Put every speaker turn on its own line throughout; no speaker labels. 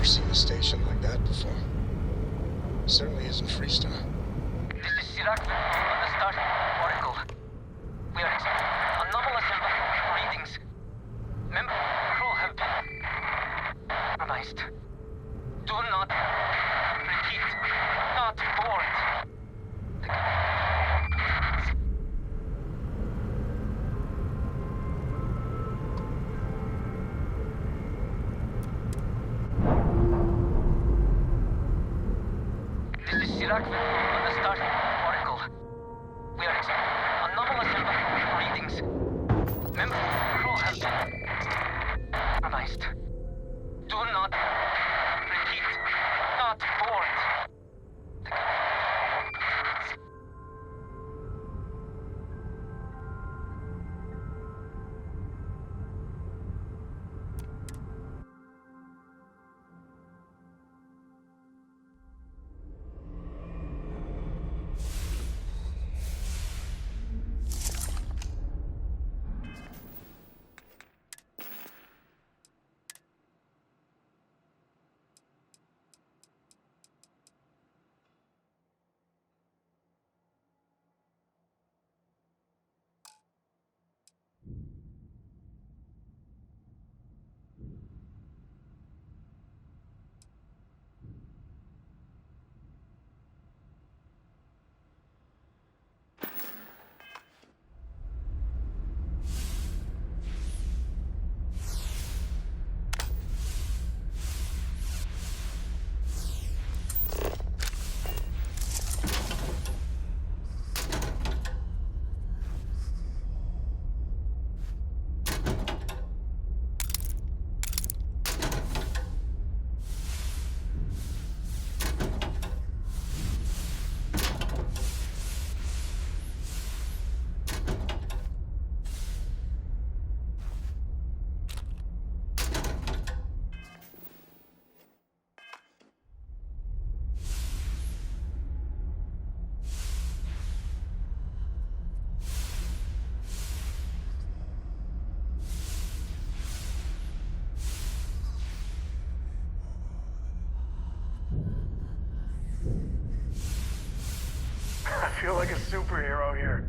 Seen a station like that before. Certainly isn't Freestar.
This is Sirac on the Starfield Oracle. We are anomalous readings. Member crew have been compromised. Do not repeat. Not board. On the Starfield Oracle. We are anomalous readings. Member crew have been compromised. Do not repeat. Not board.
I feel like a superhero here.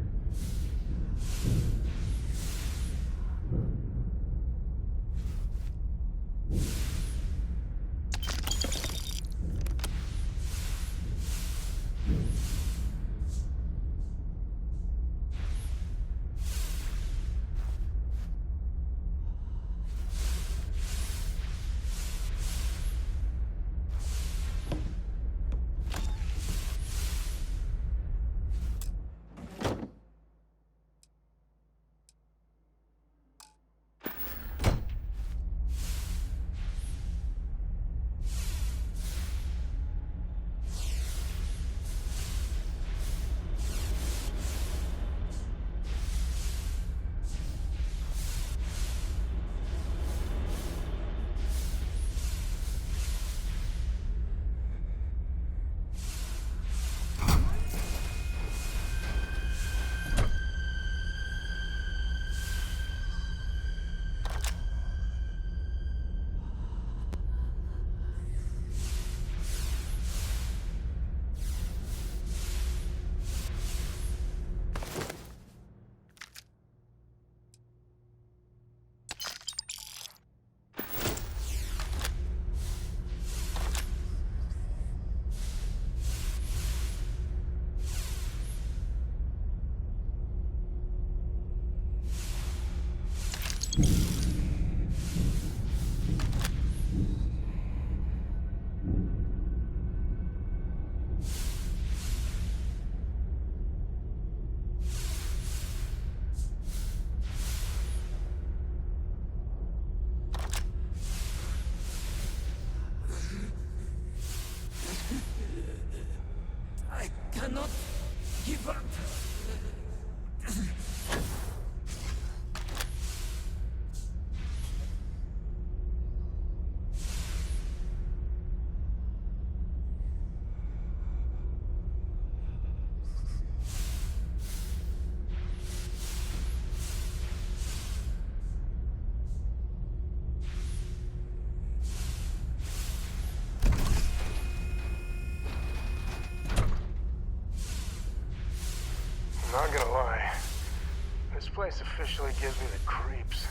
place officially gives me the creeps.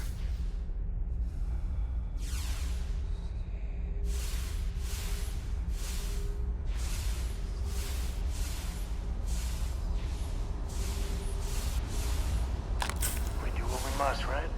We do what we must, right?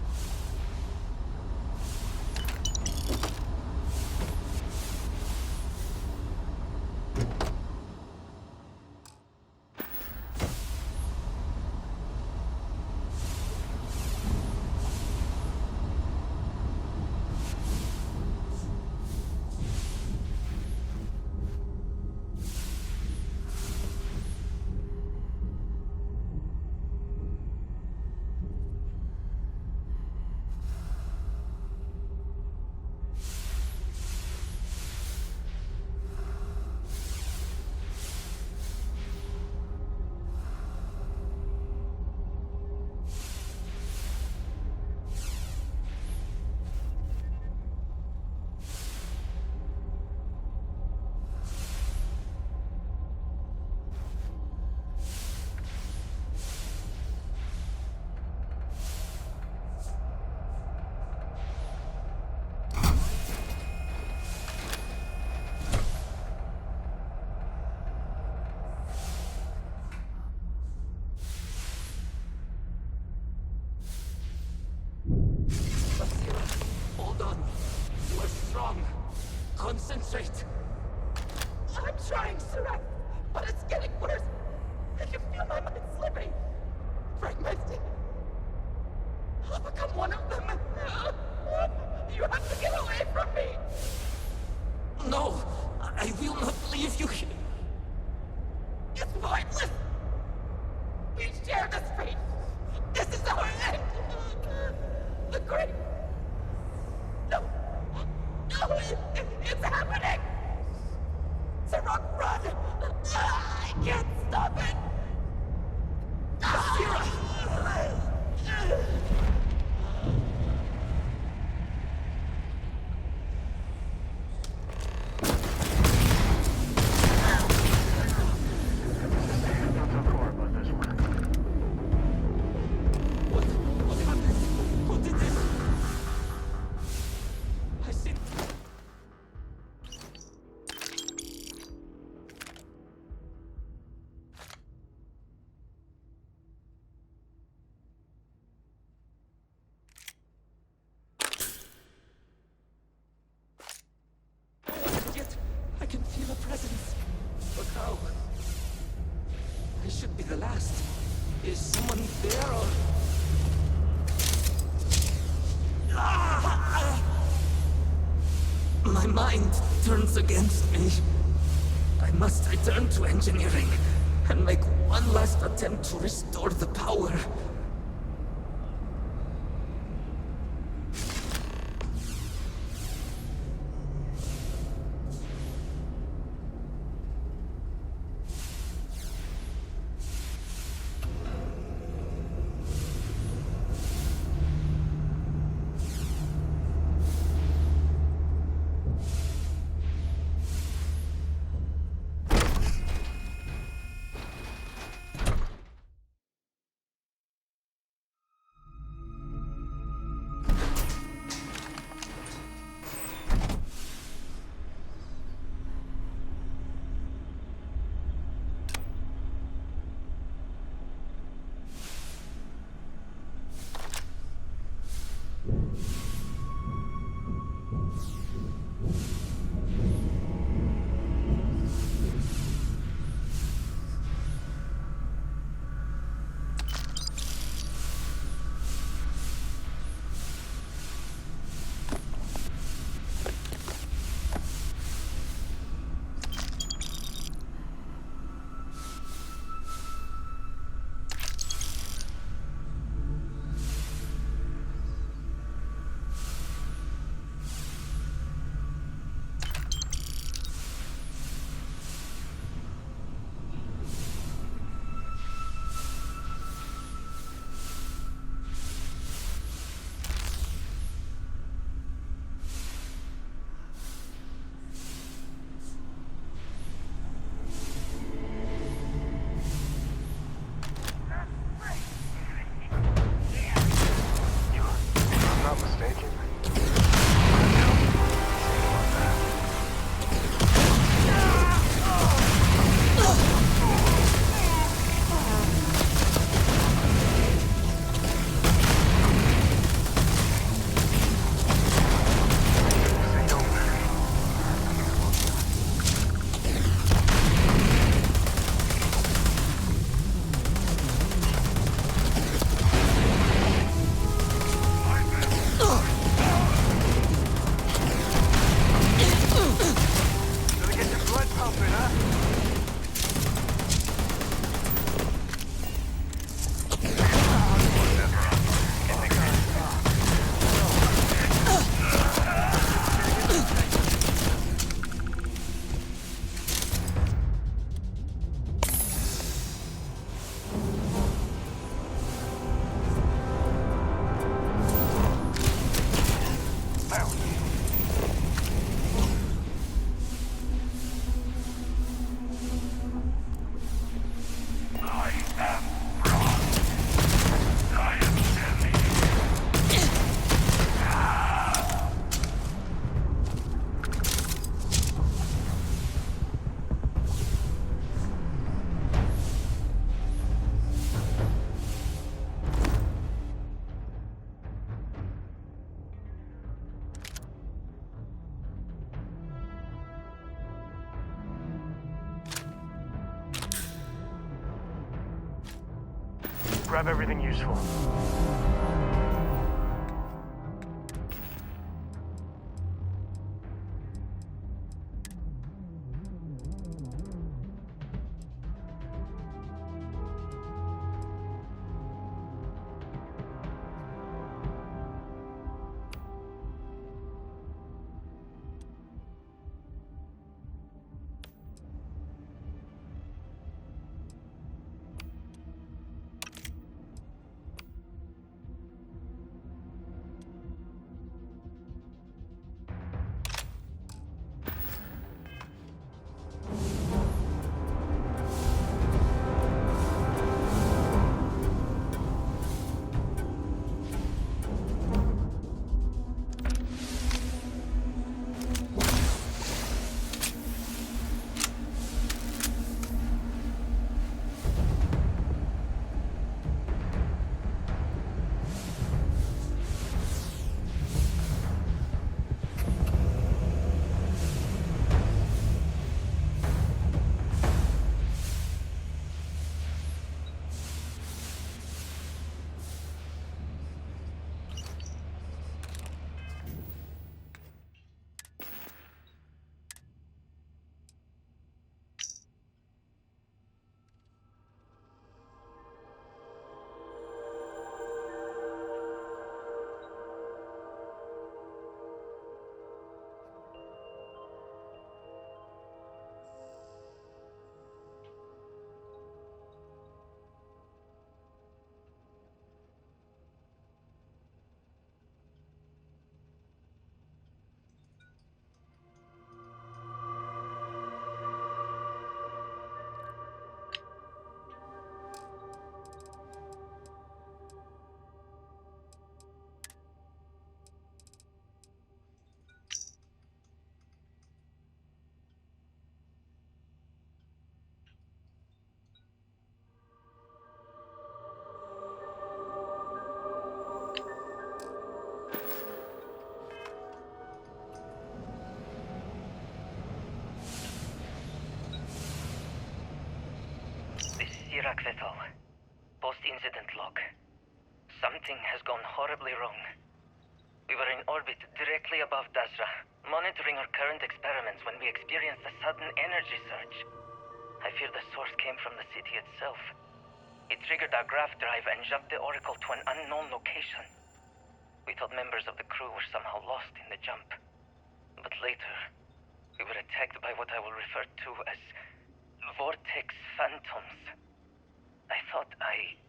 Hold on. You are strong. Concentrate.
I'm trying, Sarah, but it's getting worse. I can feel my mind slipping. Fragmented. I'll become one of them. You have to get away from me.
No, I will not leave you here.
It's pointless. We share this fate. This is our end. The great. No. No, it's happening. Sarah, run. I can't stop it.
Not so core about this one.
What happened? Who did this? I see. Yet, I can feel a presence. But how? I should be the last. Is someone there or... Ah! My mind turns against me. I must return to engineering and make one last attempt to restore the power.
Grab everything useful.
Rakvetal. Post-incident log. Something has gone horribly wrong. We were in orbit directly above Dasra, monitoring our current experiments when we experienced a sudden energy surge. I fear the source came from the city itself. It triggered our grav drive and jumped the Oracle to an unknown location. We thought members of the crew were somehow lost in the jump. But later, we were attacked by what I will refer to as vortex phantoms. I thought I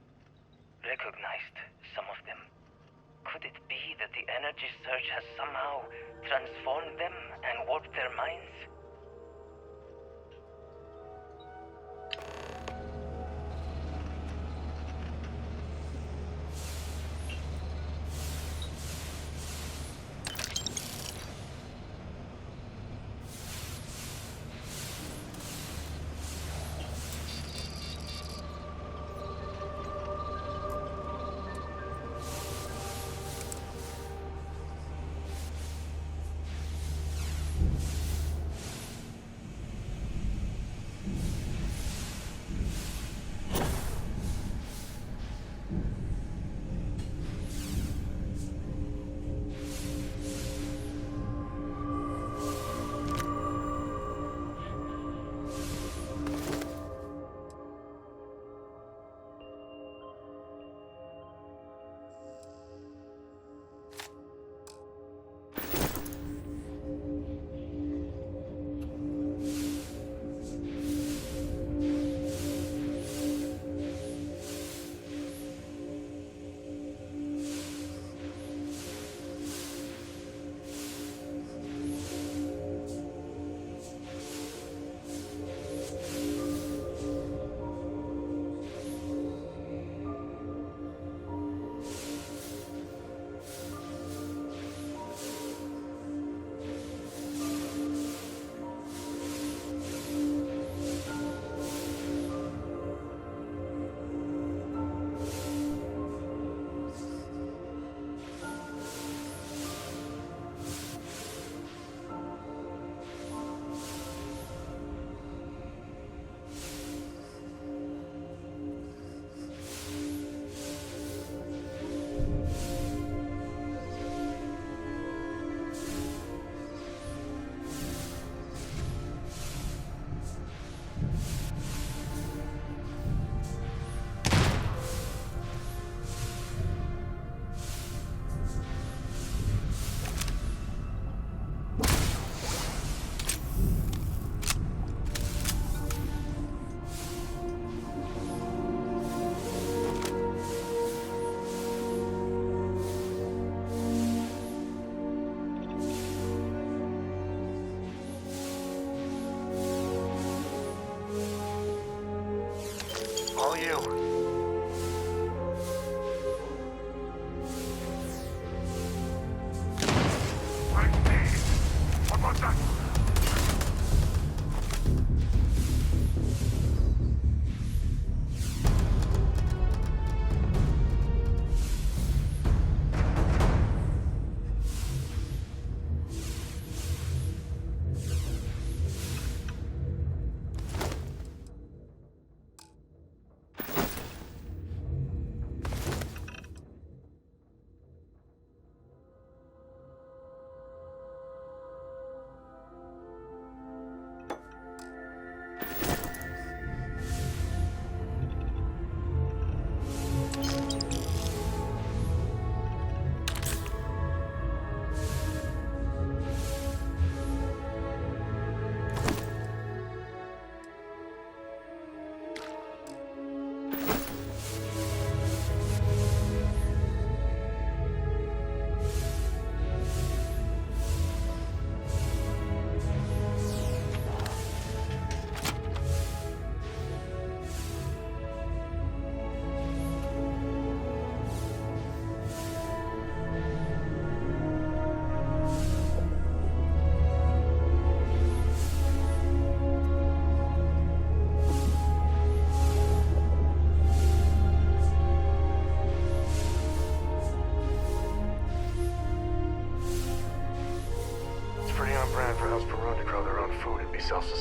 recognized some of them. Could it be that the energy surge has somehow transformed them and warped their minds?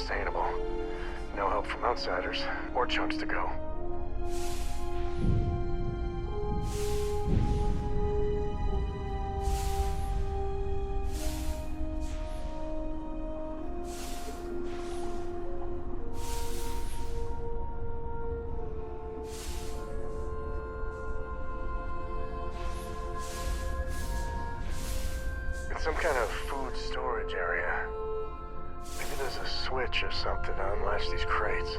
sustainable. No help from outsiders, or chunks to go. It's some kind of food storage area. Maybe there's a switch or something to unlatch these crates.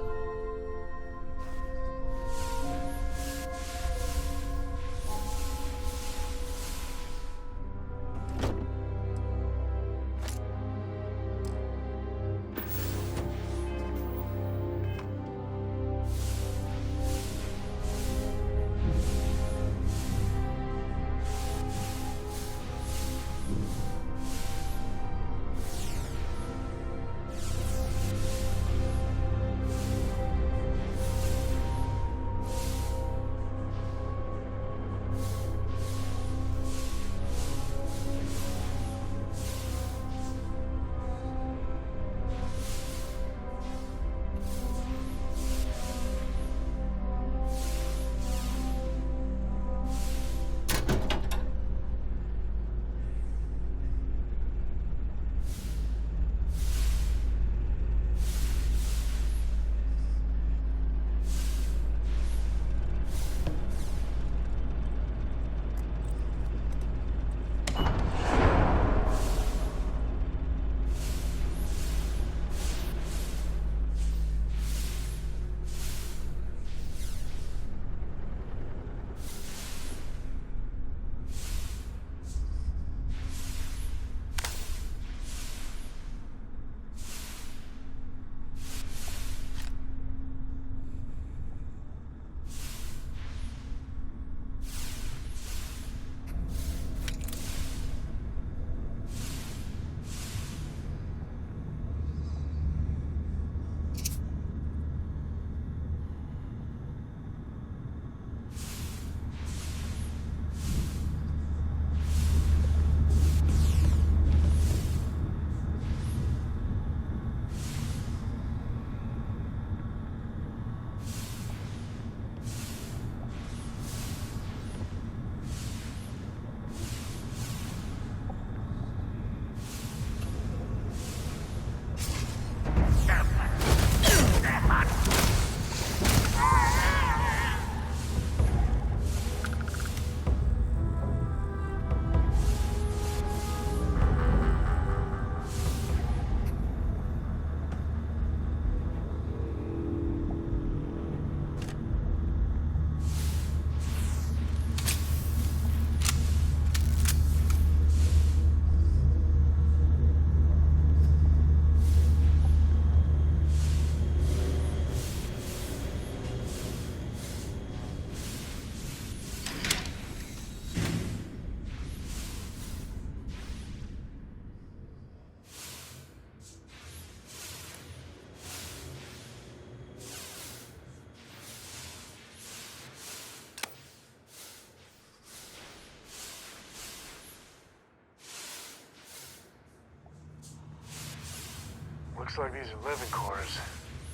Looks like these are living quarters.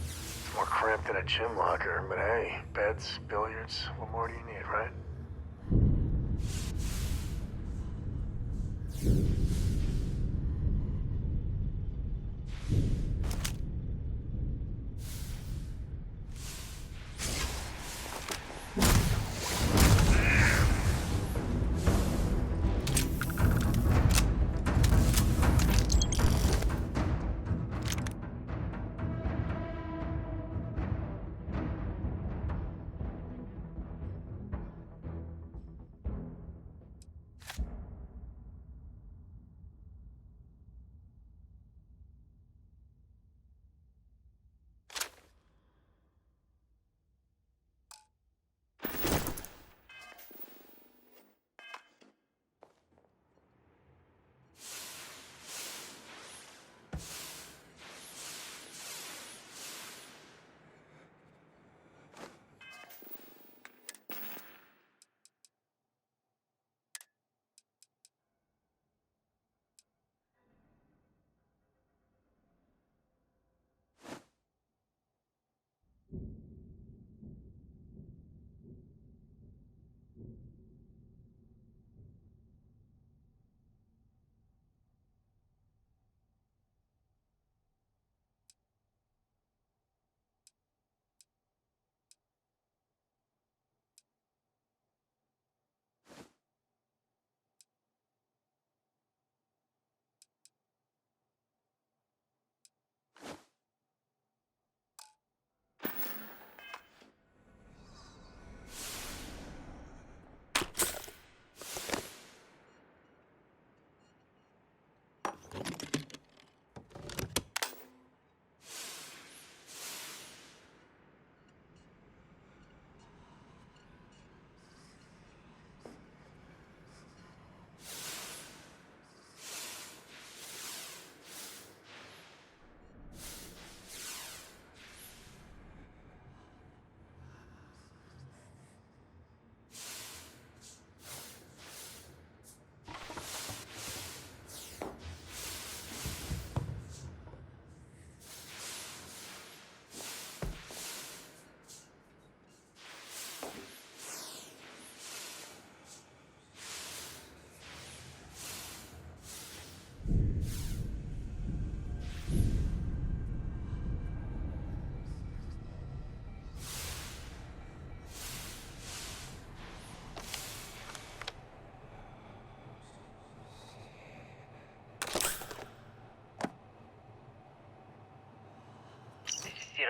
It's more cramped than a gym locker, but hey, beds, billiards, what more do you need, right?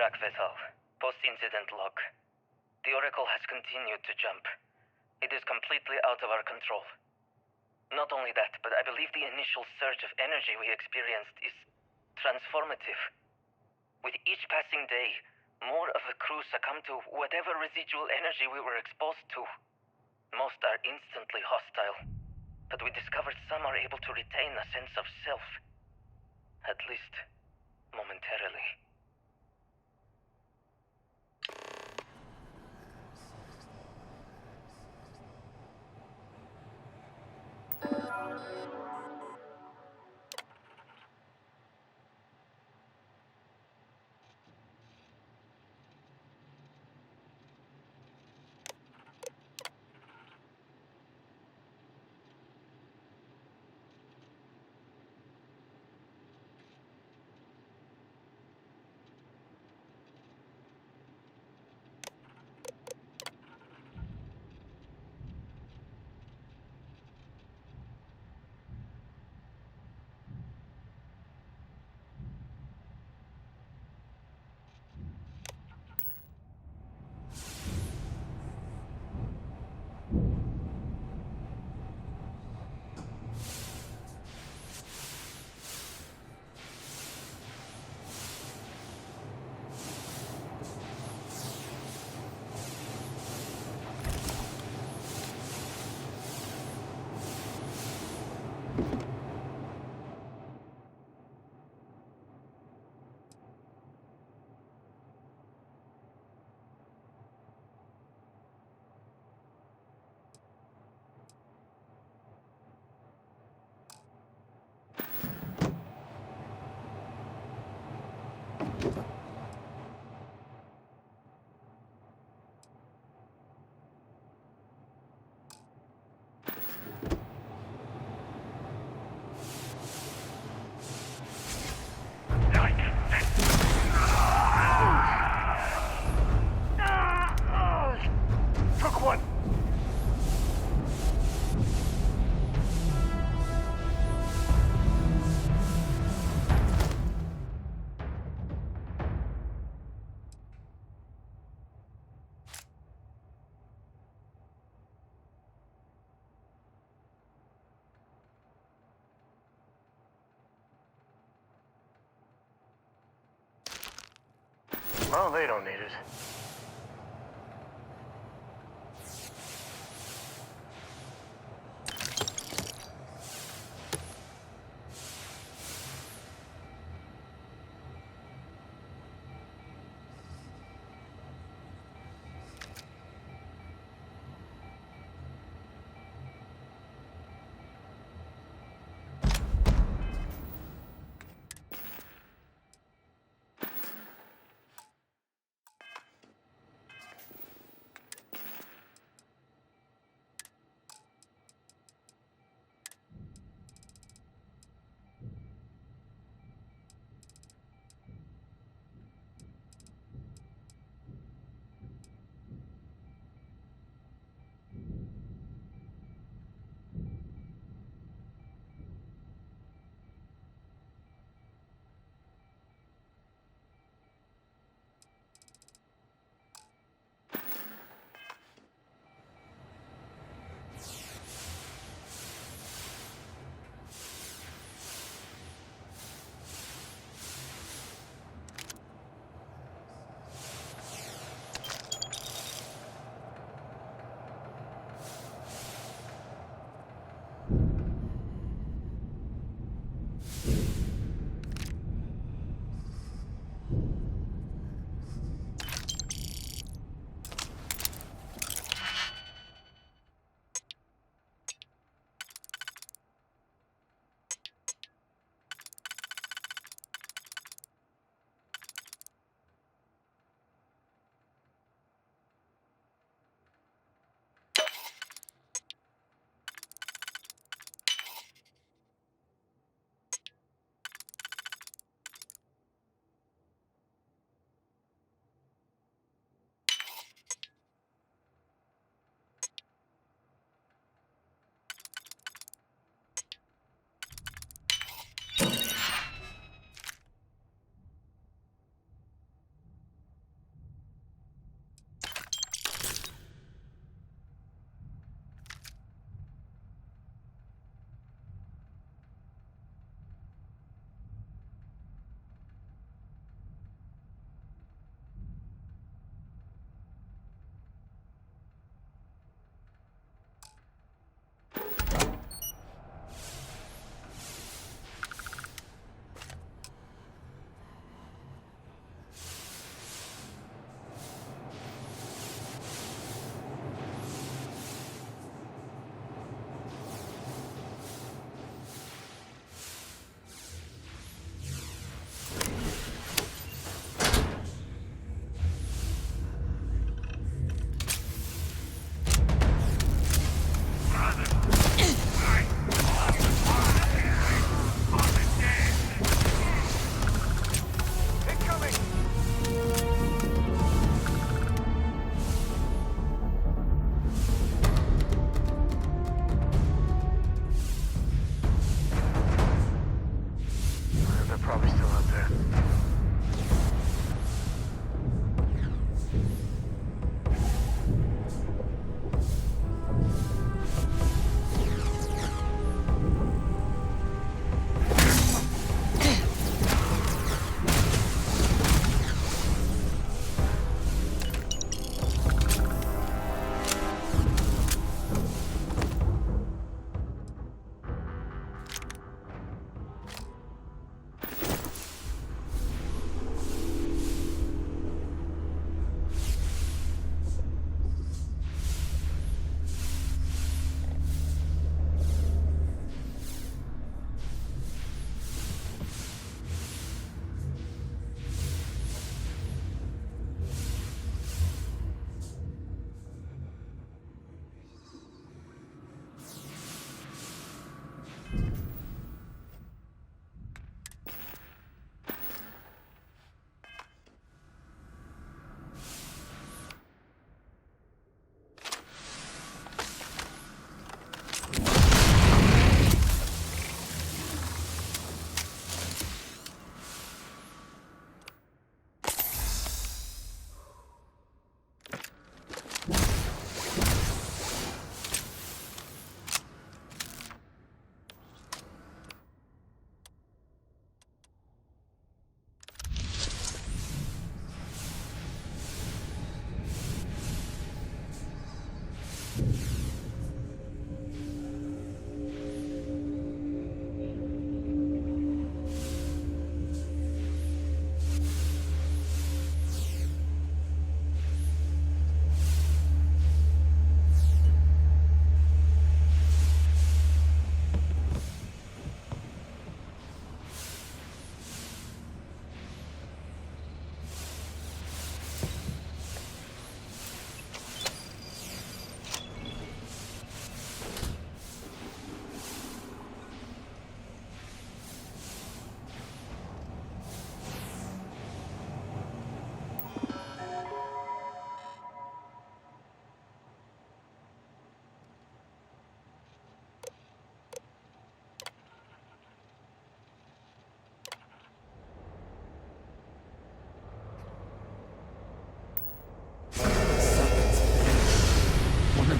Dirac Vessel. Post-incident log. The Oracle has continued to jump. It is completely out of our control. Not only that, but I believe the initial surge of energy we experienced is transformative. With each passing day, more of the crew succumb to whatever residual energy we were exposed to. Most are instantly hostile, but we discovered some are able to retain a sense of self. At least, momentarily.
Took one! Well, they don't need it.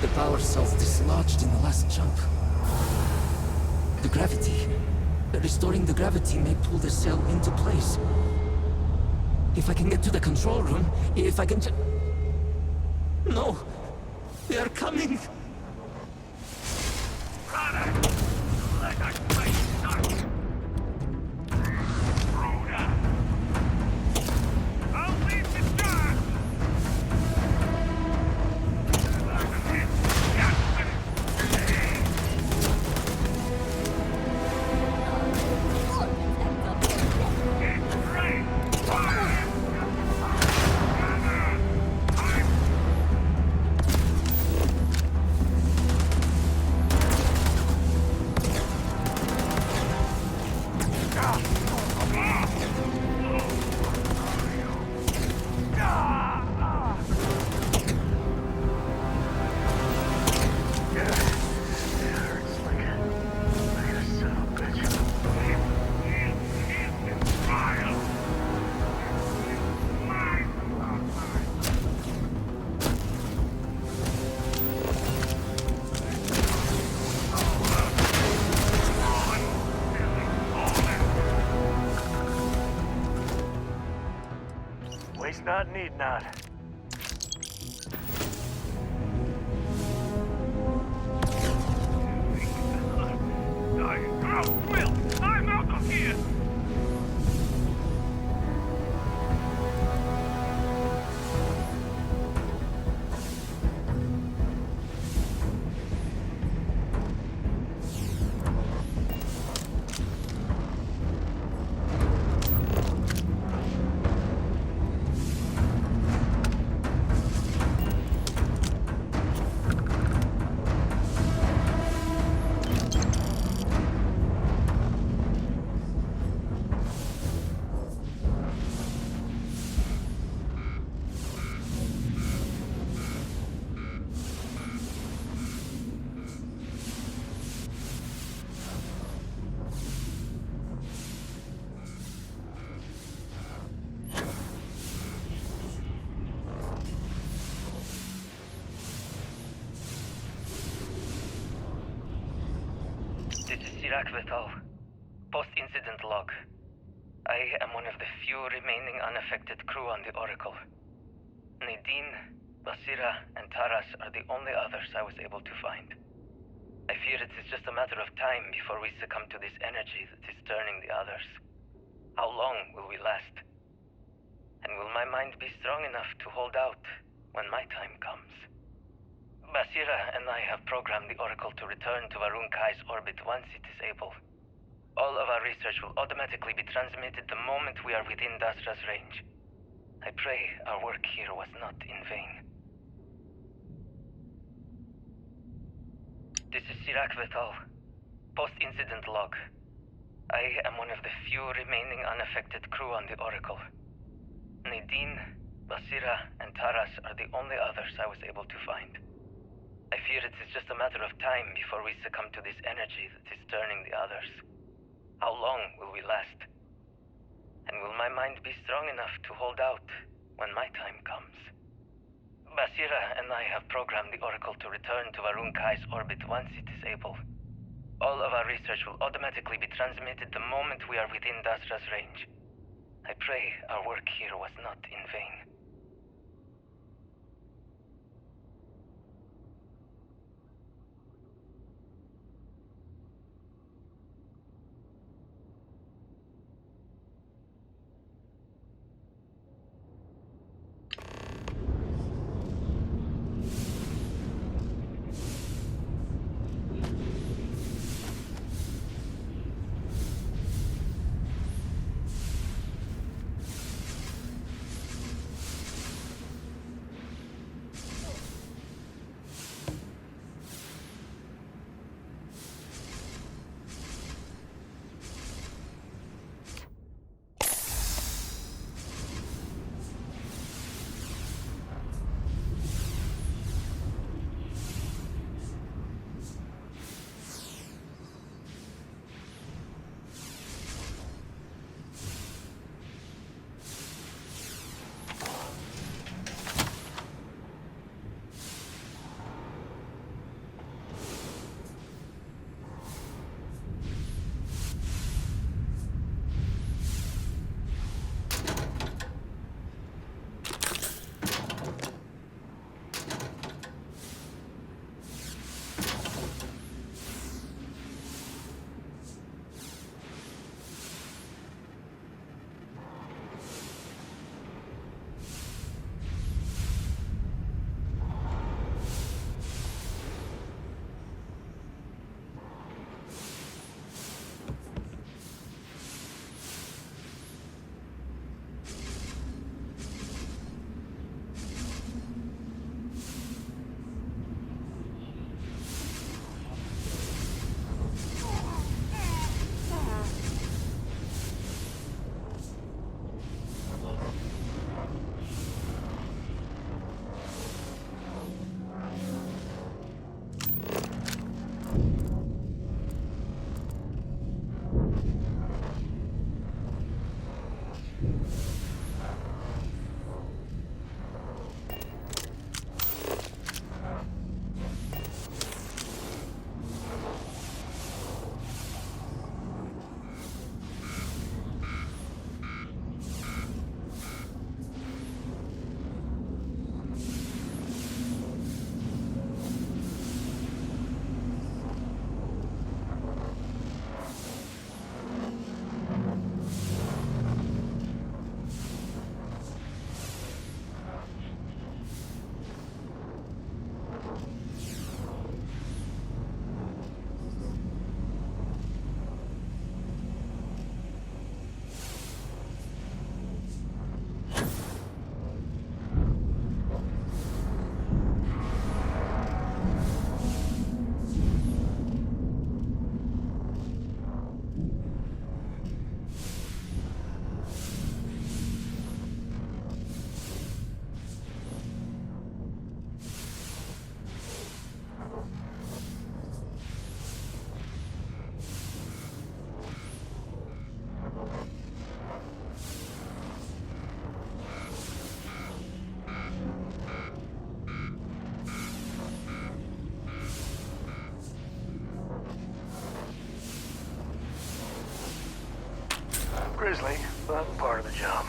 the power cells dislodged in the last jump. The gravity. Restoring the gravity may pull the cell into place. If I can get to the control room, if I can No! They are coming!
Waste not, need not.
I'm out of here!
Post-incident log. I am one of the few remaining unaffected crew on the Oracle. Nadine, Basira, and Taras are the only others I was able to find. I fear it is just a matter of time before we succumb to this energy that is turning the others. How long will we last? And will my mind be strong enough to hold out when my time comes? Basira and I have programmed the Oracle to return to Varun Kai's orbit once it is able. All of our research will automatically be transmitted the moment we are within Dasra's range. I pray our work here was not in vain. This is Sirak Vital. Post-incident log. I am one of the few remaining unaffected crew on the Oracle. Nadine, Basira, and Taras are the only others I was able to find. I fear it is just a matter of time before we succumb to this energy that is turning the others. How long will we last? And will my mind be strong enough to hold out when my time comes? Basira and I have programmed the Oracle to return to Varun Kai's orbit once it is able. All of our research will automatically be transmitted the moment we are within Dasra's range. I pray our work here was not in vain.
grisly, but part of the job.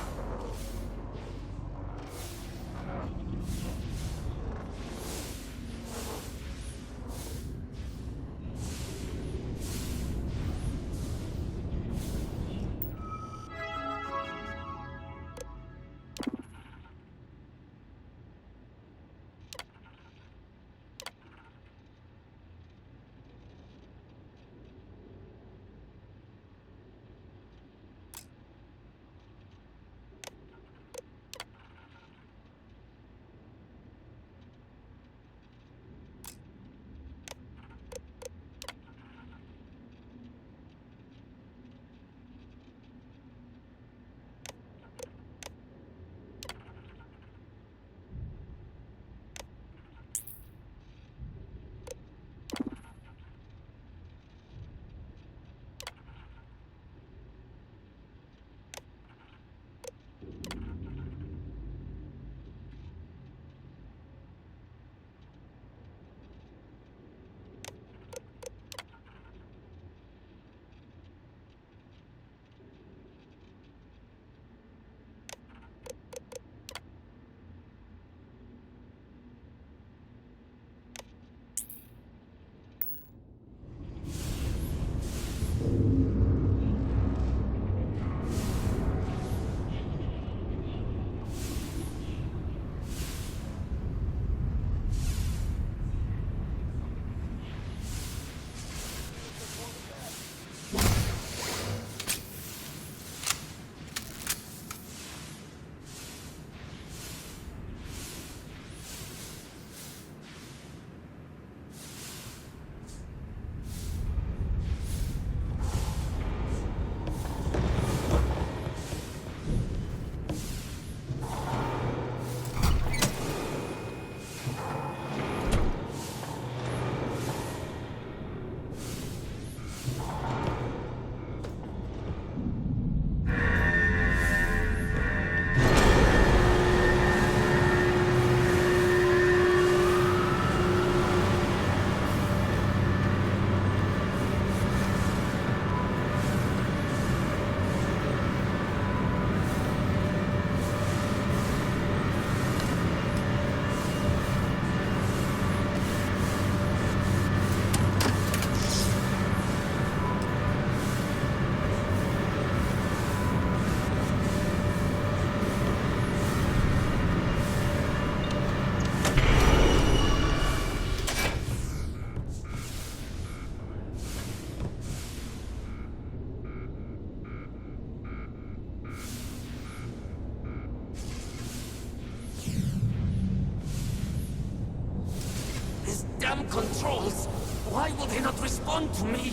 Damn controls! Why will they not respond to me?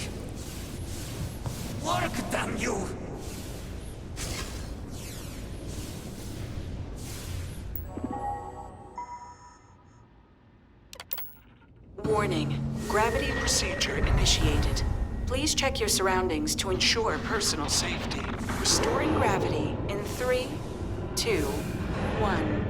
Work, damn you!
Warning. Gravity procedure initiated. Please check your surroundings to ensure personal safety. Restoring gravity in 3, 2, 1.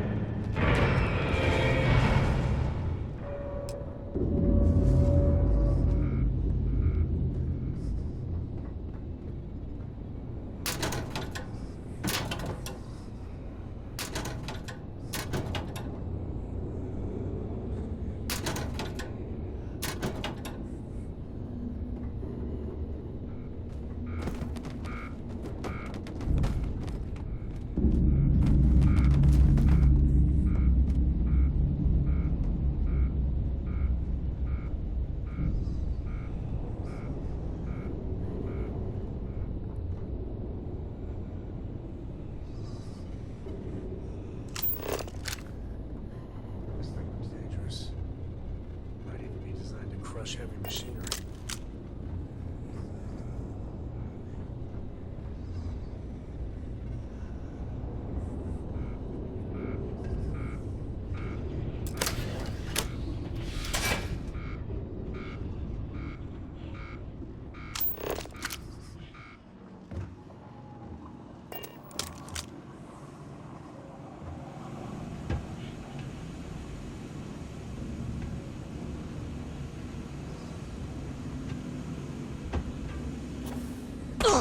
Heavy machinery.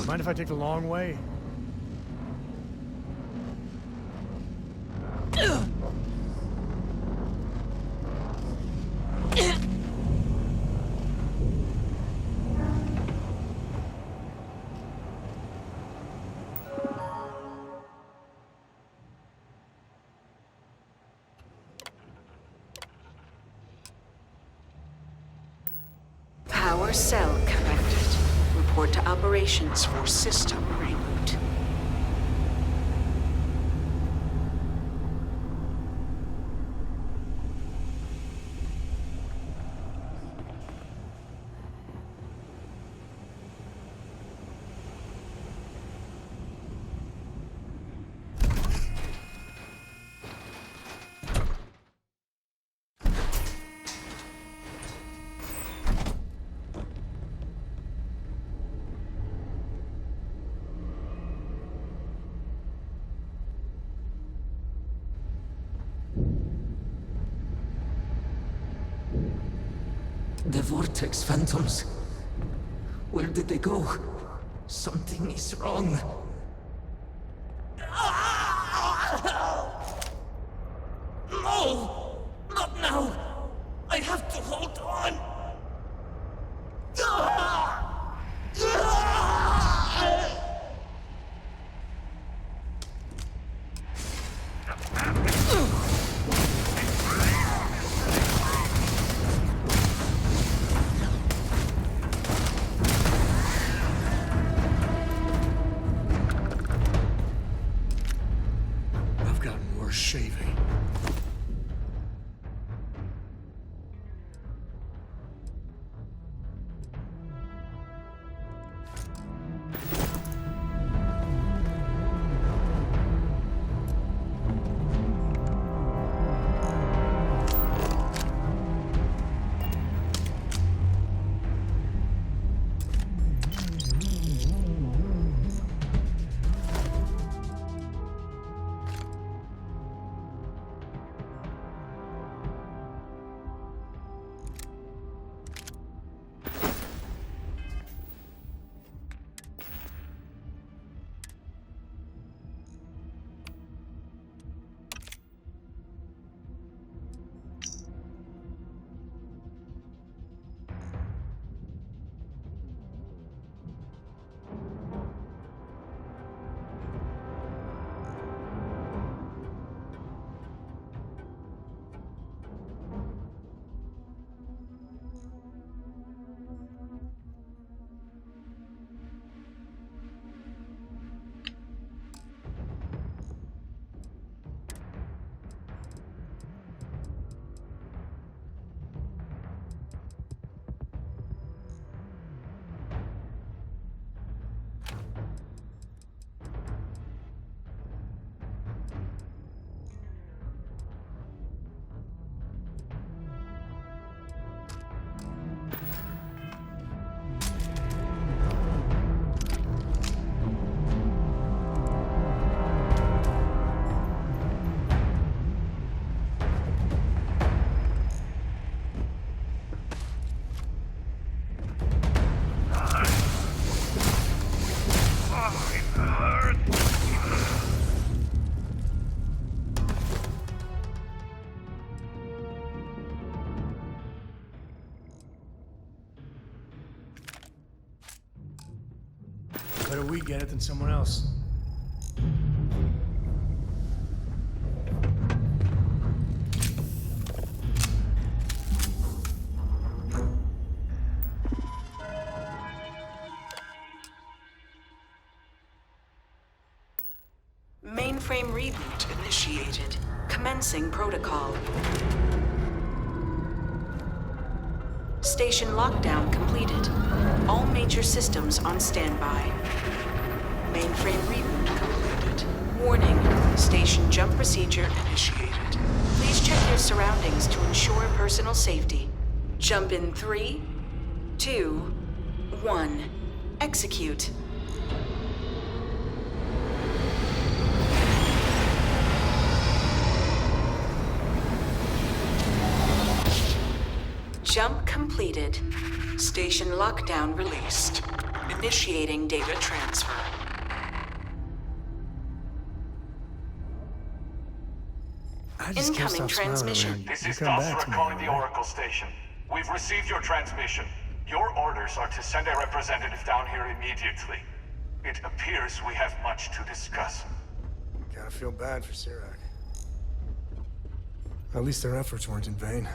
Mind if I take the long way?
Core cell connected. Report to operations for system reboot.
The Vortex Phantoms. Where did they go? Something is wrong. No! Not now! I have to hold on!
I've gotten worse shaving. Better we get it than someone else.
Mainframe reboot initiated. Commencing protocol. Station lockdown completed. All major systems on standby. Mainframe reboot completed. Warning, station jump procedure initiated. Please check your surroundings to ensure personal safety. Jump in 3, 2, 1. Execute. Jump completed. Station lockdown released. Initiating data transfer.
I just can't
Incoming
stop smiling
transmission.
around you.
This
You
is
come back
Dasra
to me,
calling the
all right?
Oracle Station. We've received your transmission. Your orders are to send a representative down here immediately. It appears we have much to discuss.
Gotta feel bad for Sirac. At least their efforts weren't in vain.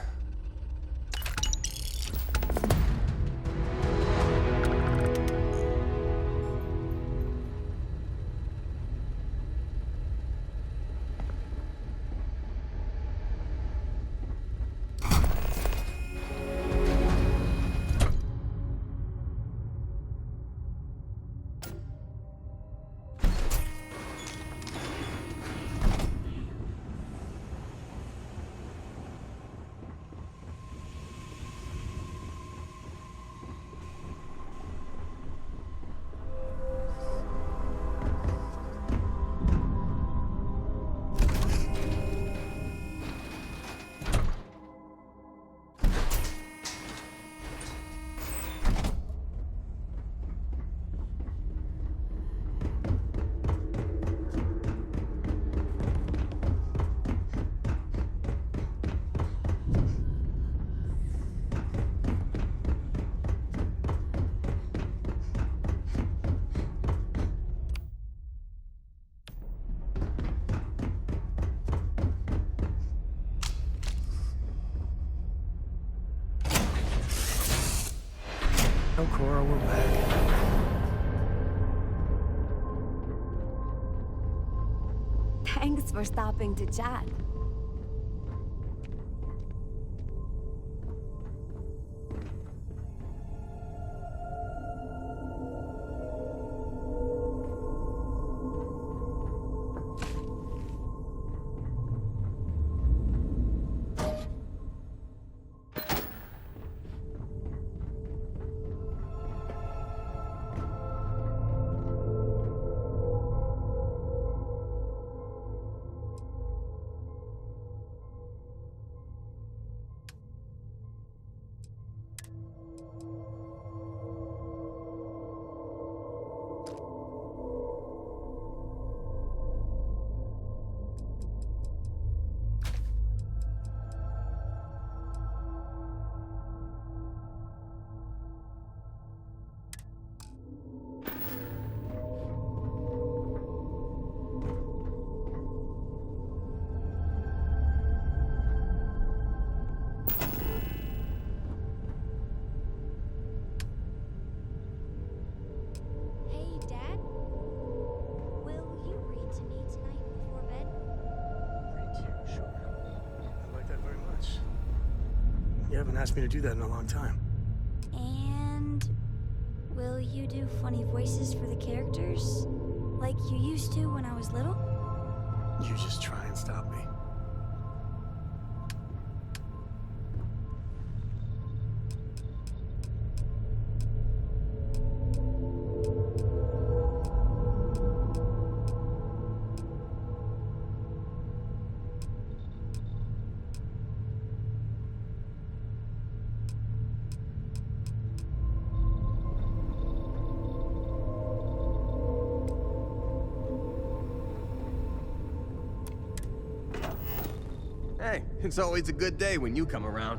Oh, Cora, we're back.
Thanks for stopping to chat.
Hey, Dad. Will you read to me tonight before bed?
Read to you, sure. I like that very much. You haven't asked me to do that in a long time.
And will you do funny voices for the characters? Like you used to when I was little?
You just try and stop me.
Hey, it's always a good day when you come around.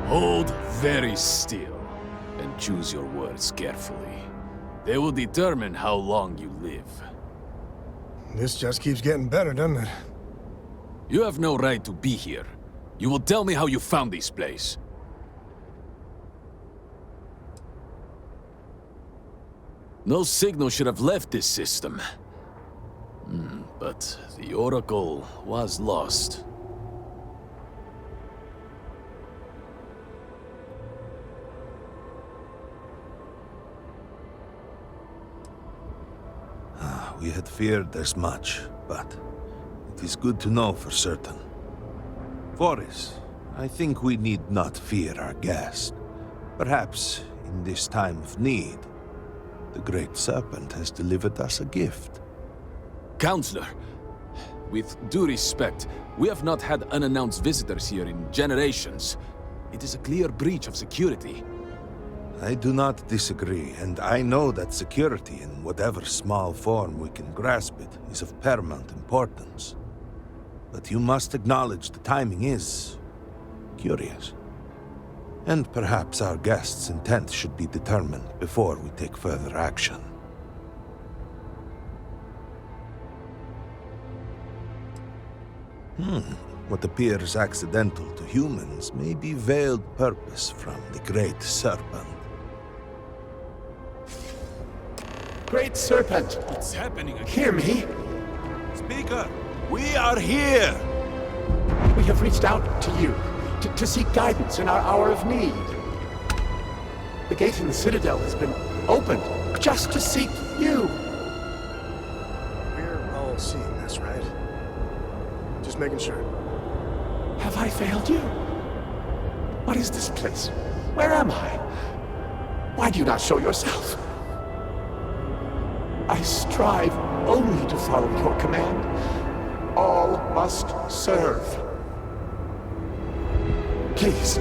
Hold very still and choose your words carefully. They will determine how long you live.
This just keeps getting better, doesn't it?
You have no right to be here. You will tell me how you found this place. No signal should have left this system. But the Oracle was lost.
we had feared as much, but it is good to know for certain. Forris, I think we need not fear our guest. Perhaps, in this time of need, the Great Serpent has delivered us a gift.
Counselor, with due respect, we have not had unannounced visitors here in generations. It is a clear breach of security.
I do not disagree, and I know that security, in whatever small form we can grasp it, is of paramount importance. But you must acknowledge the timing is curious. And perhaps our guest's intent should be determined before we take further action. What appears accidental to humans may be veiled purpose from the Great Serpent.
Great Serpent!
What's happening again?
Hear me!
Speaker, we are here!
We have reached out to you, to seek guidance in our hour of need. The gate in the Citadel has been opened just to seek you.
We're all seeing this, right? Just making sure.
Have I failed you? What is this place? Where am I? Why do you not show yourself? I strive only to follow your command. All must serve. Please,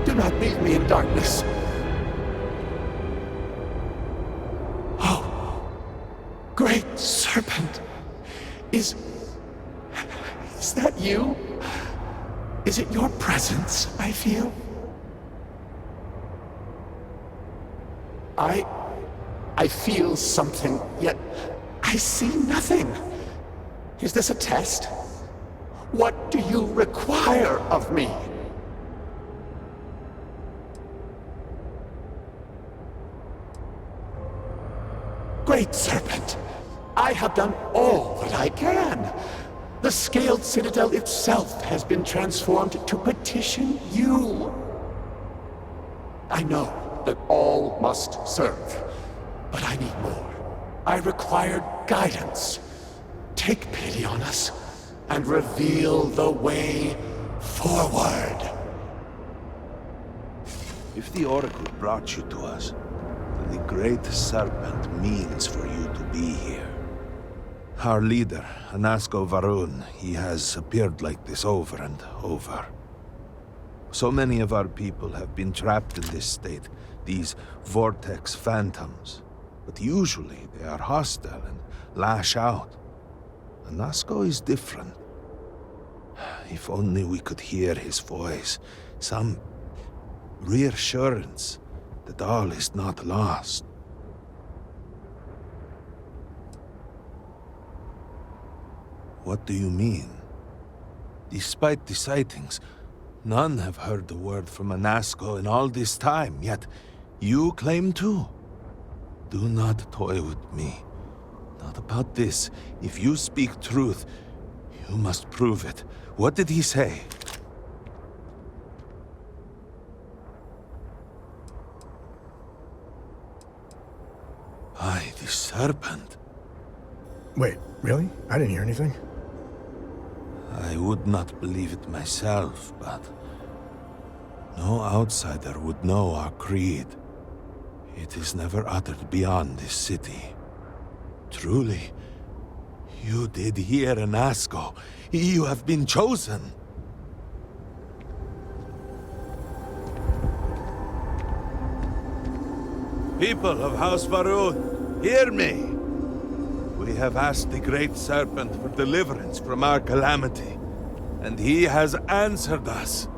do not leave me in darkness. Oh, Great Serpent, is that you? Is it your presence I feel? I feel something, yet I see nothing. Is this a test? What do you require of me? Great Serpent, I have done all that I can. The scaled citadel itself has been transformed to petition you. I know that all must serve, but I need more. I require guidance. Take pity on us and reveal the way forward.
If the Oracle brought you to us, then the Great Serpent means for you to be here. Our leader, Anasko Varun, he has appeared like this over and over. So many of our people have been trapped in this state, these vortex phantoms. But usually they are hostile and lash out. Anasko is different. If only we could hear his voice, some reassurance that all is not lost. What do you mean? Despite the sightings, none have heard the word from Anasko in all this time, yet you claim to. Do not toy with me. Not about this. If you speak truth, you must prove it. What did he say? By the Serpent.
Wait, really? I didn't hear anything.
I would not believe it myself, but no outsider would know our creed. It is never uttered beyond this city. Truly, you did hear Anasko. You have been chosen. People of House Varun, hear me! We have asked the Great Serpent for deliverance from our calamity, and he has answered us.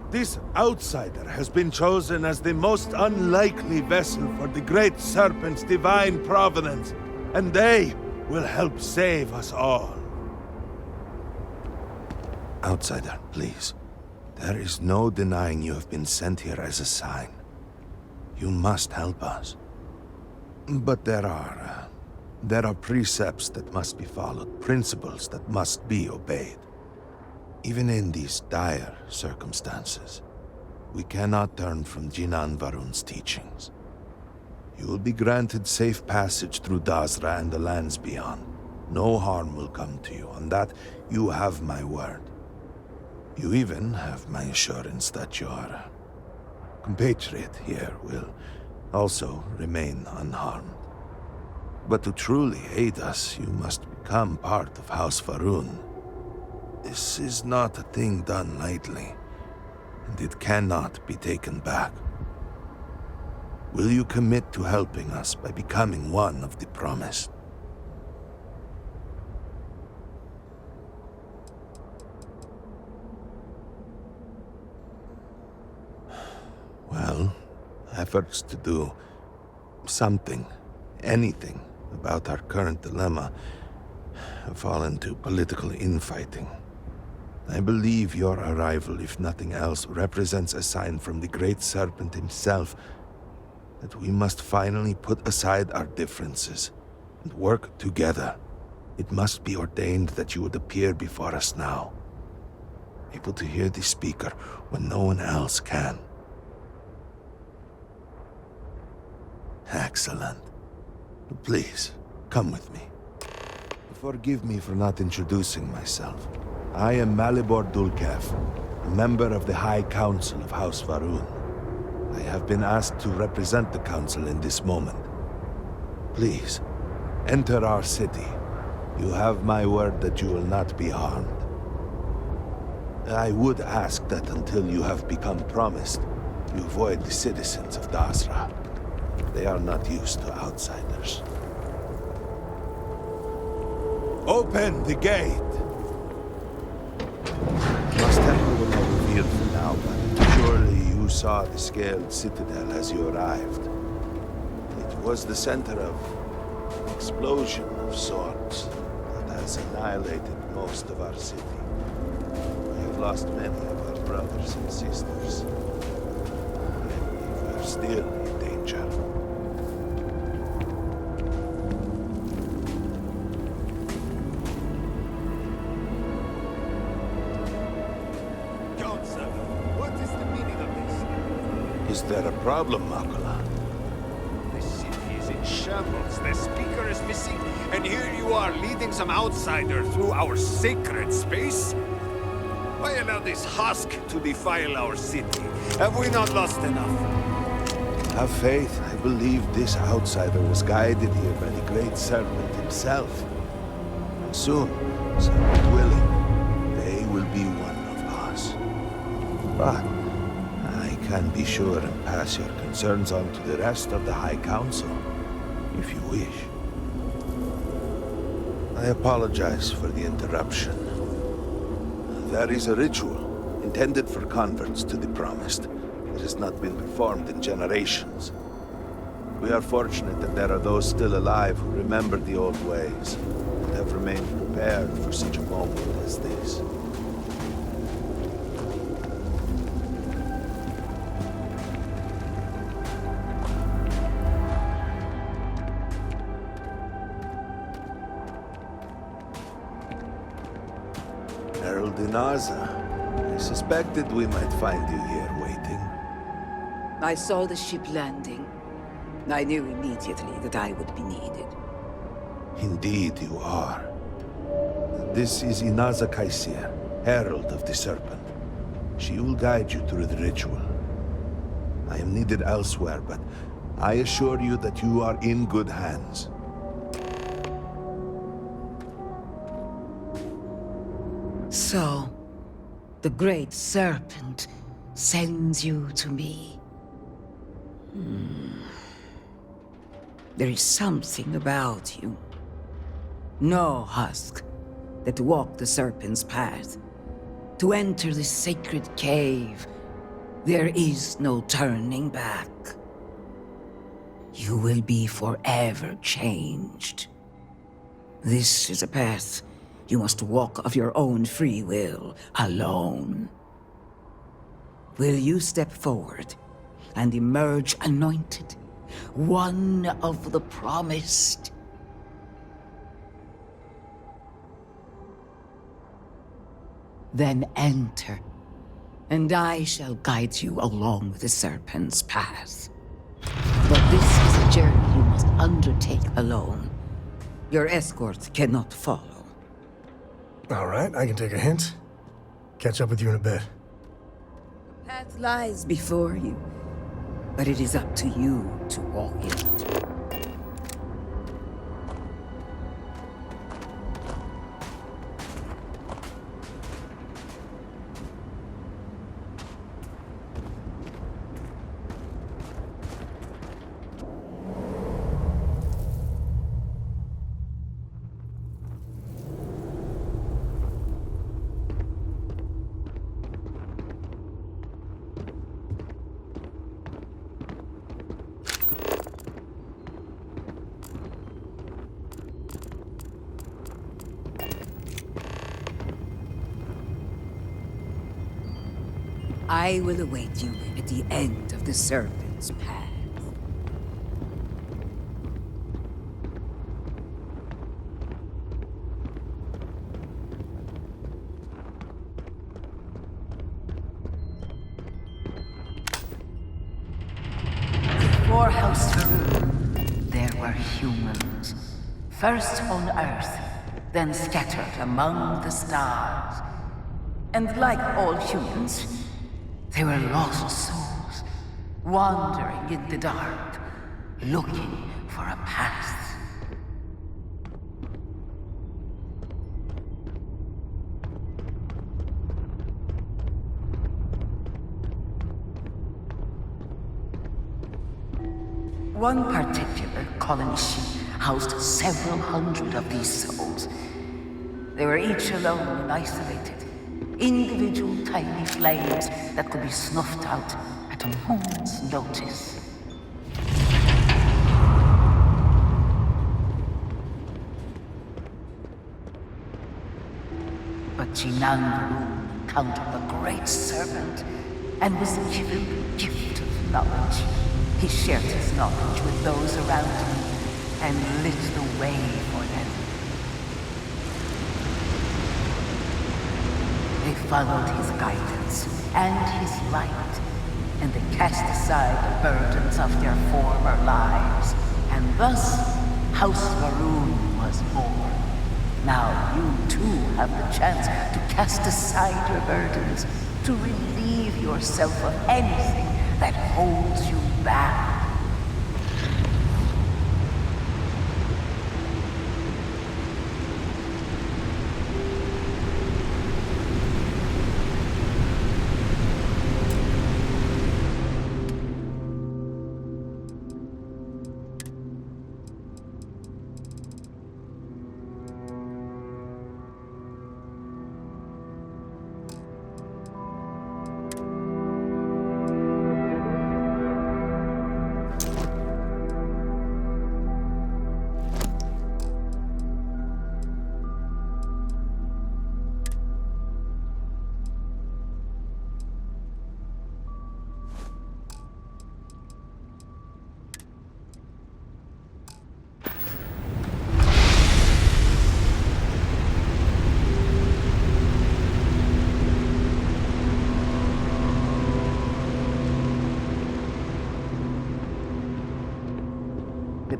This outsider has been chosen as the most unlikely vessel for the Great Serpent's divine providence, and they will help save us all. Outsider, please. There is no denying you have been sent here as a sign. You must help us. But there are precepts that must be followed, principles that must be obeyed. Even in these dire circumstances, we cannot turn from Jinan Varun's teachings. You will be granted safe passage through Dazra and the lands beyond. No harm will come to you. On that, you have my word. You even have my assurance that your compatriot here will also remain unharmed. But to truly aid us, you must become part of House Va'ruun. This is not a thing done lightly, and it cannot be taken back. Will you commit to helping us by becoming one of the promised? Well, efforts to do something, anything, about our current dilemma have fallen to political infighting. I believe your arrival, if nothing else, represents a sign from the Great Serpent himself that we must finally put aside our differences and work together. It must be ordained that you would appear before us now, able to hear the speaker when no one else can. Excellent. Please, come with me. Forgive me for not introducing myself. I am Malibor Dulkev, a member of the High Council of House Va'ruun. I have been asked to represent the Council in this moment. Please, enter our city. You have my word that you will not be harmed. I would ask that until you have become promised, you avoid the citizens of Dazra. They are not used to outsiders. Open the gate! Must have you will not revealed for now, but surely you saw the scaled citadel as you arrived. It was the center of an explosion of sorts that has annihilated most of our city. We have lost many of our brothers and sisters. Yet we are still in danger. Is there a problem, Makula?
The city is in shambles. The speaker is missing, and here you are leading some outsider through our sacred space? Why allow this husk to defile our city? Have we not lost enough?
Have faith. I believe this outsider was guided here by the Great Serpent himself. And soon, Serpent willing, they will be one of us. But I can be sure and pass your concerns on to the rest of the High Council, if you wish. I apologize for the interruption. There is a ritual intended for converts to the Promised that has not been performed in generations. We are fortunate that there are those still alive who remember the old ways and have remained prepared for such a moment as this. Herald Inaza, I suspected we might find you here waiting.
I saw the ship landing. I knew immediately that I would be needed.
Indeed you are. This is Inaza Kaisir, Herald of the Serpent. She will guide you through the ritual. I am needed elsewhere, but I assure you that you are in good hands.
So, the Great Serpent sends you to me. There is something about you. No husk that walk the Serpent's path. To enter the sacred cave, there is no turning back. You will be forever changed. This is a path you must walk of your own free will, alone. Will you step forward and emerge anointed, one of the promised? Then enter, and I shall guide you along the Serpent's path. But this is a journey you must undertake alone. Your escort cannot follow.
All right, I can take a hint. Catch up with you in a bit.
The path lies before you, but it is up to you to walk it. I will await you at the end of the Serpent's Path. Before House Farouk, there were humans. First on Earth, then scattered among the stars. And like all humans, they were lost souls, wandering in the dark, looking for a path. One particular colony ship housed several hundred of these souls. They were each alone and isolated. Individual tiny flames that could be snuffed out at a moment's notice. But Jinan Varun encountered the Great Serpent and was given the gift of knowledge. He shared his knowledge with those around him and lit the way for them. They followed his guidance and his light, and they cast aside the burdens of their former lives. And thus, House Varun was born. Now you too have the chance to cast aside your burdens, to relieve yourself of anything that holds you back.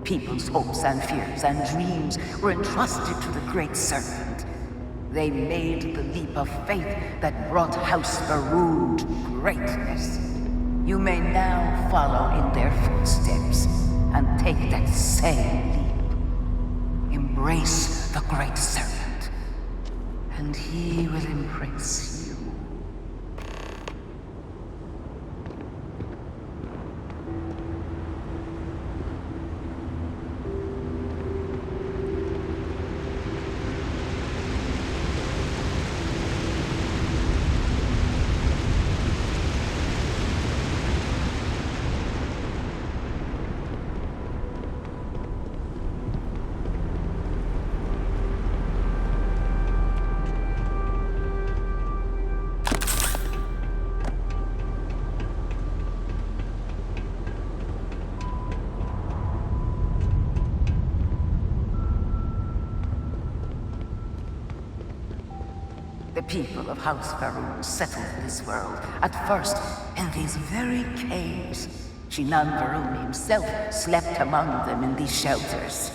People's hopes and fears and dreams were entrusted to the Great Serpent. They made the leap of faith that brought House Varun to greatness. You may now follow in their footsteps and take that same leap. Embrace the Great Serpent, and he will embrace you. The people of House Varun settled this world, at first in these very caves. Shinan Varun himself slept among them in these shelters.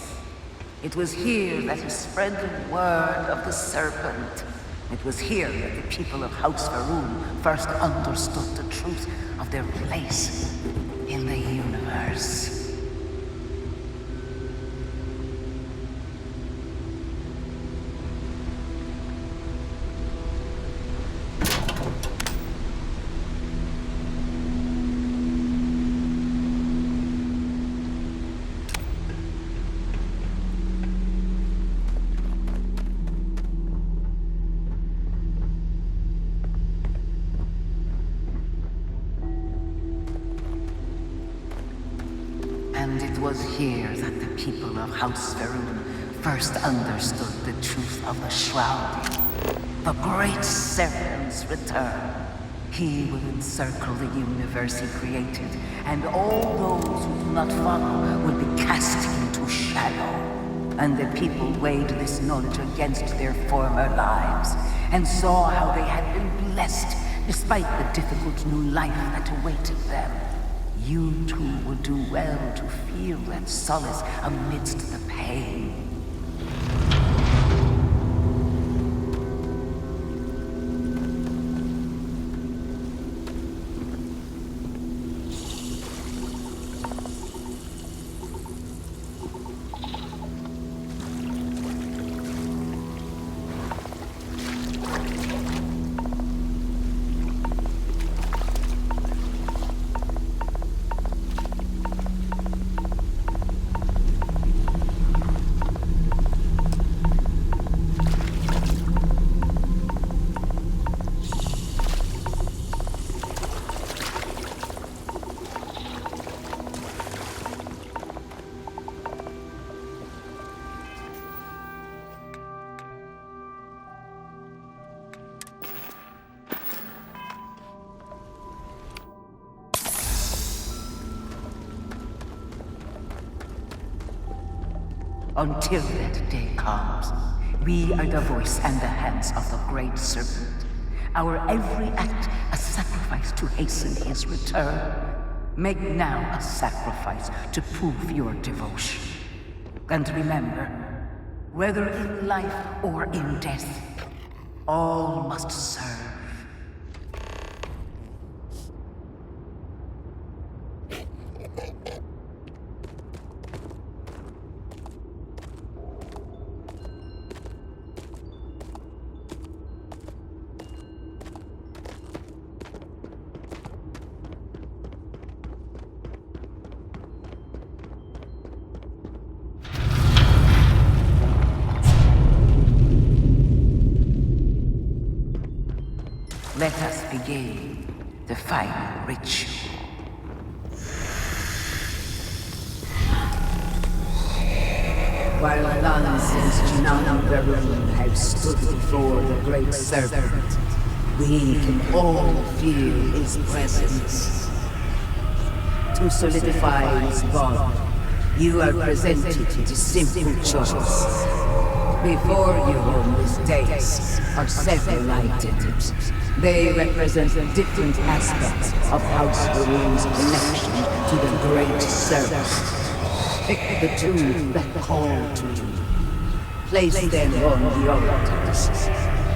It was here that he spread the word of the serpent. It was here that the people of House Varun first understood the truth of their place in the universe. And it was here that the people of House Varun first understood the truth of the Shroud. The Great Serpent's return. He will encircle the universe he created, and all those who do not follow will be cast into shadow. And the people weighed this knowledge against their former lives, and saw how they had been blessed despite the difficult new life that awaited them. You too would do well to feel that solace amidst the pain. Until that day comes, we are the voice and the hands of the Great Serpent. Our every act a sacrifice to hasten his return. Make now a sacrifice to prove your devotion. And remember, whether in life or in death, all must serve. Let us begin the final ritual. While none since Jinan Varun have stood before the Great Serpent, we can all feel his presence. To solidify his bond, you are presented with a simple choice. Before you on this dais are several items. They represent different aspects of House Varun's connection to the Great Serpent. Pick the two that call to you. Place them on the altars.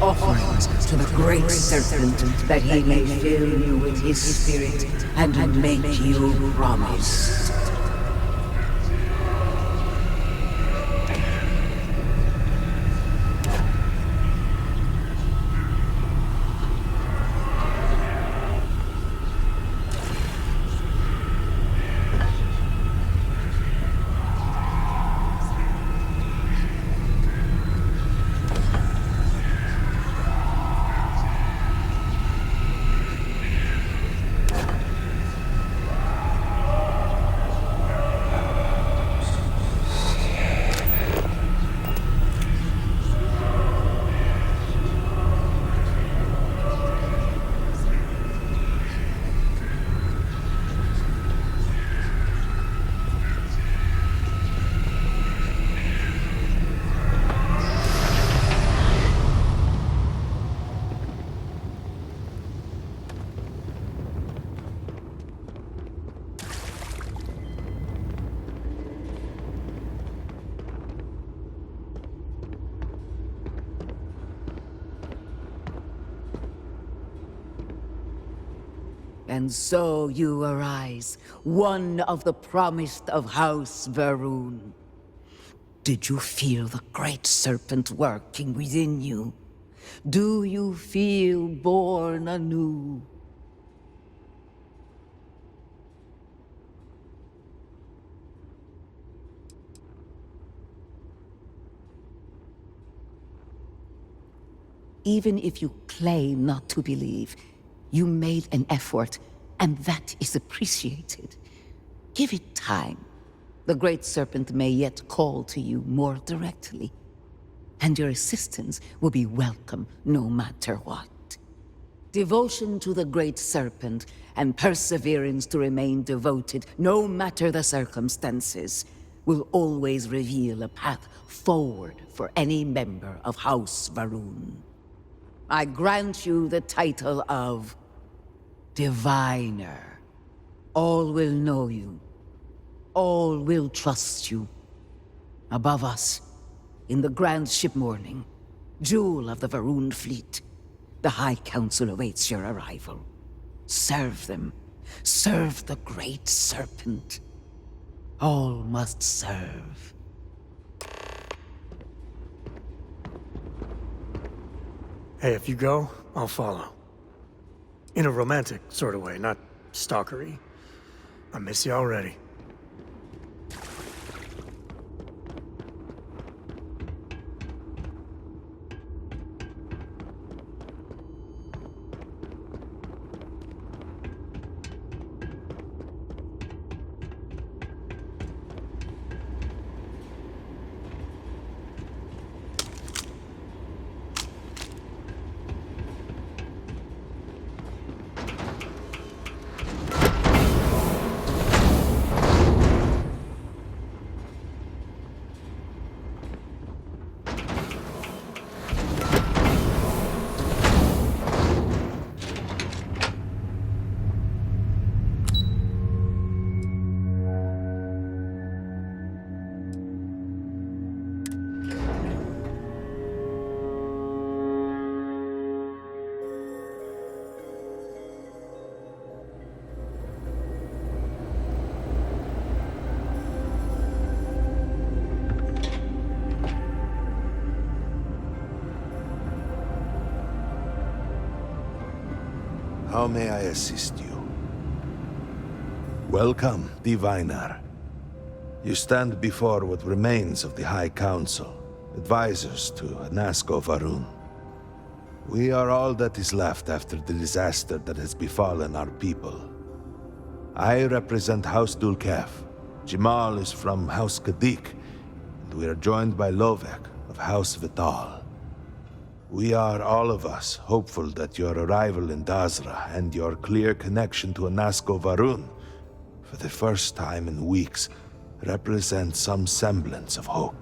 Offerings to the Great Serpent that he may fill you with his spirit and make you promise. And so you arise, one of the promised of House Varun. Did you feel the great serpent working within you? Do you feel born anew? Even if you claim not to believe, you made an effort, and that is appreciated. Give it time. The Great Serpent may yet call to you more directly, and your assistance will be welcome no matter what. Devotion to the Great Serpent and perseverance to remain devoted no matter the circumstances will always reveal a path forward for any member of House Varun. I grant you the title of Diviner. All will know you. All will trust you. Above us, in the grand ship morning, jewel of the Varun fleet, the High Council awaits your arrival. Serve them. Serve the Great Serpent. All must serve.
Hey, if you go, I'll follow. In a romantic sort of way, not stalkery. I miss you already.
How may I assist you? Welcome, Diviner. You stand before what remains of the High Council, advisors to Anasko Varun. We are all that is left after the disaster that has befallen our people. I represent House Dulkef. Jamal is from House Kadik, and we are joined by Lovek of House Vital. We are, all of us, hopeful that your arrival in Dazra and your clear connection to Anasko Varun, for the first time in weeks, represent some semblance of hope.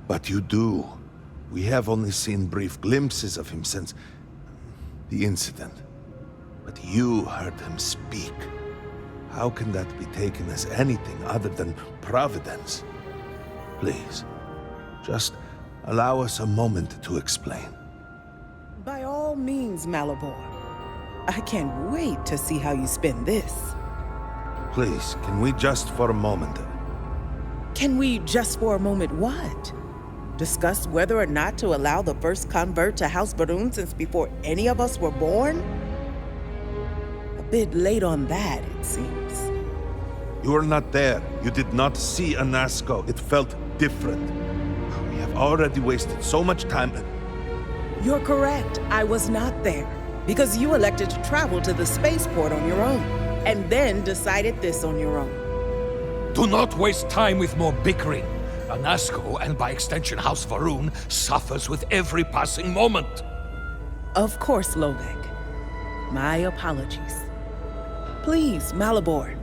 But you do. We have only seen brief glimpses of him since the incident. But you heard him speak. How can that be taken as anything other than providence? Please, just allow us a moment to explain.
By all means, Malabor. I can't wait to see how you spend this.
Please, can we just for a moment...
Can we just for a moment what? Discuss whether or not to allow the first convert to House Varun since before any of us were born? A bit late on that, it seems.
You were not there. You did not see Anasko. It felt different. We have already wasted so much time.
You're correct. I was not there. Because you elected to travel to the spaceport on your own. And then decided this on your own.
Do not waste time with more bickering. Anasko, and by extension House Varun, suffers with every passing moment.
Of course, Lovek. My apologies. Please, Malabor.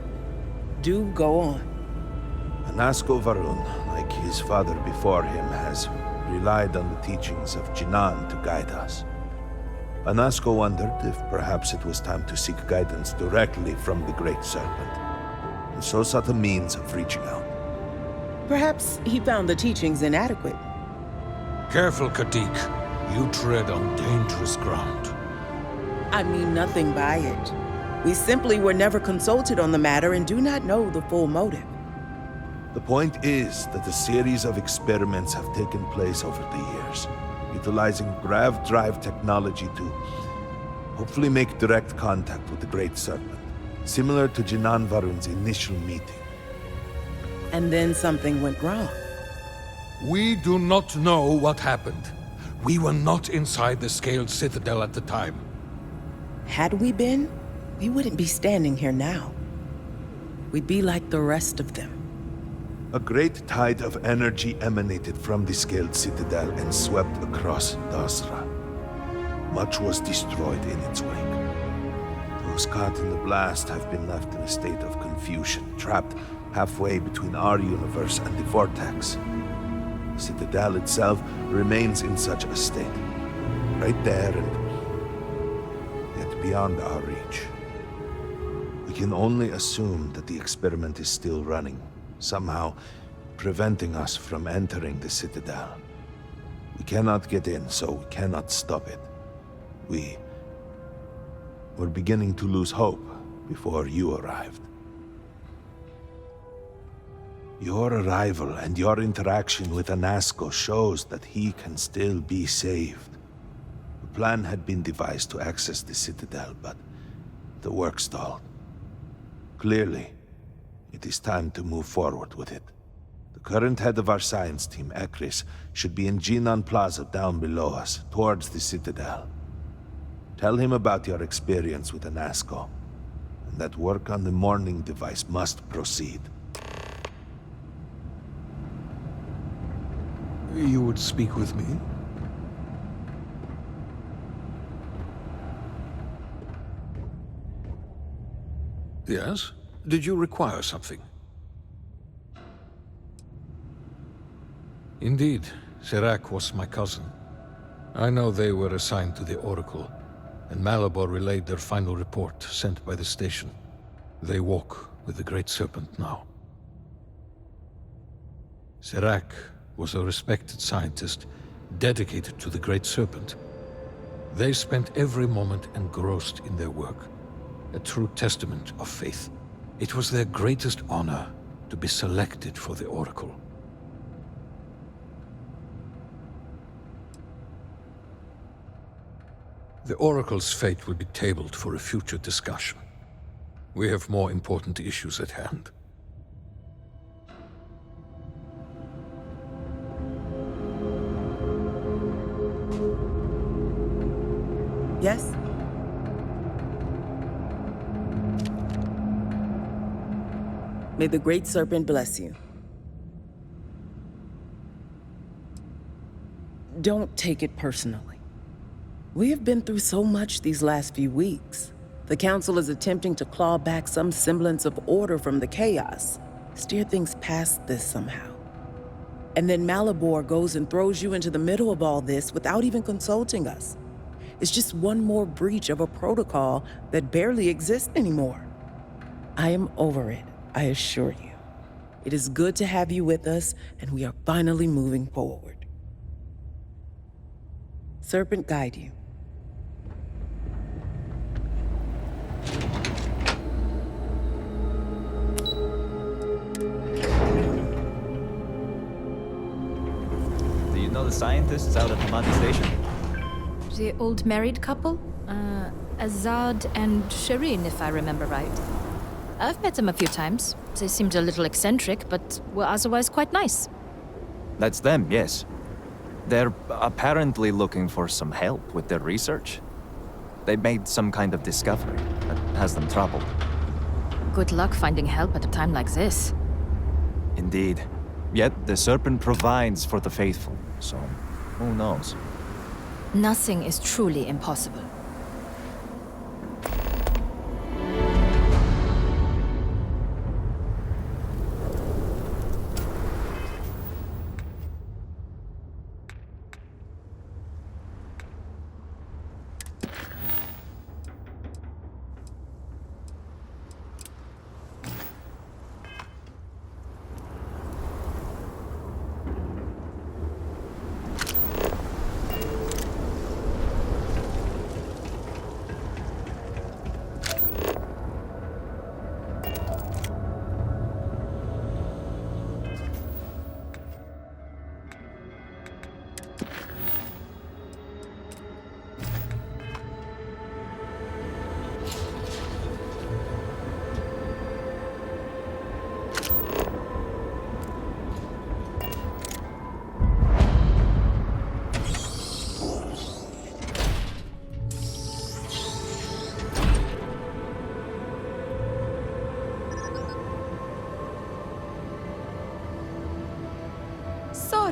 Do go on.
Anasko Varun, like his father before him, has relied on the teachings of Jinan to guide us. Anasko wondered if perhaps it was time to seek guidance directly from the Great Serpent, and so sought a means of reaching out.
Perhaps he found the teachings inadequate.
Careful, Kadik. You tread on dangerous ground.
I mean nothing by it. We simply were never consulted on the matter and do not know the full motive.
The point is that a series of experiments have taken place over the years, utilizing grav drive technology to hopefully make direct contact with the Great Serpent, similar to Jinan Varun's initial meeting.
And then something went wrong.
We do not know what happened. We were not inside the Scaled Citadel at the time.
Had we been, we wouldn't be standing here now. We'd be like the rest of them.
A great tide of energy emanated from the Scaled Citadel and swept across Dasra. Much was destroyed in its wake. Those caught in the blast have been left in a state of confusion, trapped halfway between our universe and the Vortex. The Citadel itself remains in such a state, right there and yet beyond our reach. We can only assume that the experiment is still running, somehow preventing us from entering the Citadel. We cannot get in, so we cannot stop it. We were beginning to lose hope before you arrived. Your arrival and your interaction with Anasco shows that he can still be saved. The plan had been devised to access the Citadel, but the work stalled. Clearly, it is time to move forward with it. The current head of our science team, Ekris, should be in Jinan Plaza down below us, towards the Citadel. Tell him about your experience with Anasco, and that work on the morning device must proceed.
You would speak with me? Yes? Did you require something? Indeed, Serac was my cousin. I know they were assigned to the Oracle, and Malabor relayed their final report sent by the station. They walk with the Great Serpent now. Serac was a respected scientist dedicated to the Great Serpent. They spent every moment engrossed in their work, a true testament of faith. It was their greatest honor to be selected for the Oracle. The Oracle's fate will be tabled for a future discussion. We have more important issues at hand.
Yes? May the Great Serpent bless you. Don't take it personally. We have been through so much these last few weeks. The Council is attempting to claw back some semblance of order from the chaos, steer things past this somehow. And then Malabor goes and throws you into the middle of all this without even consulting us. It's just one more breach of a protocol that barely exists anymore. I am over it, I assure you. It is good to have you with us, and we are finally moving forward. Serpent guide you.
Do you know the scientists out at Hamadi Station?
The old married couple? Azad and Shireen, if I remember right. I've met them a few times. They seemed a little eccentric, but were otherwise quite nice.
That's them, yes. They're apparently looking for some help with their research. They made some kind of discovery that has them troubled.
Good luck finding help at a time like this.
Indeed. Yet the Serpent provides for the faithful, so who knows?
Nothing is truly impossible.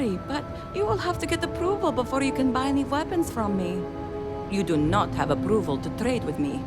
sorry, but you will have to get approval before you can buy any weapons from me. You do not have approval to trade with me.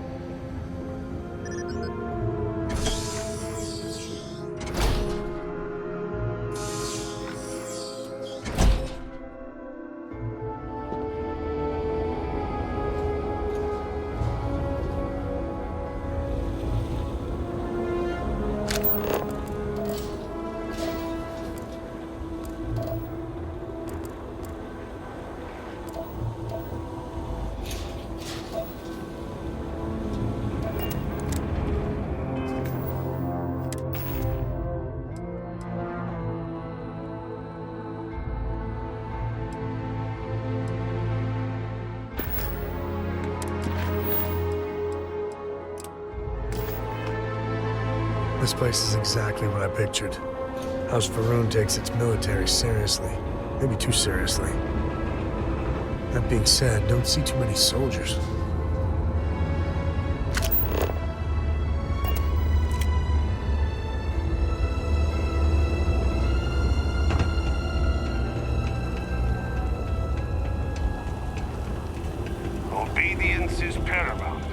This place is exactly what I pictured. House Varun takes its military seriously. Maybe too seriously. That being said, don't see too many soldiers.
Obedience is paramount.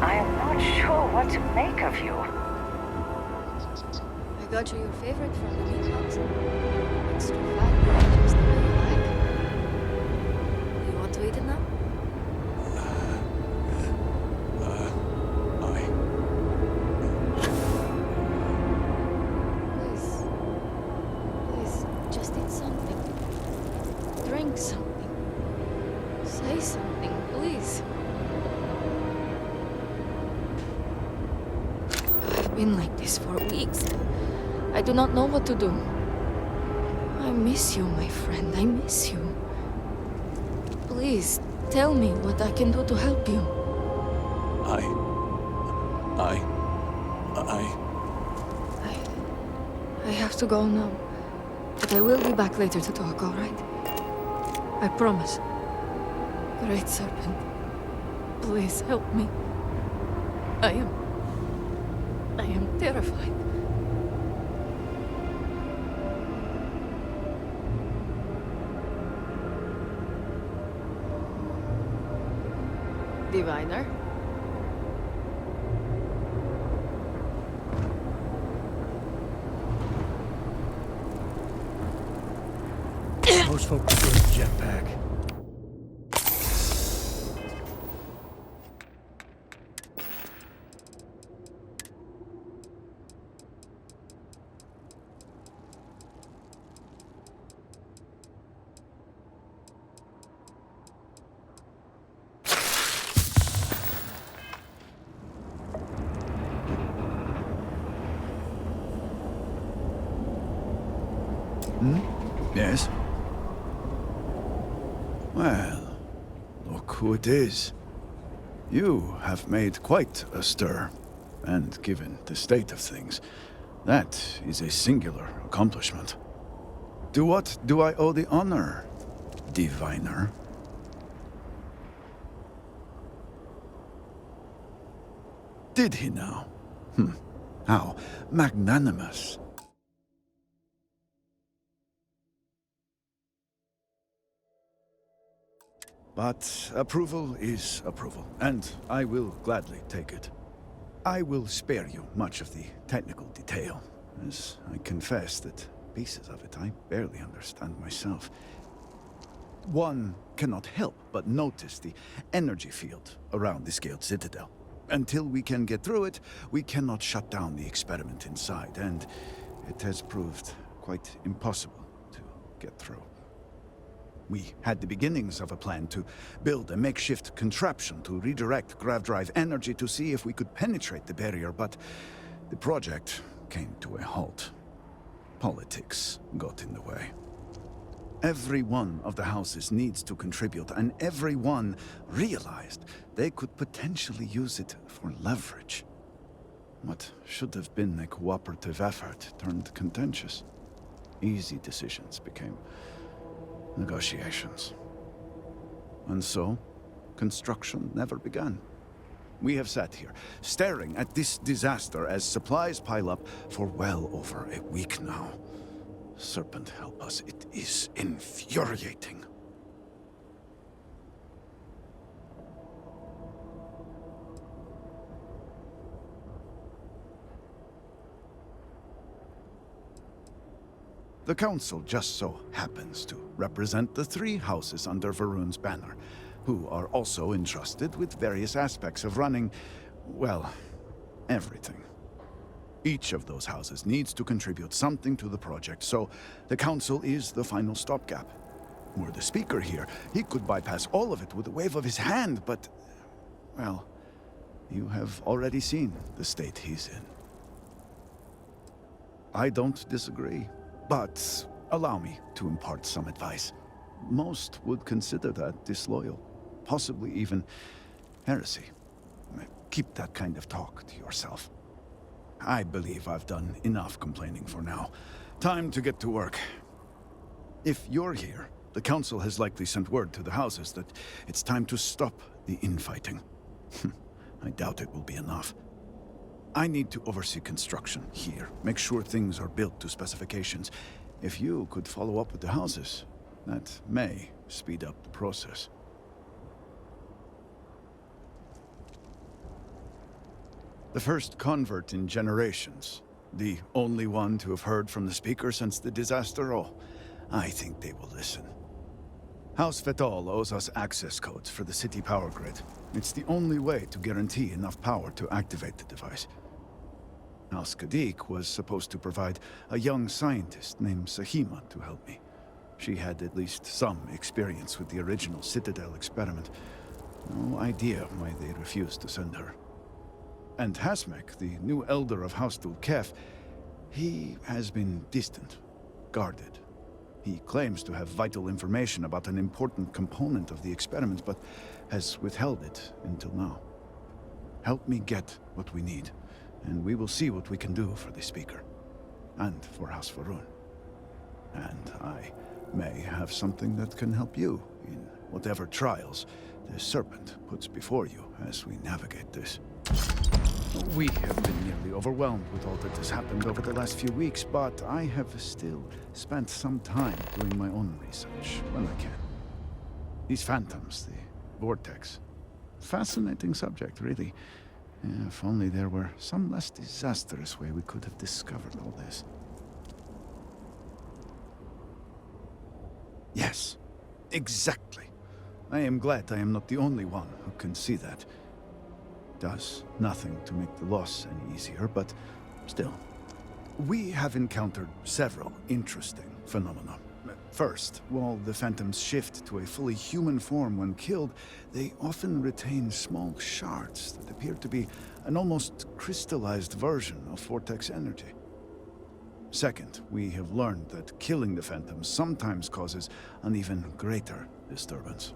I am not sure what to make of you.
I got you your favorite from the meat house. Extra fat, just the way you like. You want to eat it now? Please. Please, just eat something. Drink something. Say something, please. I've been like this for weeks. I do not know what to do. I miss you, my friend. I miss you. Please, tell me what I can do to help you. I have to go now. But I will be back later to talk, all right? I promise. Great Serpent, please help me. I am terrified. Diviner?
Most folk prefer the jetpack.
Yes? Well, look who it is. You have made quite a stir, and given the state of things, that is a singular accomplishment. To what do I owe the honor, diviner? Did he now? How magnanimous. But approval is approval, and I will gladly take it. I will spare you much of the technical detail, as I confess that pieces of it I barely understand myself. One cannot help but notice the energy field around the Scaled Citadel. Until we can get through it, we cannot shut down the experiment inside, and it has proved quite impossible to get through. We had the beginnings of a plan to build a makeshift contraption to redirect grav drive energy to see if we could penetrate the barrier, but the project came to a halt. Politics got in the way. Every one of the houses needs to contribute, and every one realized they could potentially use it for leverage. What should have been a cooperative effort turned contentious. Easy decisions became negotiations. And so, construction never began. We have sat here, staring at this disaster as supplies pile up for well over a week now. Serpent help us, it is infuriating. The Council just so happens to represent the 3 houses under Varun's banner, who are also entrusted with various aspects of running, well, everything. Each of those houses needs to contribute something to the project, so the Council is the final stopgap. Were the Speaker here, he could bypass all of it with a wave of his hand, but, well, you have already seen the state he's in. I don't disagree. But allow me to impart some advice. Most would consider that disloyal, possibly even heresy. Keep that kind of talk to yourself. I believe I've done enough complaining for now. Time to get to work. If you're here, the Council has likely sent word to the houses that it's time to stop the infighting. I doubt it will be enough. I need to oversee construction here, make sure things are built to specifications. If you could follow up with the houses, that may speed up the process. The first convert in generations. The only one to have heard from the Speaker since the disaster. Oh, I think they will listen. House Fetal owes us access codes for the city power grid. It's the only way to guarantee enough power to activate the device. House Kadik was supposed to provide a young scientist named Sahima to help me. She had at least some experience with the original Citadel experiment. No idea why they refused to send her. And Hasmek, the new elder of House Dulkef, he has been distant, guarded. He claims to have vital information about an important component of the experiment, but has withheld it until now. Help me get what we need, and we will see what we can do for the Speaker, and for House Varun. And I may have something that can help you in whatever trials the Serpent puts before you as we navigate this. We have been nearly overwhelmed with all that has happened over the last few weeks, but I have still spent some time doing my own research when I can. These phantoms, the vortex. Fascinating subject, really. If only there were some less disastrous way we could have discovered all this. Yes, exactly. I am glad I am not the only one who can see that. Does nothing to make the loss any easier, but still. We have encountered several interesting phenomena. First, while the phantoms shift to a fully human form when killed, they often retain small shards that appear to be an almost crystallized version of vortex energy. Second, we have learned that killing the phantoms sometimes causes an even greater disturbance.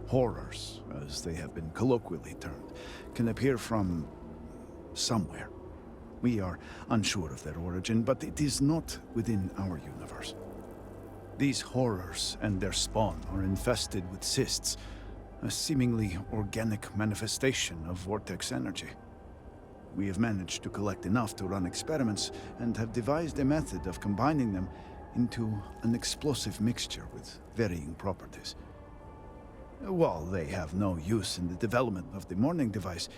Horrors, as they have been colloquially termed, can appear from somewhere. We are unsure of their origin, but it is not within our universe. These horrors and their spawn are infested with cysts, a seemingly organic manifestation of vortex energy. We have managed to collect enough to run experiments and have devised a method of combining them into an explosive mixture with varying properties. While they have no use in the development of the morning device,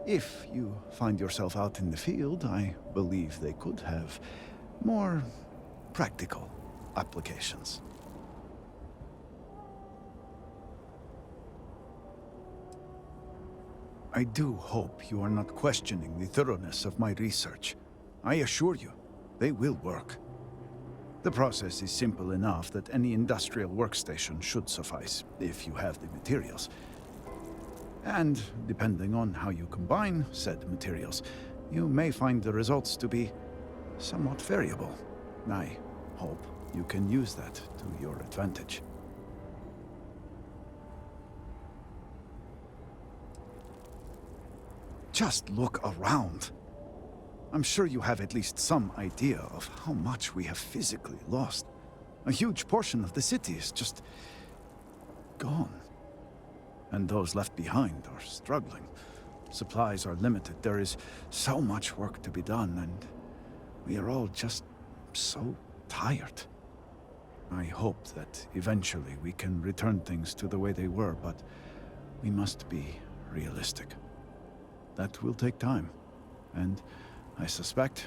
if you find yourself out in the field, I believe they could have more practical applications. I do hope you are not questioning the thoroughness of my research. I assure you, they will work. The process is simple enough that any industrial workstation should suffice, if you have the materials. And, depending on how you combine said materials, you may find the results to be somewhat variable. I hope you can use that to your advantage. Just look around. I'm sure you have at least some idea of how much we have physically lost. A huge portion of the city is just gone. And those left behind are struggling. Supplies are limited. There is so much work to be done, and we are all just so tired. I hope that eventually we can return things to the way they were, but we must be realistic. That will take time, and I suspect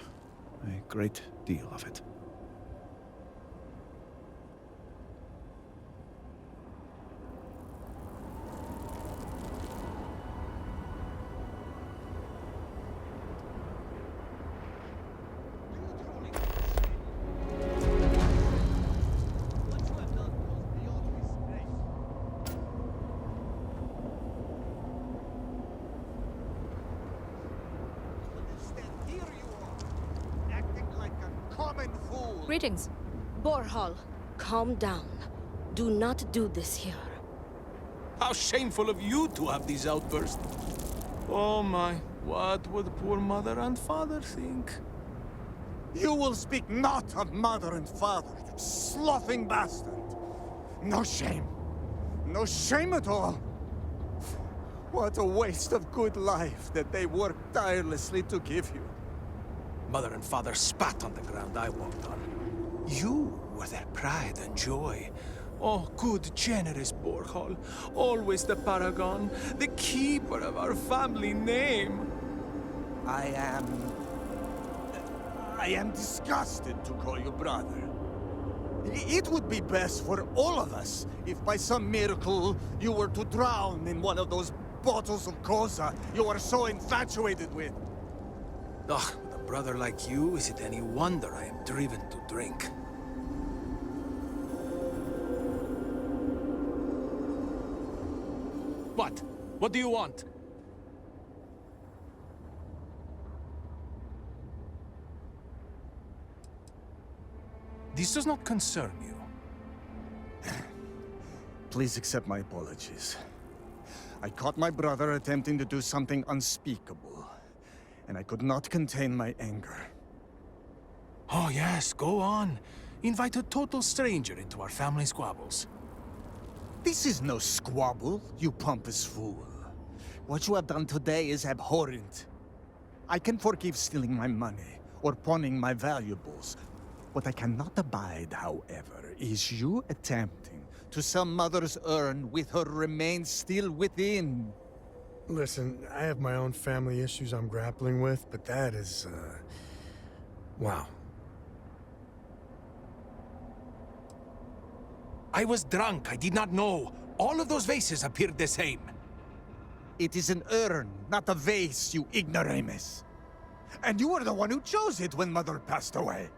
a great deal of it.
Greetings.
Borhal, calm down. Do not do this here.
How shameful of you to have these outbursts. Oh my, what would poor mother and father think?
You will speak not of mother and father, you sloughing bastard! No shame. No shame at all. What a waste of good life that they worked tirelessly to give you.
Mother and father spat on the ground I walked on. You were their pride and joy. Oh, good, generous Borhal. Always the paragon, the keeper of our family name.
I am disgusted to call you brother. It would be best for all of us if by some miracle you were to drown in one of those bottles of Koza you are so infatuated with.
Ugh, with a brother like you, is it any wonder I am driven to drink? What? What do you want? This does not concern you.
Please accept my apologies. I caught my brother attempting to do something unspeakable, and I could not contain my anger.
Oh yes, go on. Invite a total stranger into our family squabbles.
This is no squabble, you pompous fool. What you have done today is abhorrent. I can forgive stealing my money or pawning my valuables. What I cannot abide, however, is you attempting to sell Mother's urn with her remains still within.
Listen, I have my own family issues I'm grappling with, but that is, wow.
I was drunk. I did not know. All of those vases appeared the same.
It is an urn, not a vase, you ignoramus. And you were the one who chose it when Mother passed away.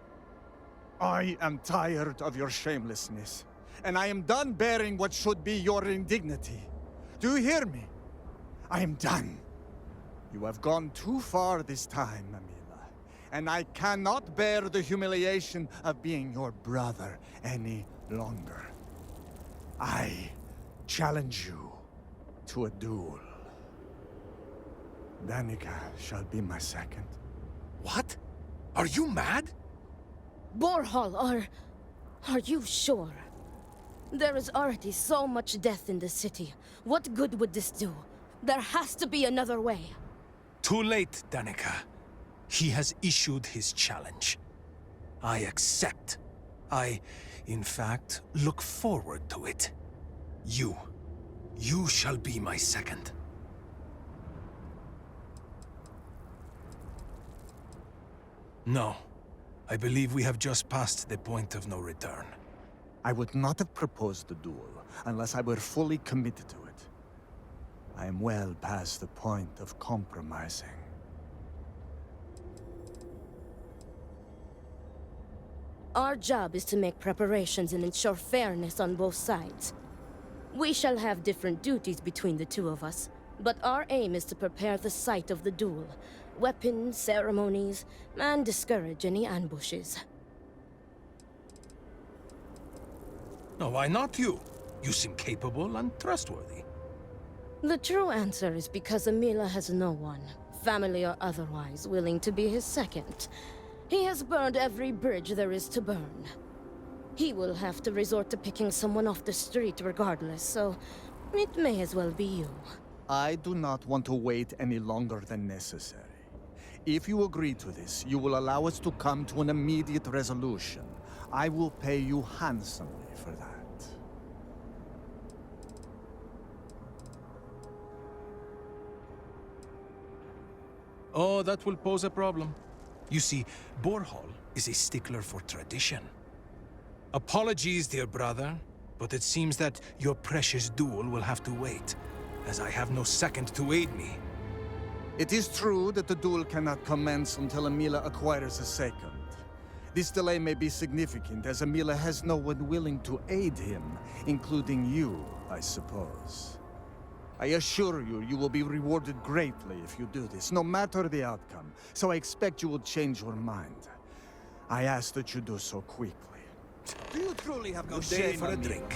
I am tired of your shamelessness, and I am done bearing what should be your indignity. Do you hear me? I am done. You have gone too far this time, Amila, and I cannot bear the humiliation of being your brother any longer. I challenge you to a duel. Danica shall be my second.
What? Are you mad?
Borhal, are you sure? There is already so much death in the city. What good would this do? There has to be another way.
Too late, Danica. He has issued his challenge. I accept. In fact, look forward to it. You shall be my second. No. I believe we have just passed the point of no return.
I would not have proposed the duel unless I were fully committed to it. I am well past the point of compromising.
Our job is to make preparations and ensure fairness on both sides. We shall have different duties between the two of us, but our aim is to prepare the site of the duel, weapons, ceremonies, and discourage any ambushes.
No, why not you? You seem capable and trustworthy.
The true answer is because Amila has no one, family or otherwise, willing to be his second. He has burned every bridge there is to burn. He will have to resort to picking someone off the street regardless, so it may as well be you.
I do not want to wait any longer than necessary. If you agree to this, you will allow us to come to an immediate resolution. I will pay you handsomely for that.
Oh, that will pose a problem. You see, Borhall is a stickler for tradition. Apologies, dear brother, but it seems that your precious duel will have to wait, as I have no second to aid me.
It is true that the duel cannot commence until Amila acquires a second. This delay may be significant, as Amila has no one willing to aid him, including you, I suppose. I assure you, you will be rewarded greatly if you do this, no matter the outcome, so I expect you will change your mind. I ask that you do so quickly. Do you truly have no
Good day
shame
for a
on me?
drink.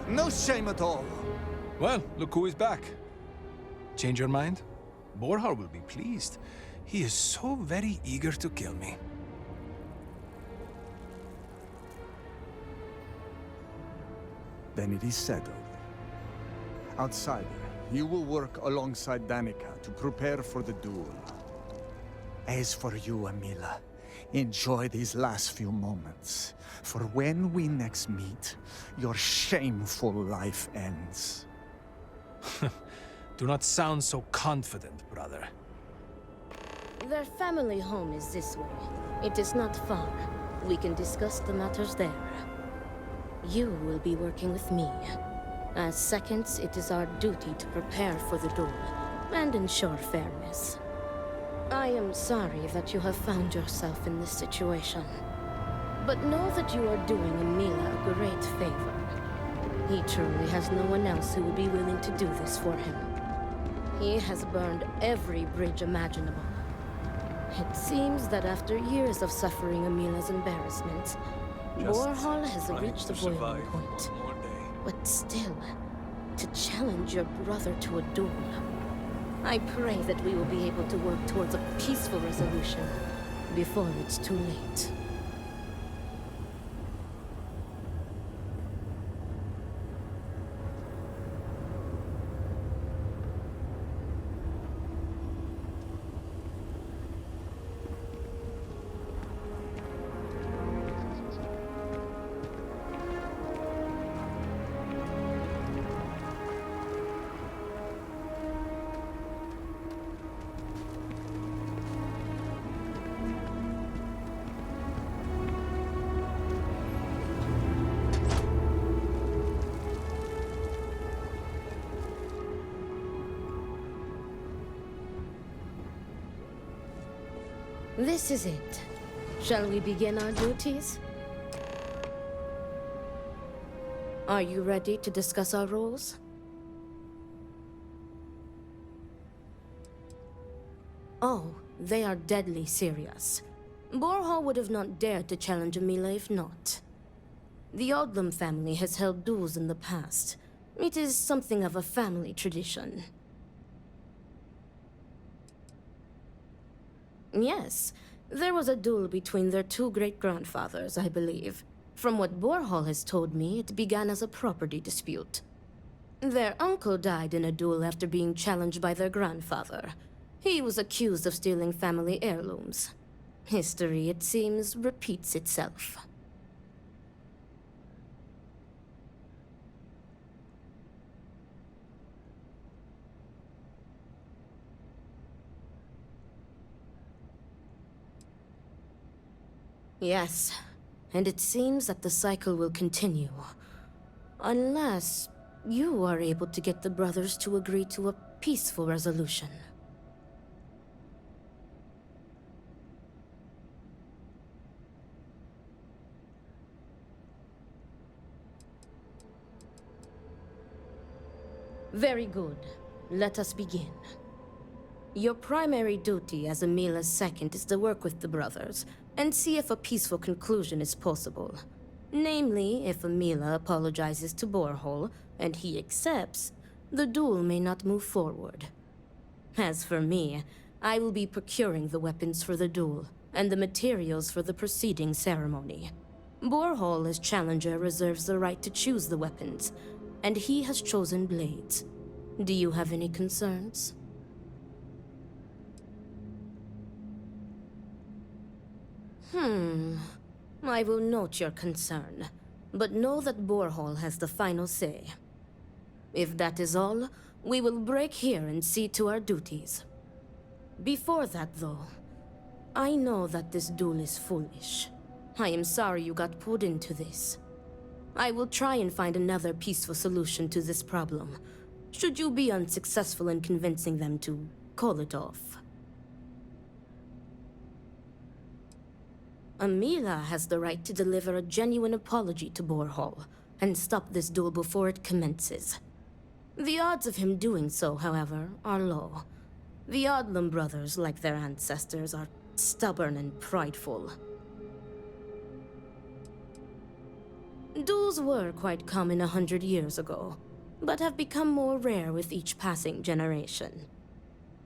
No shame at all.
Well, look who is back. Change your mind? Borhall will be pleased. He is so very eager to kill me.
Then it is settled. Outsider, you will work alongside Danica to prepare for the duel. As for you, Amila, enjoy these last few moments. For when we next meet, your shameful life ends.
Do not sound so confident, brother.
Their family home is this way. It is not far. We can discuss the matters there. You will be working with me. As seconds, it is our duty to prepare for the duel and ensure fairness. I am sorry that you have found yourself in this situation. But know that you are doing Amila a great favor. He truly has no one else who would be willing to do this for him. He has burned every bridge imaginable. It seems that after years of suffering Amila's embarrassments, Borhall has reached the boiling point. But still, to challenge your brother to a duel. I pray that we will be able to work towards a peaceful resolution before it's too late. This is it. Shall we begin our duties? Are you ready to discuss our roles? Oh, they are deadly serious. Borhall would have not dared to challenge Amila if not. The Odlum family has held duels in the past. It is something of a family tradition. Yes, there was a duel between their two great-grandfathers, I believe. From what Borhall has told me, it began as a property dispute. Their uncle died in a duel after being challenged by their grandfather. He was accused of stealing family heirlooms. History, it seems, repeats itself. Yes, and it seems that the cycle will continue. Unless you are able to get the brothers to agree to a peaceful resolution. Very good. Let us begin. Your primary duty as Amila's second is to work with the brothers and see if a peaceful conclusion is possible. Namely, if Amila apologizes to Borhall and he accepts, the duel may not move forward. As for me, I will be procuring the weapons for the duel and the materials for the preceding ceremony. Borhall as challenger reserves the right to choose the weapons, and he has chosen blades. Do you have any concerns? I will note your concern, but know that Borhall has the final say. If that is all, we will break here and see to our duties. Before that, though, I know that this duel is foolish. I am sorry you got pulled into this. I will try and find another peaceful solution to this problem, should you be unsuccessful in convincing them to call it off. Amila has the right to deliver a genuine apology to Borhall and stop this duel before it commences. The odds of him doing so, however, are low. The Odlum brothers, like their ancestors, are stubborn and prideful. Duels were quite common 100 years ago, but have become more rare with each passing generation.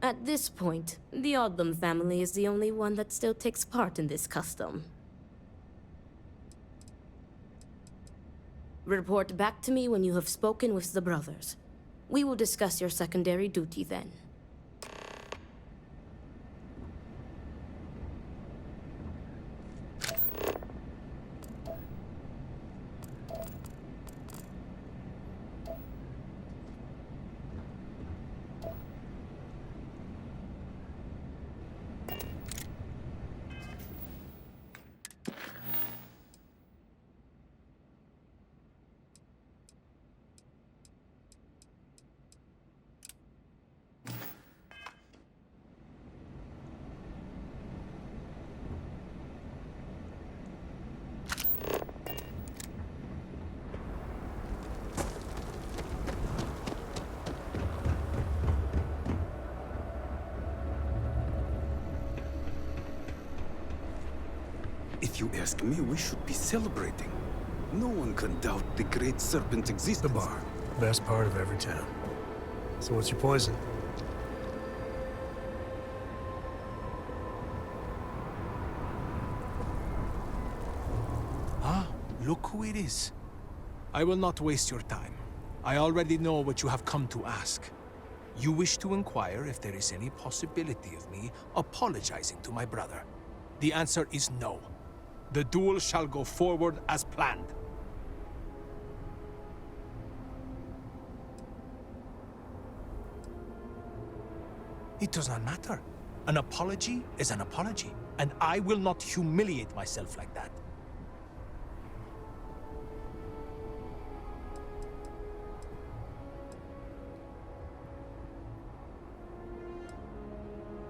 At this point, the Odlum family is the only one that still takes part in this custom. Report back to me when you have spoken with the brothers. We will discuss your secondary duty then.
If you ask me, we should be celebrating. No one can doubt the Great Serpent's existence.
The bar. Best part of every town. So what's your poison?
Ah, look who it is. I will not waste your time. I already know what you have come to ask. You wish to inquire if there is any possibility of me apologizing to my brother. The answer is no. The duel shall go forward as planned. It does not matter. An apology is an apology, and I will not humiliate myself like that.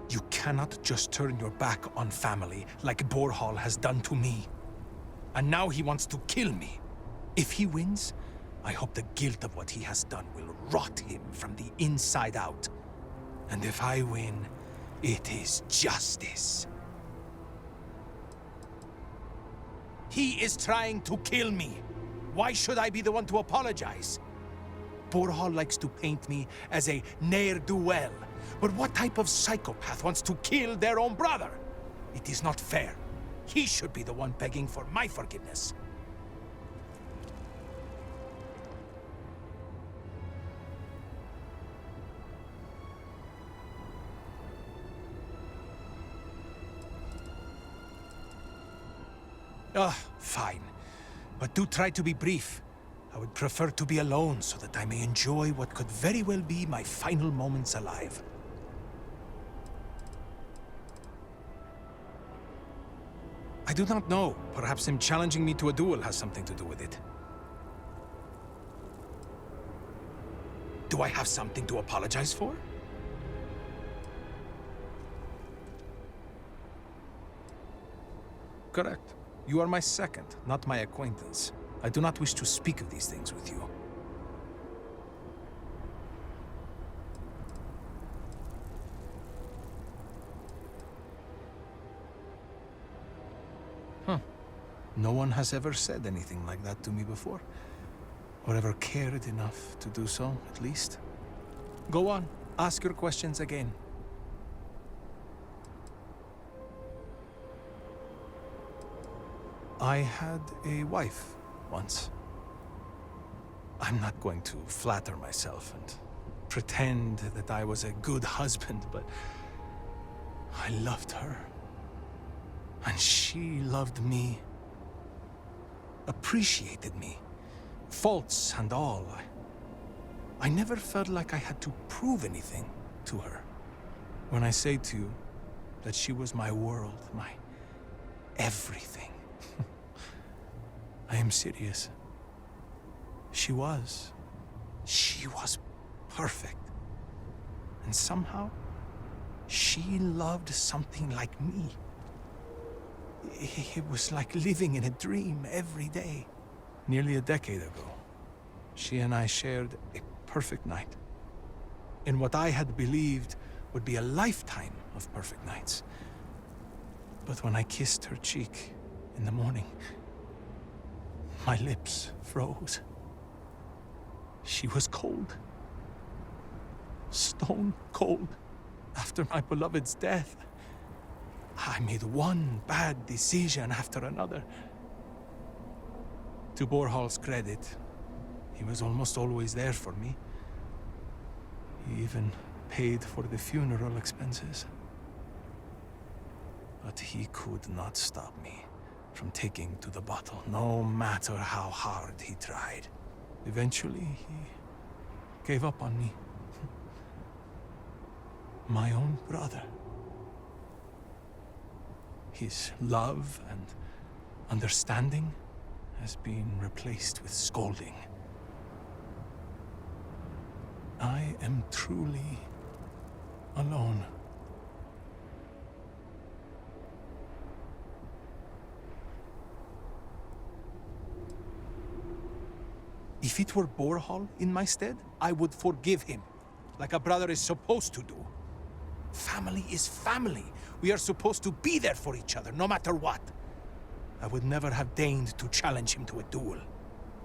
You cannot just turn your back on family like Borhall has done to me. And now he wants to kill me. If he wins, I hope the guilt of what he has done will rot him from the inside out. And if I win, it is justice. He is trying to kill me. Why should I be the one to apologize? Borhall likes to paint me as a ne'er-do-well. But what type of psychopath wants to kill their own brother? It is not fair. He should be the one begging for my forgiveness. Fine. But do try to be brief. I would prefer to be alone so that I may enjoy what could very well be my final moments alive. I do not know. Perhaps him challenging me to a duel has something to do with it. Do I have something to apologize for? Correct. You are my second, not my acquaintance. I do not wish to speak of these things with you. No one has ever said anything like that to me before. Or ever cared enough to do so, at least. Go on, ask your questions again. I had a wife once. I'm not going to flatter myself and pretend that I was a good husband, but I loved her. And she loved me. Appreciated me. Faults and all. I never felt like I had to prove anything to her. When I say to you that she was my world, my everything, I am serious. She was perfect. And somehow, she loved something like me. It was like living in a dream every day. Nearly a decade ago, she and I shared a perfect night. In what I had believed would be a lifetime of perfect nights. But when I kissed her cheek in the morning, my lips froze. She was cold. Stone cold. After my beloved's death, I made one bad decision after another. To Borhal's credit, he was almost always there for me. He even paid for the funeral expenses. But he could not stop me from taking to the bottle, no matter how hard he tried. Eventually, he gave up on me. My own brother. His love and understanding has been replaced with scolding. I am truly alone. If it were Borhal in my stead, I would forgive him, like a brother is supposed to do. Family is family. We are supposed to be there for each other, no matter what. I would never have deigned to challenge him to a duel.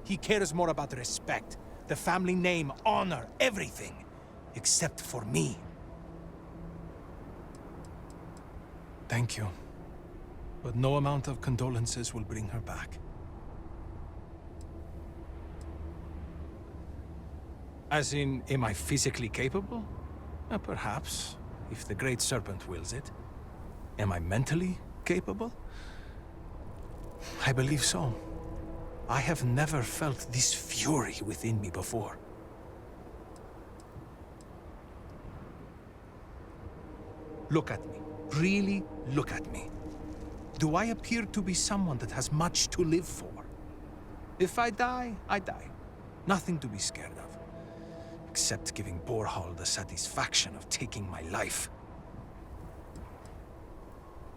He cares more about respect, the family name, honor, everything, except for me. Thank you. But no amount of condolences will bring her back. As in, am I physically capable? Perhaps, if the Great Serpent wills it. Am I mentally capable? I believe so. I have never felt this fury within me before. Look at me. Really look at me. Do I appear to be someone that has much to live for? If I die, I die. Nothing to be scared of. Except giving Borhal the satisfaction of taking my life.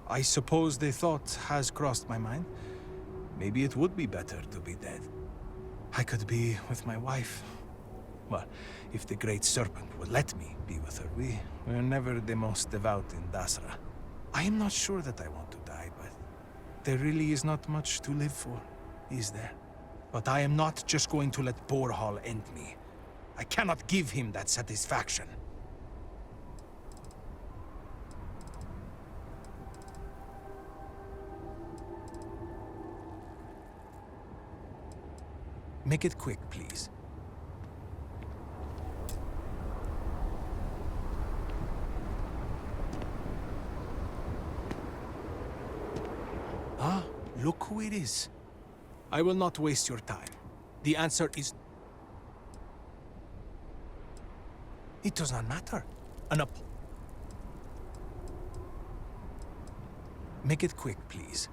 I suppose the thought has crossed my mind. Maybe it would be better to be dead. I could be with my wife. Well, if the Great Serpent would let me be with her. We're never the most devout in Dasra. I am not sure that I want to die, but there really is not much to live for, is there? But I am not just going to let Borhal end me. I cannot give him that satisfaction. Make it quick, please. Ah, look who it is. I will not waste your time. The answer is... It does not matter. Make it quick, please.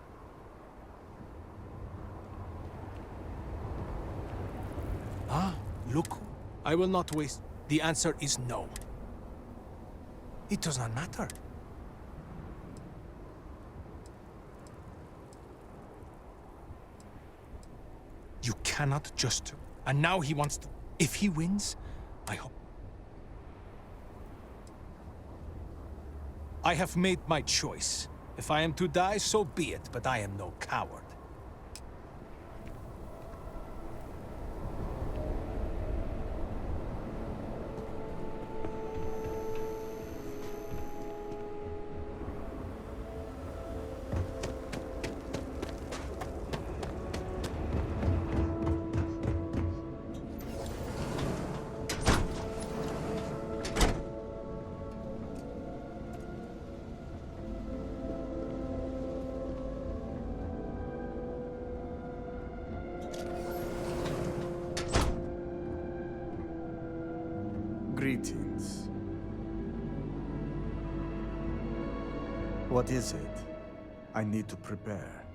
Ah, look. I will not waste... The answer is no. It does not matter. You cannot just... And now he wants to... If he wins, I hope... I have made my choice. If I am to die, so be it, but I am no coward.
Greetings. What is it I need to prepare?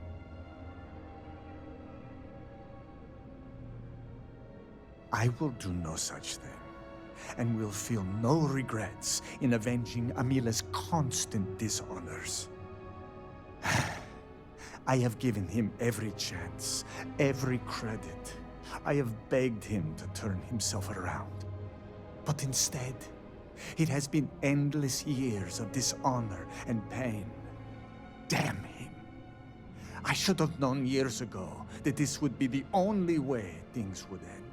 I will do no such thing, and will feel no regrets in avenging Amila's constant dishonors. I have given him every chance, every credit. I have begged him to turn himself around. But instead, it has been endless years of dishonor and pain. Damn him. I should have known years ago that this would be the only way things would end.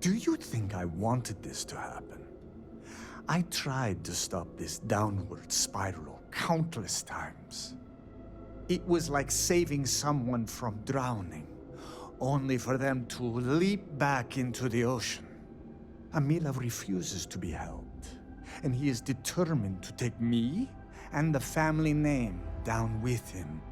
Do you think I wanted this to happen? I tried to stop this downward spiral countless times. It was like saving someone from drowning, only for them to leap back into the ocean. Amila refuses to be helped, and he is determined to take me and the family name down with him.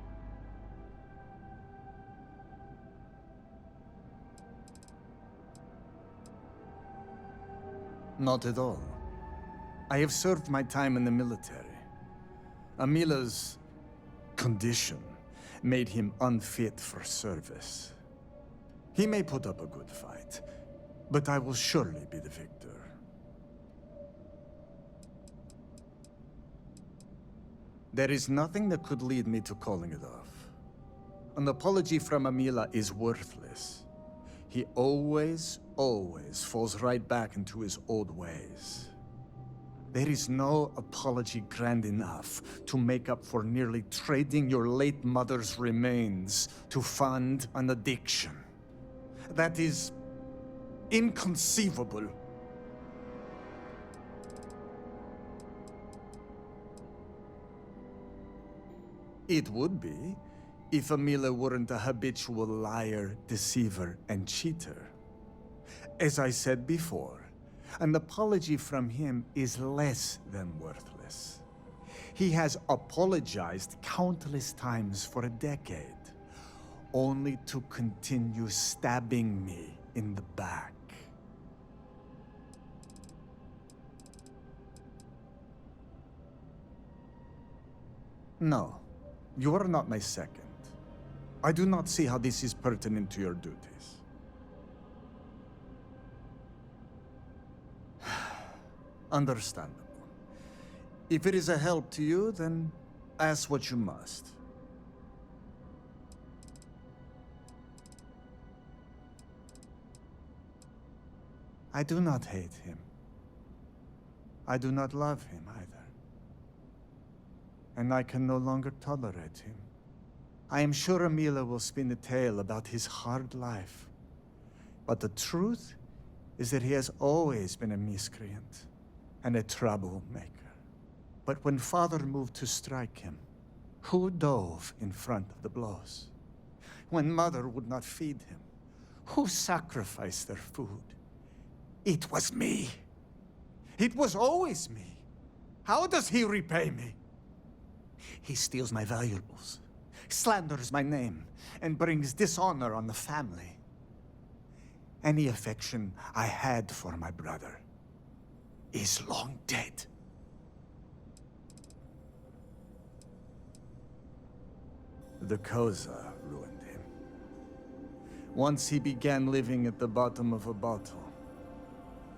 Not at all. I have served my time in the military. Amila's condition made him unfit for service. He may put up a good fight, but I will surely be the victor. There is nothing that could lead me to calling it off. An apology from Amila is worthless. He always falls right back into his old ways. There is no apology grand enough to make up for nearly trading your late mother's remains to fund an addiction. That is inconceivable. It would be, if Amila weren't a habitual liar, deceiver, and cheater. As I said before, an apology from him is less than worthless. He has apologized countless times for a decade, only to continue stabbing me in the back. No, you are not my second. I do not see how this is pertinent to your duties. Understandable. If it is a help to you, then ask what you must. I do not hate him. I do not love him either. And I can no longer tolerate him. I am sure Amila will spin a tale about his hard life. But the truth is that he has always been a miscreant and a troublemaker. But when Father moved to strike him, who dove in front of the blows? When Mother would not feed him, who sacrificed their food? It was me. It was always me. How does he repay me? He steals my valuables, slanders my name, and brings dishonor on the family. Any affection I had for my brother is long dead. The Koza ruined him. Once he began living at the bottom of a bottle,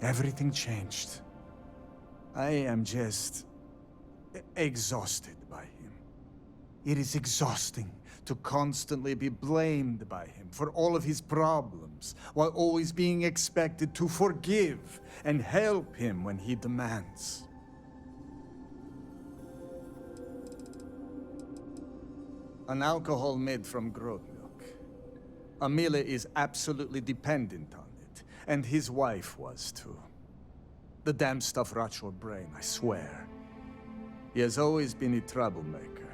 everything changed. I am just exhausted by him. It is exhausting to constantly be blamed by him for all of his problems, while always being expected to forgive and help him when he demands. An alcohol made from goat milk. Amila is absolutely dependent on it, and his wife was too. The damn stuff rots your brain, I swear. He has always been a troublemaker,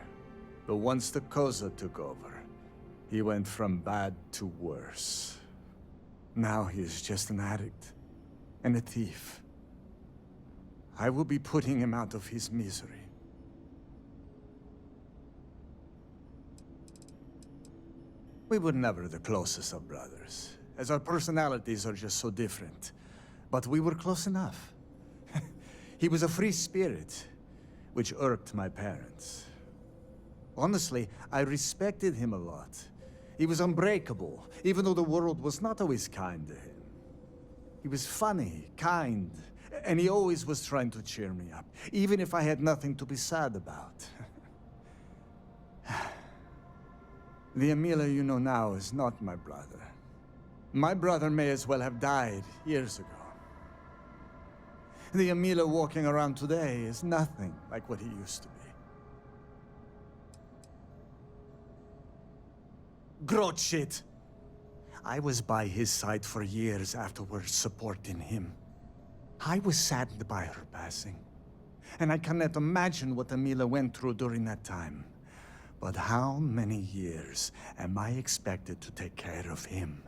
but once the Koza took over, he went from bad to worse. Now he is just an addict and a thief. I will be putting him out of his misery. We were never the closest of brothers, as our personalities are just so different. But we were close enough. He was a free spirit, which irked my parents. Honestly, I respected him a lot. He was unbreakable, even though the world was not always kind to him. He was funny, kind, and he always was trying to cheer me up, even if I had nothing to be sad about. The Emila you know now is not my brother. My brother may as well have died years ago. The Emila walking around today is nothing like what he used to be. Grot shit! I was by his side for years afterwards, supporting him. I was saddened by her passing, and I cannot imagine what Emila went through during that time. But how many years am I expected to take care of him?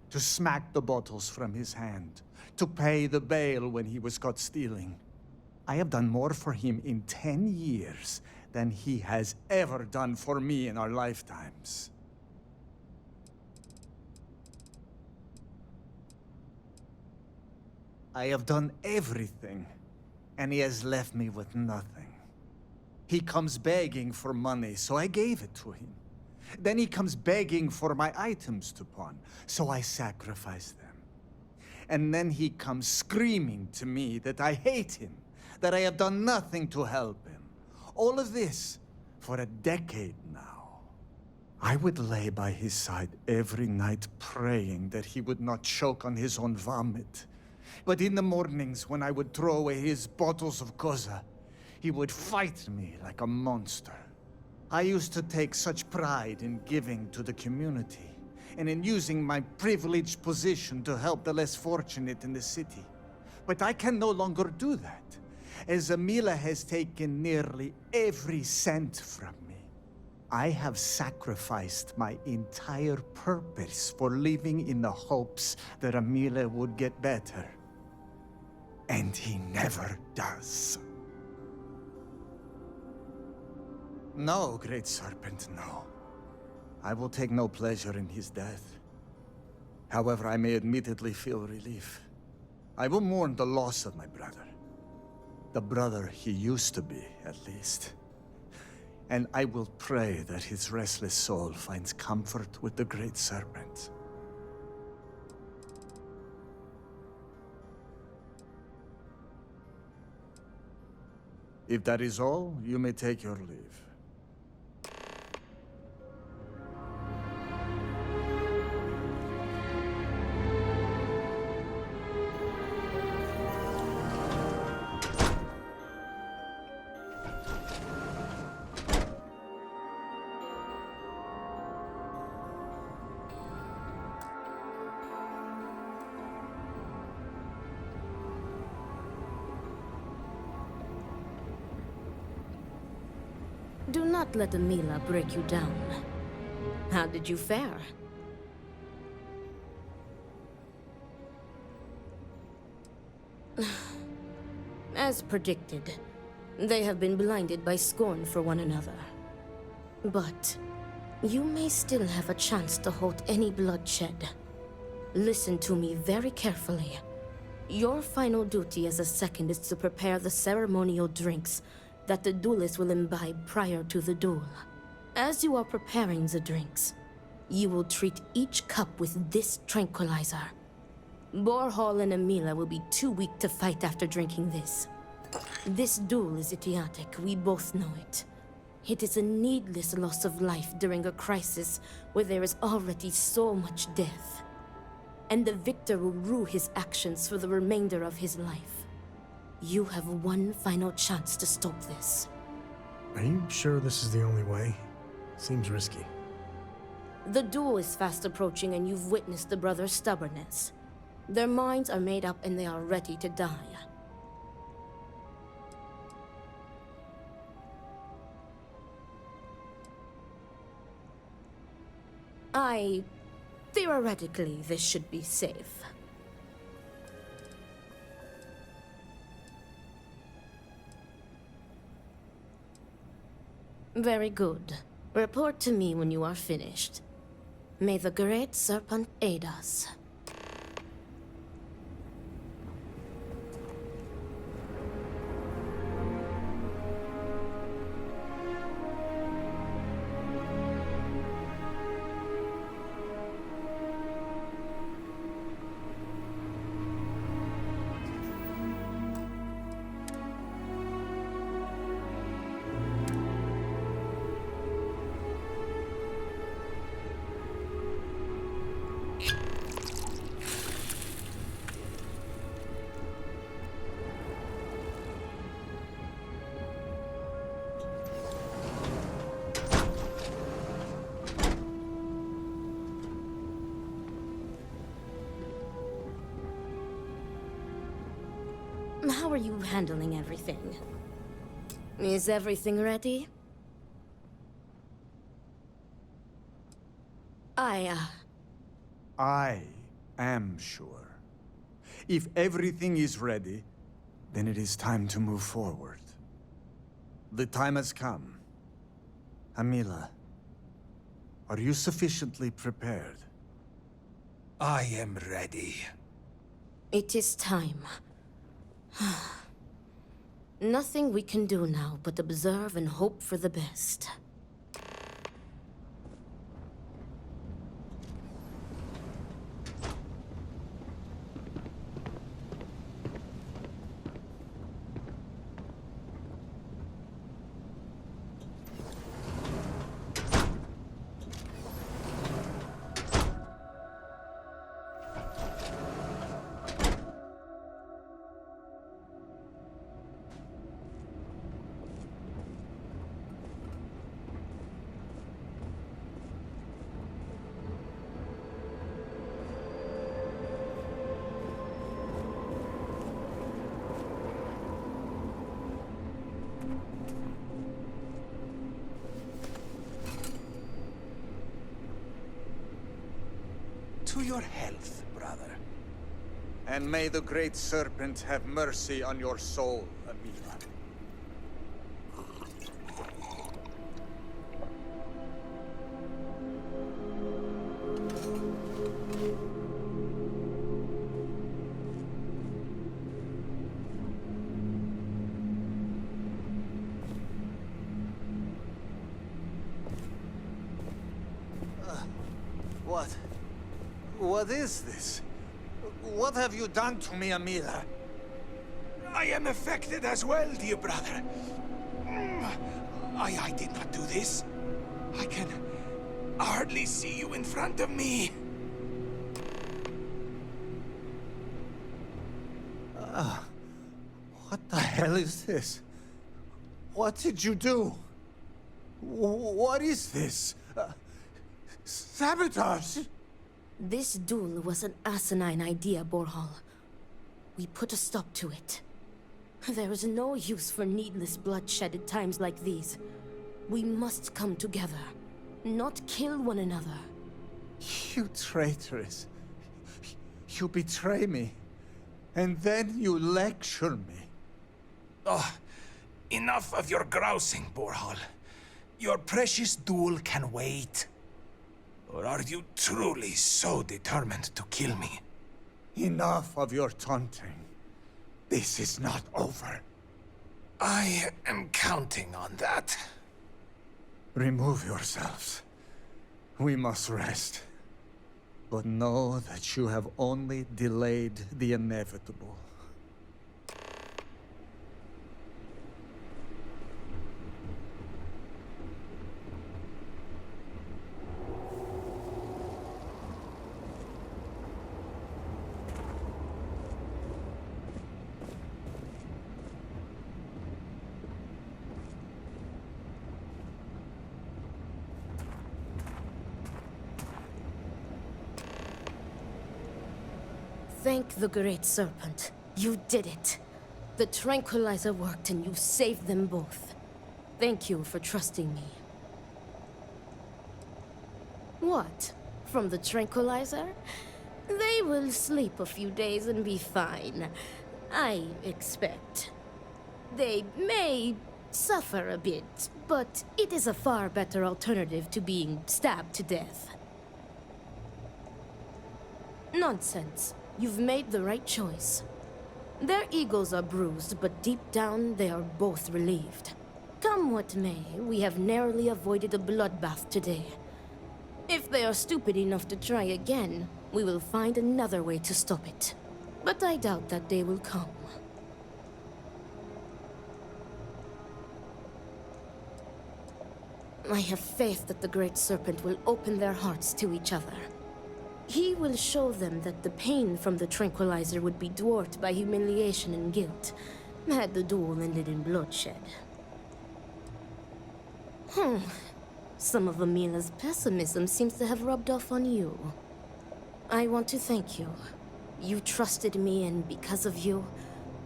To smack the bottles from his hand, to pay the bail when he was caught stealing. I have done more for him in 10 years than he has ever done for me in our lifetimes. I have done everything, and he has left me with nothing. He comes begging for money, so I gave it to him. Then he comes begging for my items to pawn, so I sacrifice them. And then he comes screaming to me that I hate him, that I have done nothing to help him. All of this for a decade now. I would lay by his side every night praying that he would not choke on his own vomit. But in the mornings when I would throw away his bottles of Koza, he would fight me like a monster. I used to take such pride in giving to the community, and in using my privileged position to help the less fortunate in the city. But I can no longer do that, as Emila has taken nearly every cent from me. I have sacrificed my entire purpose for living in the hopes that Emila would get better. And he never does. No, Great Serpent, no. I will take no pleasure in his death. However, I may admittedly feel relief. I will mourn the loss of my brother. The brother he used to be, at least. And I will pray that his restless soul finds comfort with the Great Serpent. If that is all, you may take your leave.
Do not let Emila break you down. How did you fare? As predicted, they have been blinded by scorn for one another. But you may still have a chance to halt any bloodshed. Listen to me very carefully. Your final duty as a second is to prepare the ceremonial drinks that the duelist will imbibe prior to the duel. As you are preparing the drinks, you will treat each cup with this tranquilizer. Borhall and Emila will be too weak to fight after drinking this. This duel is idiotic, we both know it. It is a needless loss of life during a crisis where there is already so much death. And the victor will rue his actions for the remainder of his life. You have one final chance to stop this.
Are you sure this is the only way? Seems risky.
The duel is fast approaching and you've witnessed the brothers' stubbornness. Their minds are made up and they are ready to die. Theoretically, this should be safe. Very good. Report to me when you are finished. May the Great Serpent aid us. How are you handling everything? Is everything ready?
I am sure. If everything is ready, then it is time to move forward. The time has come. Amila, are you sufficiently prepared?
I am ready.
It is time. Nothing we can do now but observe and hope for the best.
To your health, brother.
And may the Great Serpent have mercy on your soul, Amila. What is this? What have you done to me, Amila?
I am affected as well, dear brother. I did not do this. I can hardly see you in front of me.
What the hell is this? What did you do? What is this? Sabotage!
This duel was an asinine idea, Borhal. We put a stop to it. There is no use for needless bloodshed at times like these. We must come together, not kill one another.
You traitoress. You betray me. And then you lecture me.
Oh, enough of your grousing, Borhal. Your precious duel can wait. Or are you truly so determined to kill me?
Enough of your taunting. This is not over.
I am counting on that.
Remove yourselves. We must rest. But know that you have only delayed the inevitable.
Thank the Great Serpent. You did it. The tranquilizer worked and you saved them both. Thank you for trusting me. What? From the tranquilizer? They will sleep a few days and be fine. I expect. They may suffer a bit, but it is a far better alternative to being stabbed to death. Nonsense. You've made the right choice. Their egos are bruised, but deep down they are both relieved. Come what may, we have narrowly avoided a bloodbath today. If they are stupid enough to try again, we will find another way to stop it. But I doubt that day will come. I have faith that the Great Serpent will open their hearts to each other. He will show them that the pain from the tranquilizer would be dwarfed by humiliation and guilt, had the duel ended in bloodshed. Some of Amila's pessimism seems to have rubbed off on you. I want to thank you. You trusted me, and because of you,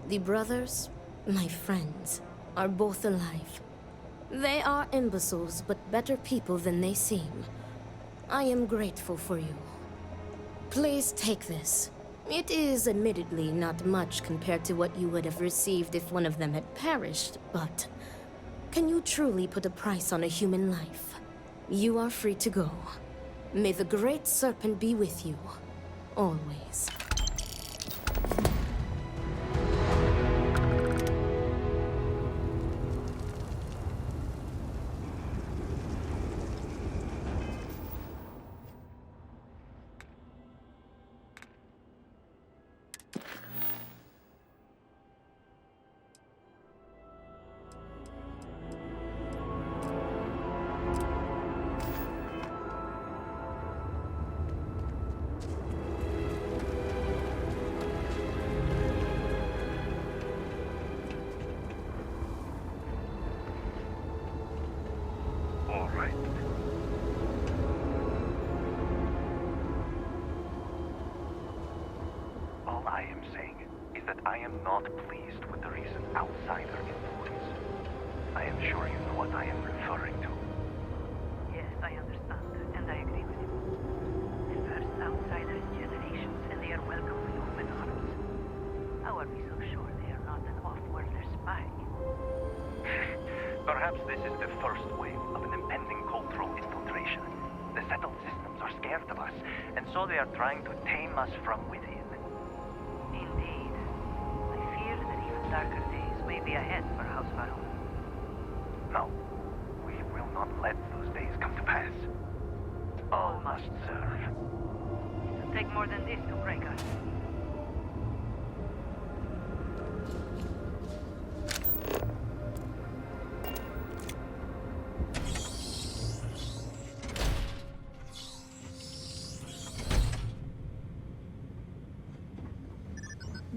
the brothers, my friends, are both alive. They are imbeciles, but better people than they seem. I am grateful for you. Please take this. It is admittedly not much compared to what you would have received if one of them had perished, but can you truly put a price on a human life? You are free to go. May the Great Serpent be with you, always.
I am not pleased with the recent outsider influence. I am sure you know what I am referring to.
Yes, I understand, and I agree with you. The first outsider in generations, and they are welcome with open arms. How are we so sure they are not an off-worlder spy?
Perhaps this is the first wave of an impending cultural infiltration. The settled systems are scared of us, and so they are trying to tame us from within.
Indeed. Darker days may be ahead for House Varun.
No, we will not let those days come to pass. All must serve.
It'll take more than this to break us.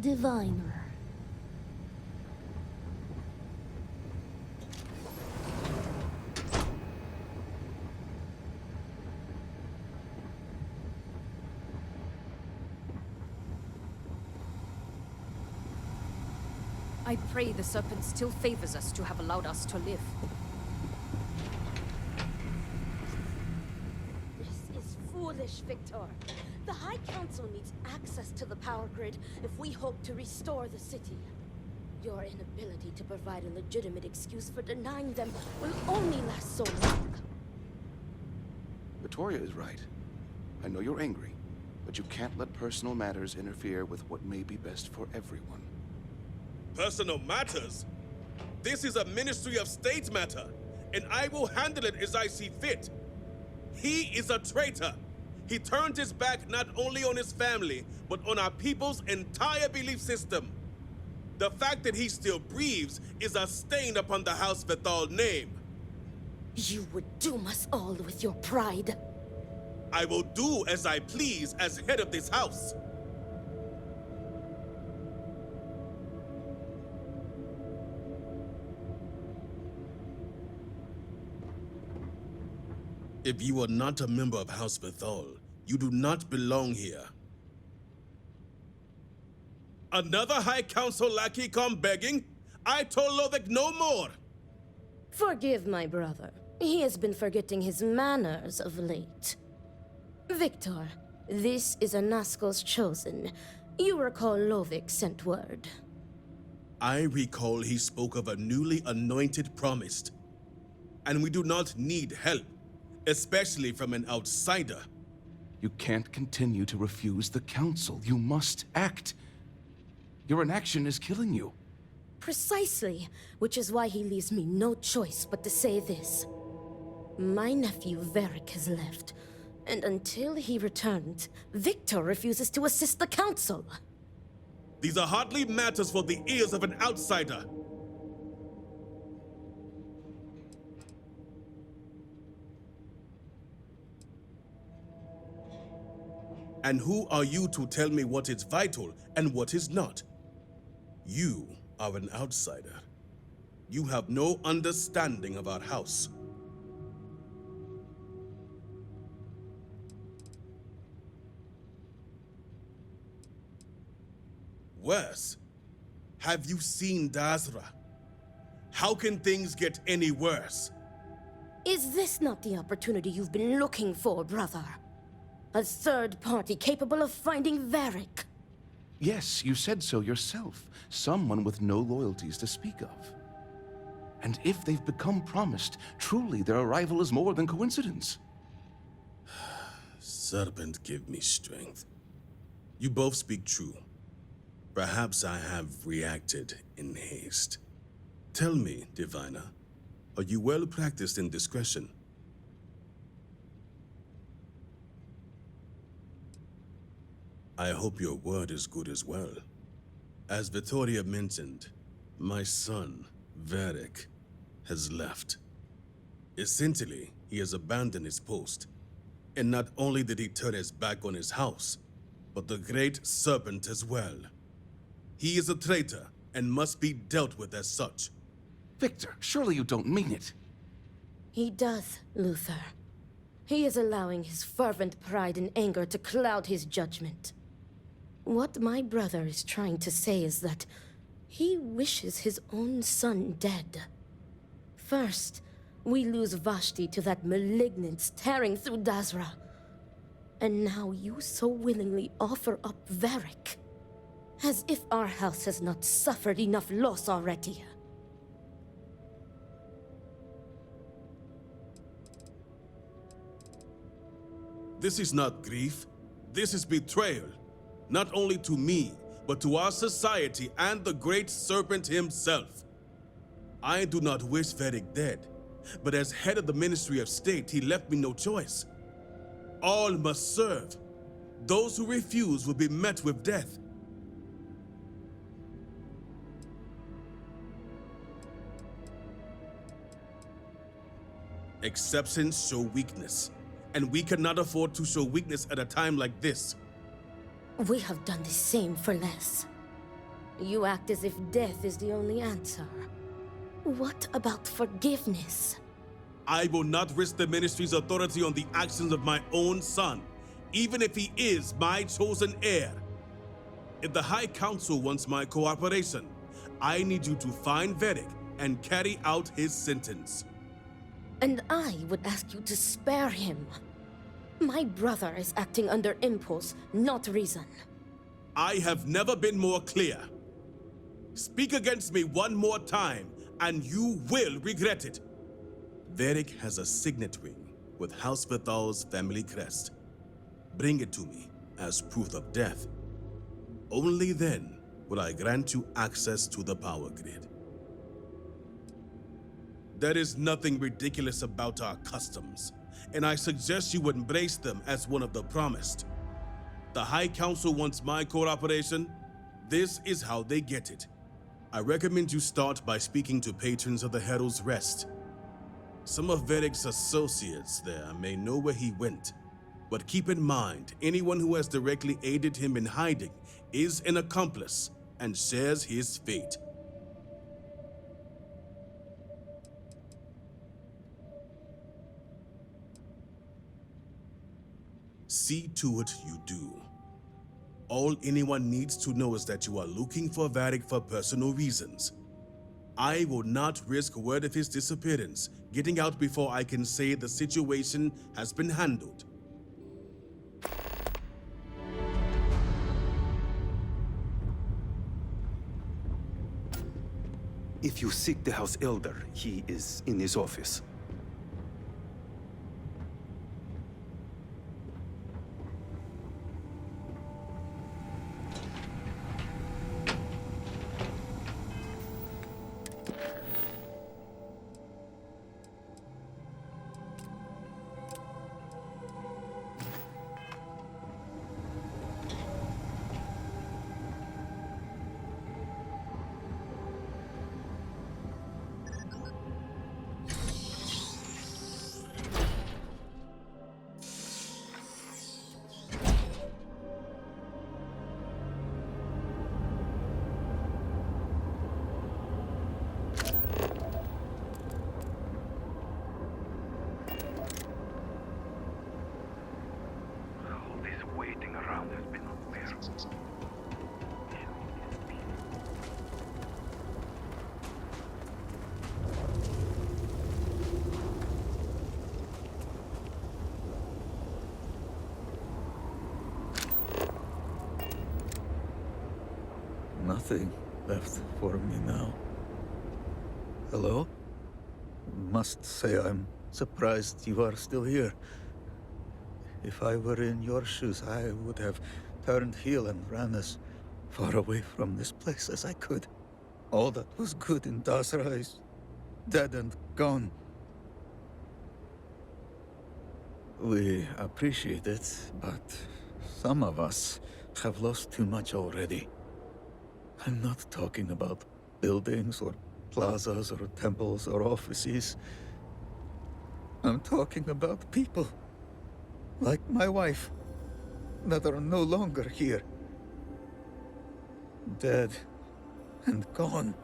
Diviner.
I pray the Serpent still favors us to have allowed us to live.
This is foolish, Victor. The High Council needs access to the power grid if we hope to restore the city. Your inability to provide a legitimate excuse for denying them will only last so long.
Victoria is right. I know you're angry, but you can't let personal matters interfere with what may be best for everyone.
Personal matters? This is a Ministry of State matter, and I will handle it as I see fit. He is a traitor. He turned his back not only on his family, but on our people's entire belief system. The fact that he still breathes is a stain upon the House Vethal name.
You would doom us all with your pride.
I will do as I please as head of this house. If you are not a member of House Vethal, you do not belong here. Another High Council lackey come begging? I told Lovick no more!
Forgive my brother. He has been forgetting his manners of late. Victor, this is Anaskel's chosen. You recall Lovick sent word.
I recall he spoke of a newly anointed promised. And we do not need help, especially from an outsider.
You can't continue to refuse the Council. You must act. Your inaction is killing you.
Precisely, which is why he leaves me no choice but to say this. My nephew Varric has left, and until he returns, Victor refuses to assist the Council.
These are hardly matters for the ears of an outsider. And who are you to tell me what is vital and what is not? You are an outsider. You have no understanding of our house. Worse, have you seen Dazra? How can things get any worse?
Is this not the opportunity you've been looking for, brother? A third party capable of finding Varric?
Yes, you said so yourself. Someone with no loyalties to speak of. And if they've become promised, truly their arrival is more than coincidence.
Serpent, give me strength. You both speak true. Perhaps I have reacted in haste. Tell me, Diviner, are you well practiced in discretion? I hope your word is good as well. As Vittoria mentioned, my son, Varric, has left. Essentially, he has abandoned his post. And not only did he turn his back on his house, but the Great Serpent as well. He is a traitor and must be dealt with as such.
Victor, surely you don't mean it.
He does, Luther. He is allowing his fervent pride and anger to cloud his judgment. What my brother is trying to say is that he wishes his own son dead. First, we lose Vashti to that malignance tearing through Dazra. And now you so willingly offer up Varric. As if our house has not suffered enough loss already.
This is not grief. This is betrayal. Not only to me, but to our society and the Great Serpent himself. I do not wish Varric dead, but as head of the Ministry of State, he left me no choice. All must serve. Those who refuse will be met with death. Exceptions show weakness, and we cannot afford to show weakness at a time like this.
We have done the same for less. You act as if death is the only answer. What about forgiveness?
I will not risk the Ministry's authority on the actions of my own son, even if he is my chosen heir. If the High Council wants my cooperation, I need you to find Varric and carry out his sentence.
And I would ask you to spare him. My brother is acting under impulse, not reason.
I have never been more clear. Speak against me one more time, and you will regret it. Varric has a signet ring with House Vithal's family crest. Bring it to me as proof of death. Only then will I grant you access to the power grid. There is nothing ridiculous about our customs, and I suggest you embrace them as one of the promised. The High Council wants my cooperation. This is how they get it. I recommend you start by speaking to patrons of the Herald's Rest. Some of Varric's associates there may know where he went, but keep in mind, anyone who has directly aided him in hiding is an accomplice and shares his fate. See to it you do. All anyone needs to know is that you are looking for Varric for personal reasons. I will not risk word of his disappearance getting out before I can say the situation has been handled.
If you seek the House Elder, he is in his office.
nothing left for me now. Hello? Must say I'm surprised you are still here. If I were in your shoes, I would have turned heel and ran as far away from this place as I could. All that was good in Dasra is dead and gone. We appreciate it, but some of us have lost too much already. I'm not talking about buildings or plazas or temples or offices. I'm talking about people, like my wife, that are no longer here. Dead and gone.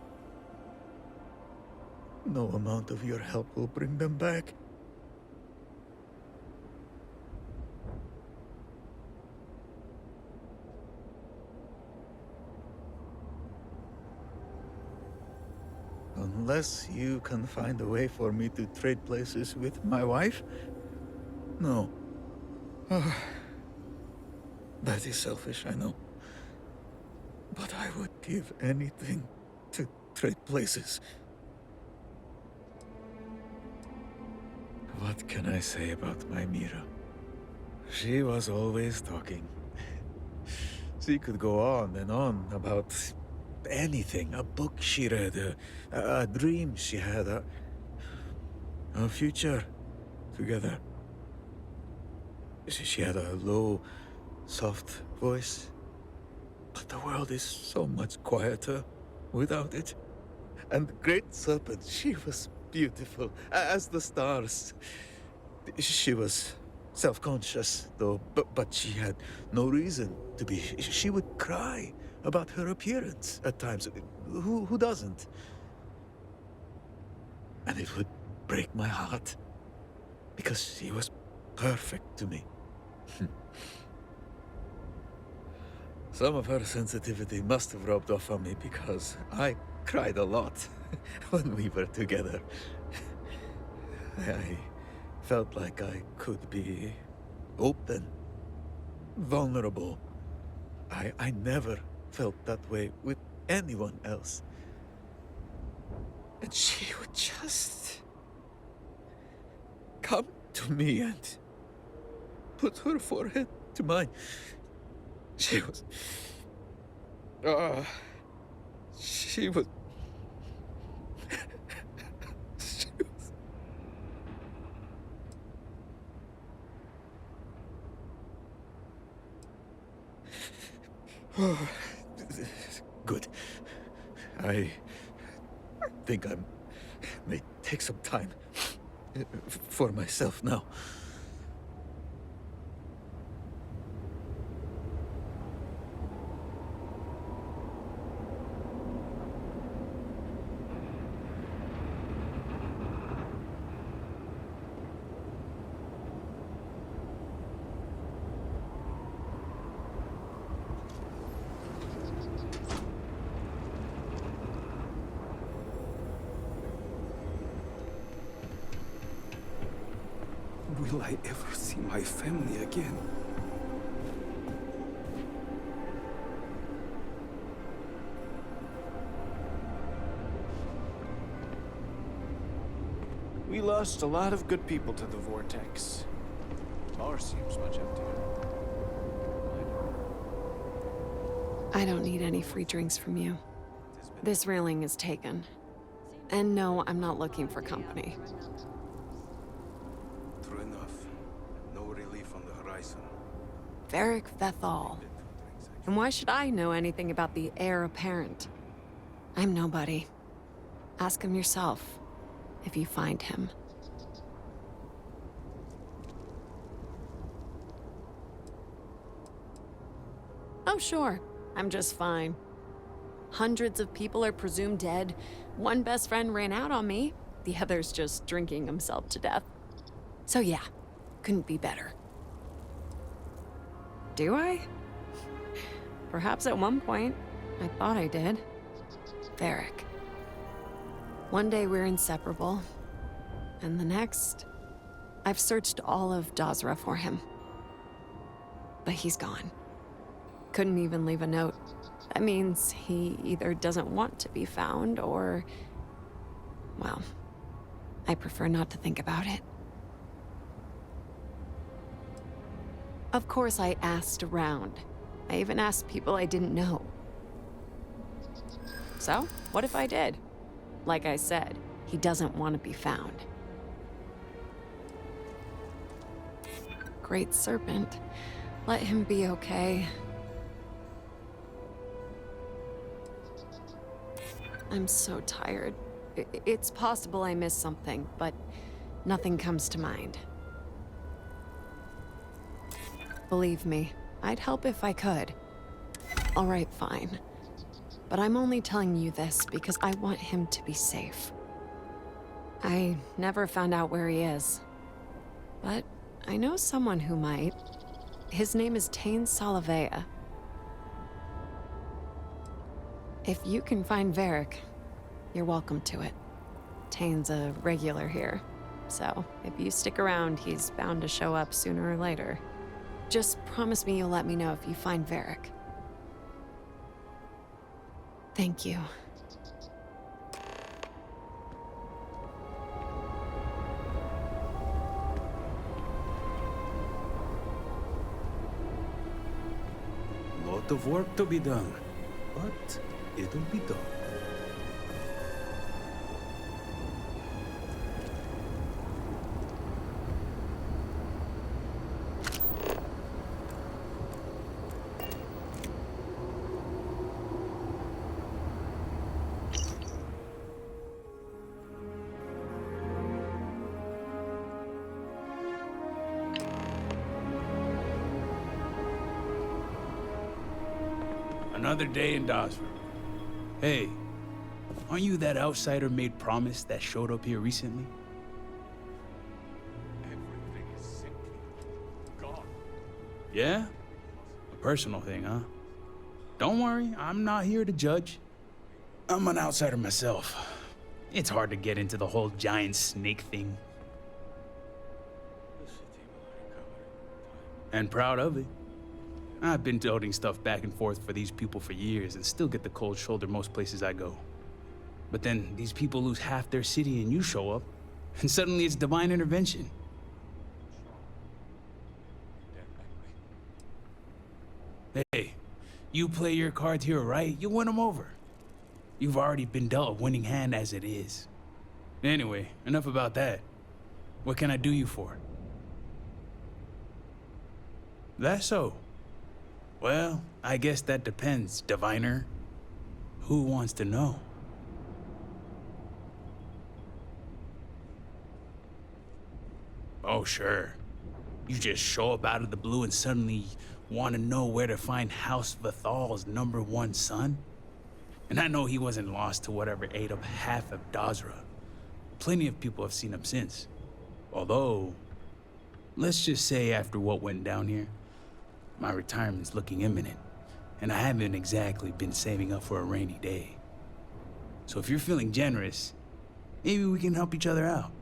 No amount of your help will bring them back. Unless you can find a way for me to trade places with my wife? No. That is selfish, I know. But I would give anything to trade places. What can I say about my Mira? She was always talking. She could go on and on about anything. A book she read, a dream she had, a future together. She had a low, soft voice. But the world is so much quieter without it. And the Great Serpent, she was beautiful as the stars. She was self-conscious, though, but she had no reason to be. She would cry about her appearance at times. Who doesn't? And it would break my heart, because she was perfect to me. Some of her sensitivity must have rubbed off on me, because I cried a lot when we were together. I felt like I could be open, vulnerable. I never felt that way with anyone else. And she would just come to me and put her forehead to mine. She was... she was... she was... Good. I think I may take some time for myself now.
Will I ever see my family again?
We lost a lot of good people to the Vortex. Ours seems much emptier.
I don't need any free drinks from you. This railing is taken. And no, I'm not looking for company.
True enough. No relief on the horizon.
Varric Vethal. And why should I know anything about the heir apparent? I'm nobody. Ask him yourself, if you find him. Oh, sure. I'm just fine. Hundreds of people are presumed dead. One best friend ran out on me. The other's just drinking himself to death. So yeah, couldn't be better. Do I? Perhaps at one point, I thought I did. Varric. One day we're inseparable, and the next, I've searched all of Dasra for him. But he's gone. Couldn't even leave a note. That means he either doesn't want to be found or... well, I prefer not to think about it. Of course I asked around. I even asked people I didn't know. So, what if I did? Like I said, he doesn't want to be found. Great Serpent. Let him be okay. I'm so tired. It's possible I missed something, but nothing comes to mind. Believe me, I'd help if I could. All right, fine. But I'm only telling you this because I want him to be safe. I never found out where he is. But I know someone who might. His name is Tain Salavea. If you can find Varric, you're welcome to it. Tain's a regular here, so if you stick around, he's bound to show up sooner or later. Just promise me you'll let me know if you find Varric. Thank you.
Lot of work to be done, but it'll be done.
Another day in Dazra. Hey, aren't you that outsider made promise that showed up here recently?
Everything is simply gone.
Yeah? A personal thing, huh? Don't worry, I'm not here to judge. I'm an outsider myself. It's hard to get into the whole giant snake thing. And proud of it. I've been toting stuff back and forth for these people for years and still get the cold shoulder most places I go. But then these people lose half their city and you show up, and suddenly it's divine intervention. Hey, you play your cards here right, you win them over. You've already been dealt a winning hand as it is. Anyway, enough about that. What can I do you for? That's so. Well, I guess that depends, diviner. Who wants to know? Oh, sure. You just show up out of the blue and suddenly want to know where to find House Vathal's #1 son? And I know he wasn't lost to whatever ate up half of Dazra. Plenty of people have seen him since. Although, let's just say after what went down here, my retirement's looking imminent, and I haven't exactly been saving up for a rainy day. So if you're feeling generous, maybe we can help each other out.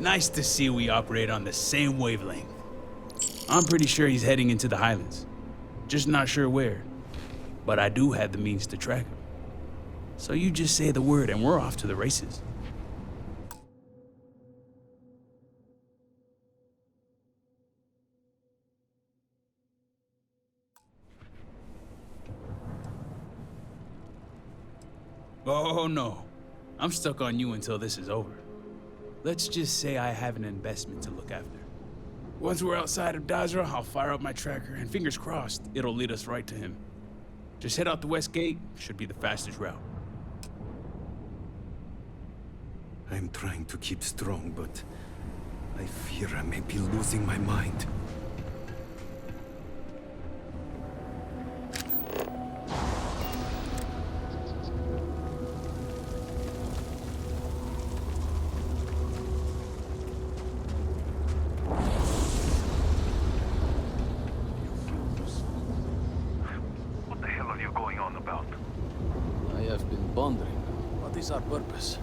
Nice to see we operate on the same wavelength. I'm pretty sure he's heading into the Highlands. Just not sure where. But I do have the means to track him. So you just say the word and we're off to the races. Oh no, I'm stuck on you until this is over. Let's just say I have an investment to look after. Once we're outside of Dazra, I'll fire up my tracker, and fingers crossed, it'll lead us right to him. Just head out the west gate, should be the fastest route.
I'm trying to keep strong, but I fear I may be losing my mind.
What the hell are you going on about?
I have been pondering. What is our purpose?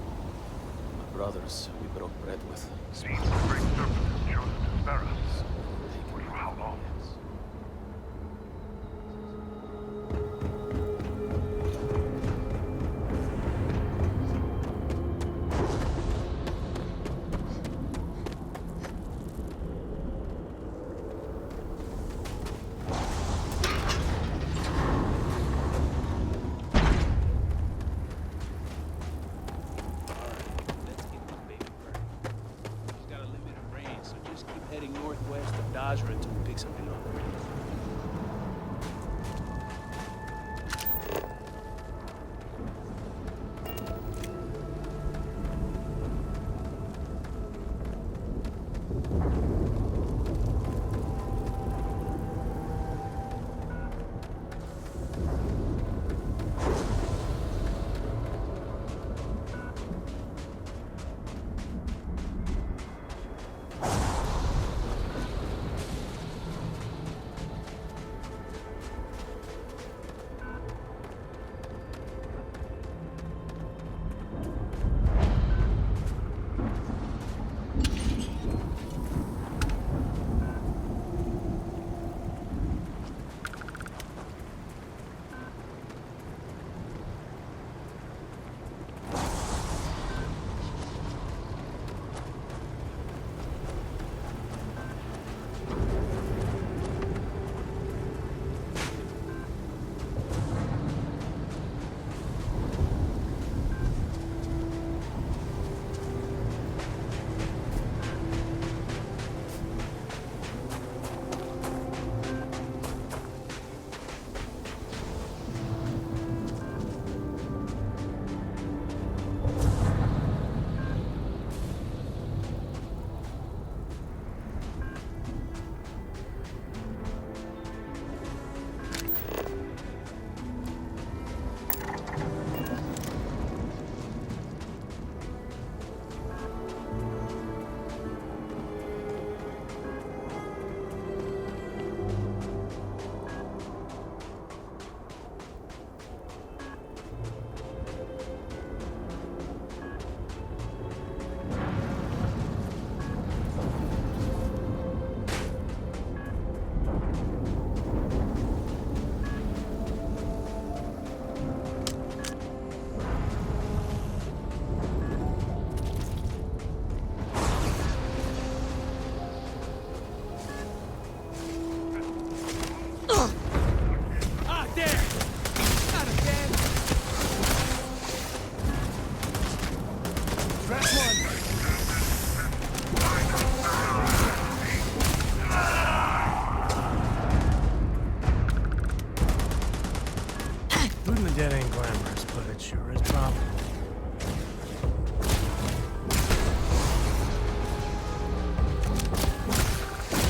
brothers we broke bread with.
Seems the Great Serpent has chosen to spare us. But for how long?
Heading northwest of Dazra until we pick something up.
Looting the dead ain't glamorous, but it sure is profitable.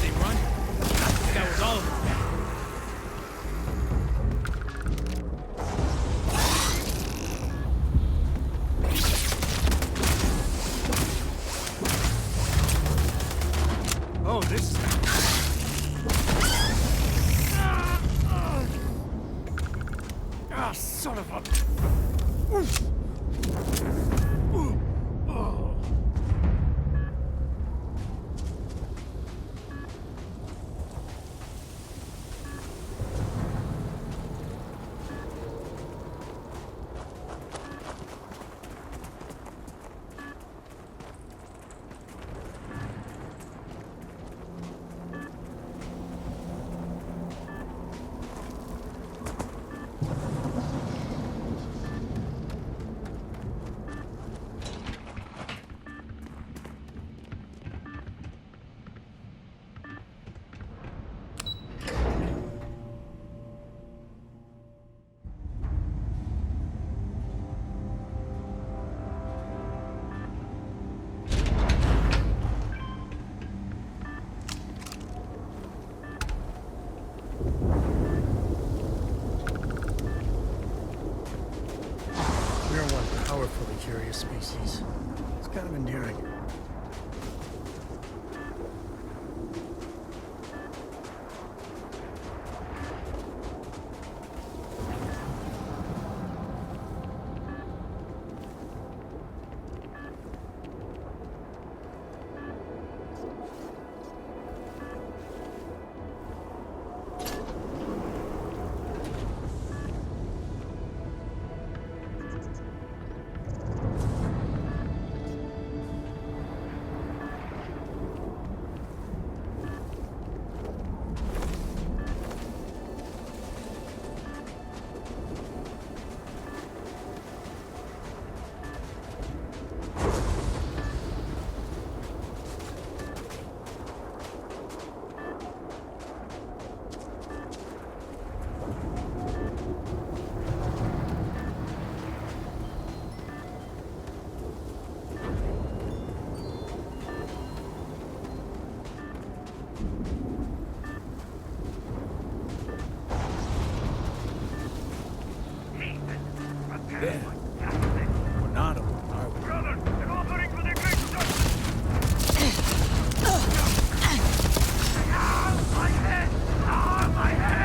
They run? That was all of them.
Oh, this is... Ah, son of a... Oof. Oh. We're one powerfully curious species. It's kind of endearing.
Yeah. We're not alone, are we?
Brothers, an offering for the great my head! My head!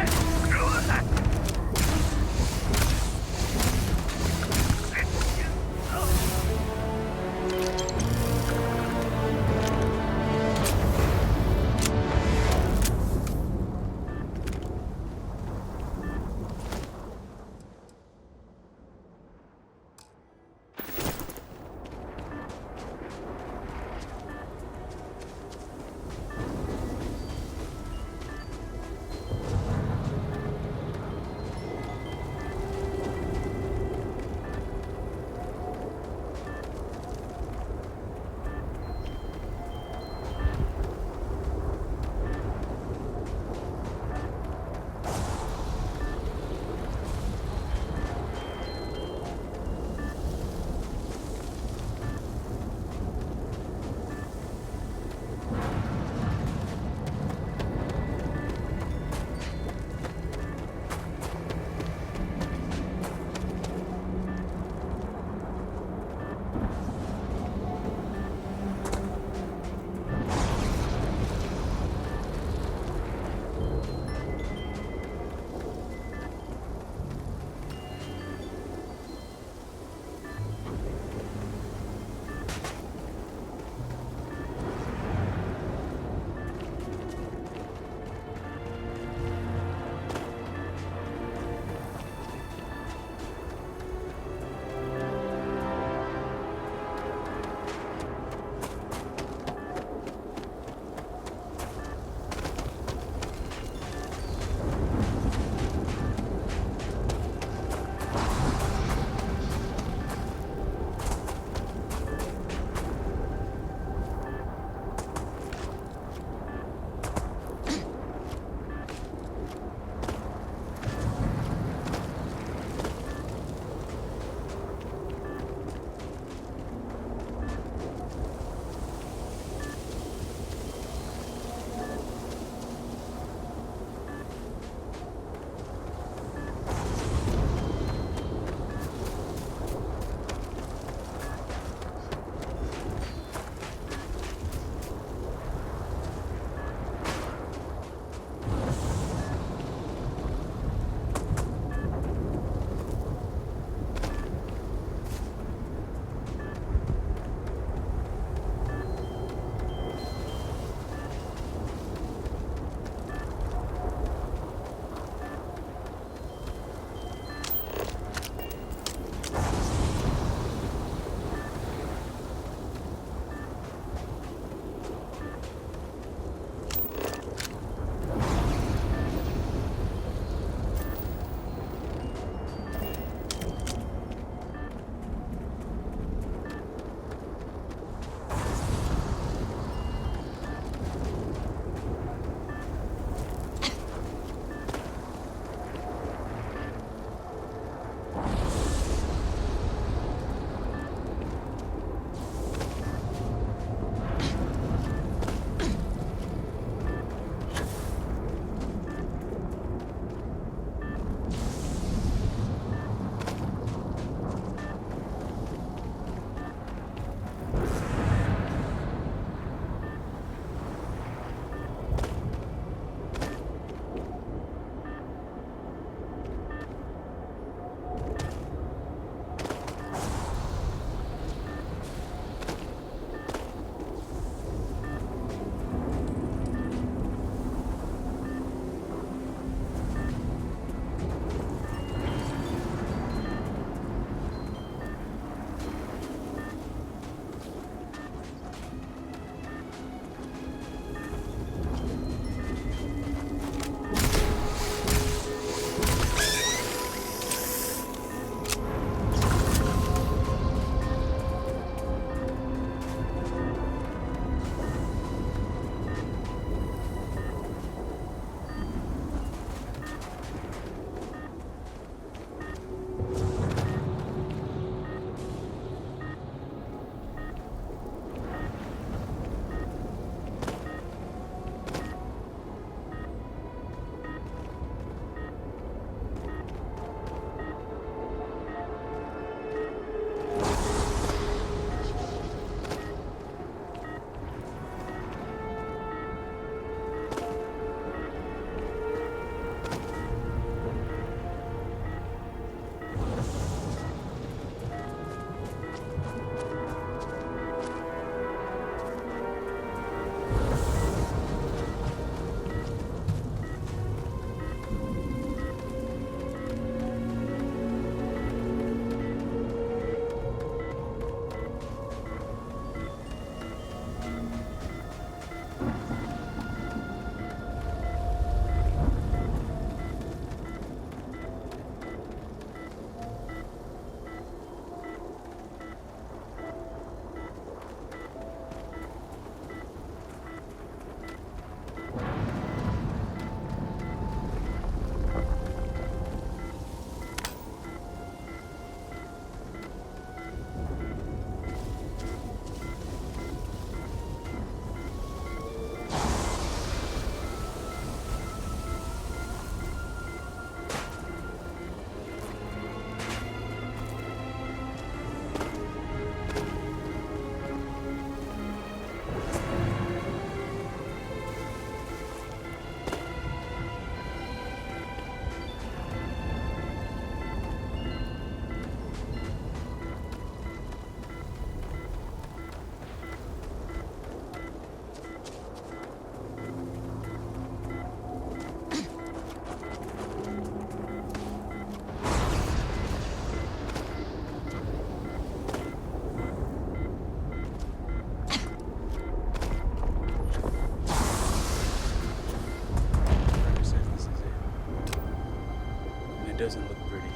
doesn't look pretty.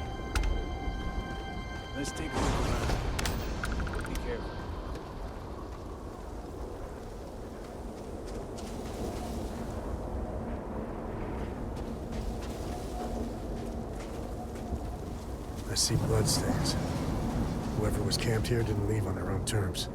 Let's take a look around. Be careful.
I see bloodstains. Whoever was camped here didn't leave on their own terms.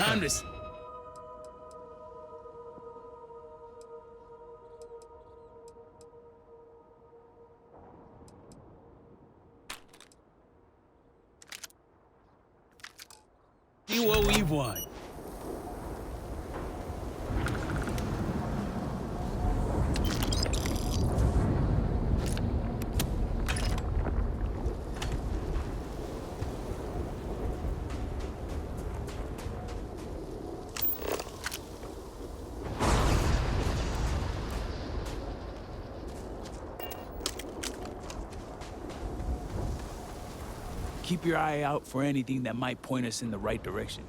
Time to... See what we want. Keep your eye out for anything that might point us in the right direction.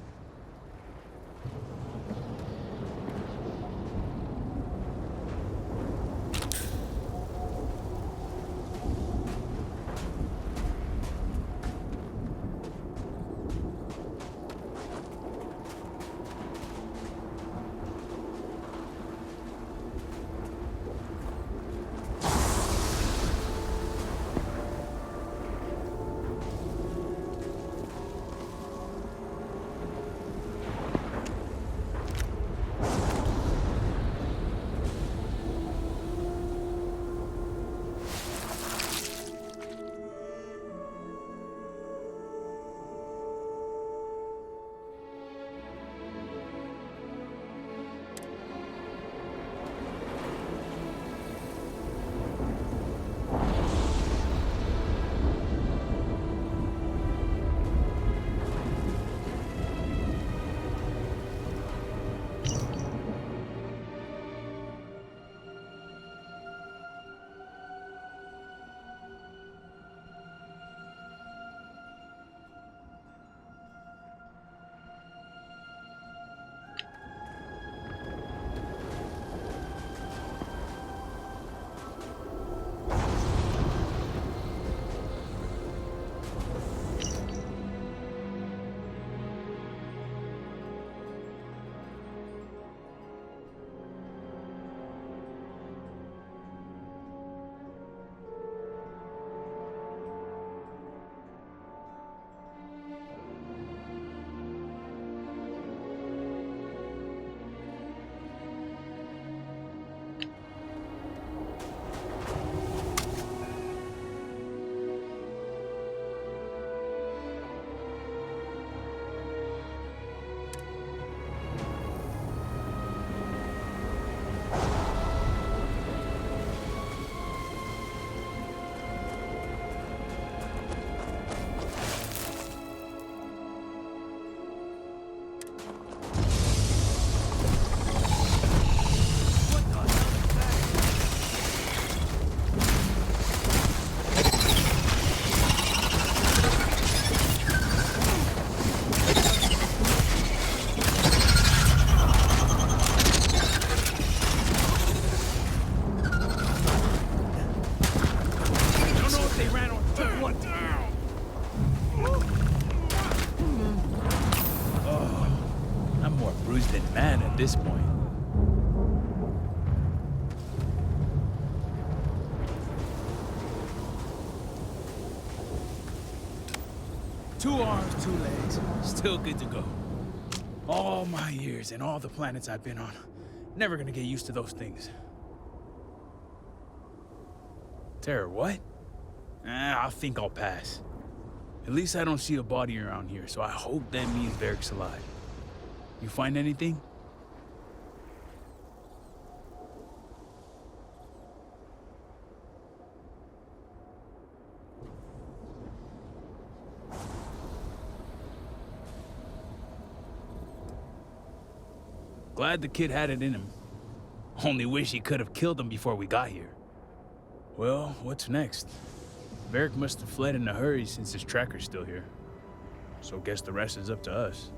I'm more bruised than mad at this point. Two arms, two legs, still good to go. All my years and all the planets I've been on, never gonna get used to those things. Terror, what? I think I'll pass. At least I don't see a body around here, so I hope that means Varric's alive. You find anything? Glad the kid had it in him. Only wish he could have killed him before we got here. Well, what's next? Varric must have fled in a hurry since his tracker's still here. So guess the rest is up to us.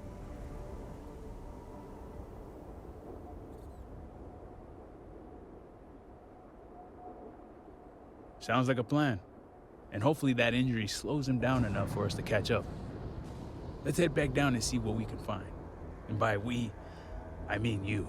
Sounds like a plan. And hopefully that injury slows him down enough for us to catch up. Let's head back down and see what we can find. And by we, I mean you.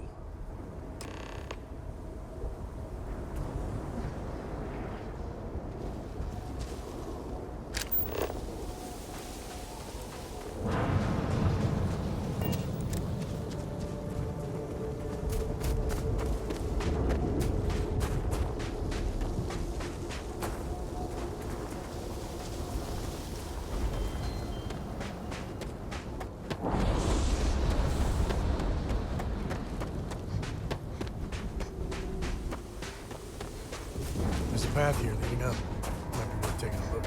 There's a path here leading up. Might be worth taking a look.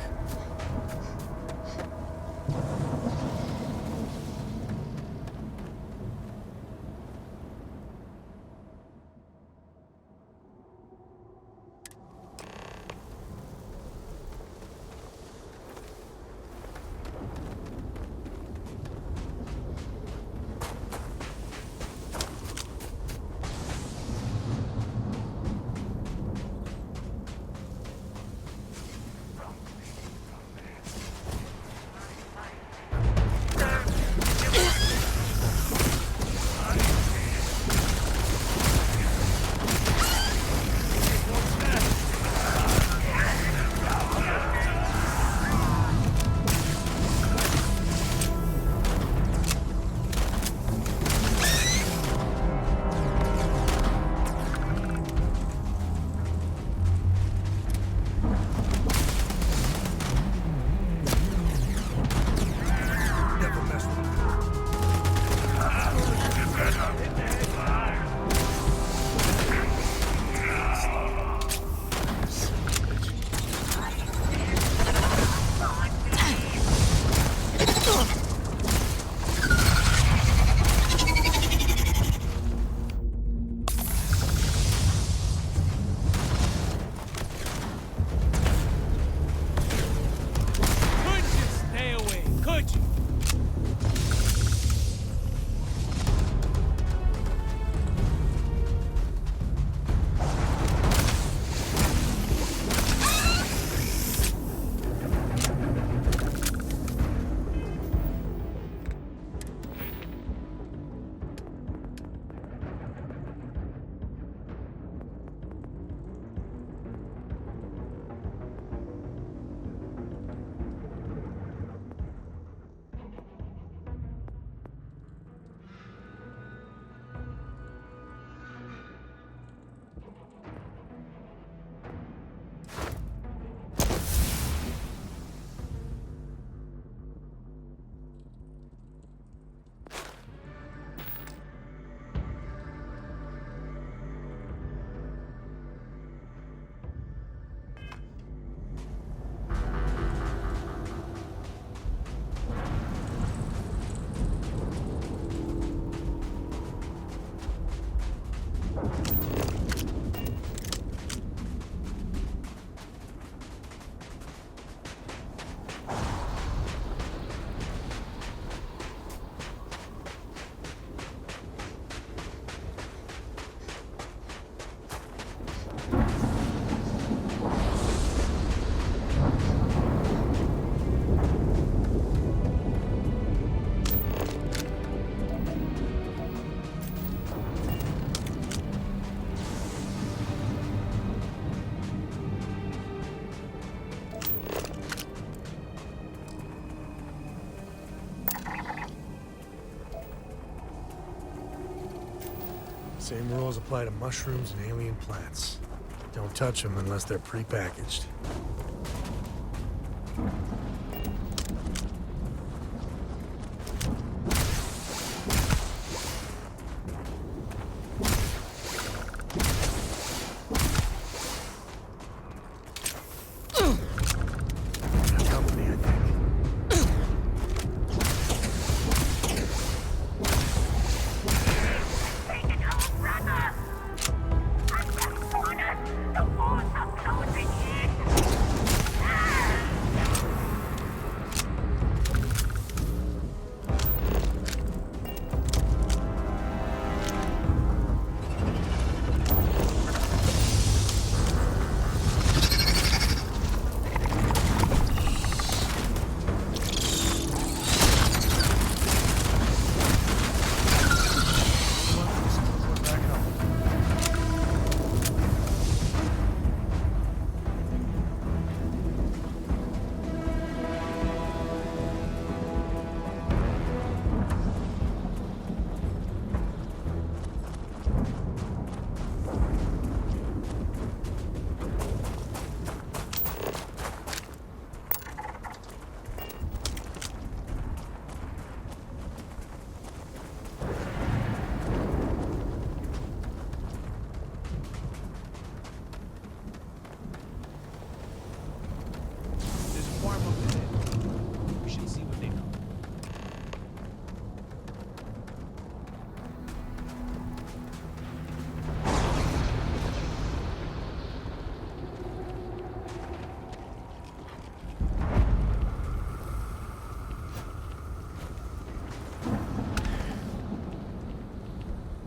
Same rules apply to mushrooms and alien plants. Don't touch them unless they're prepackaged.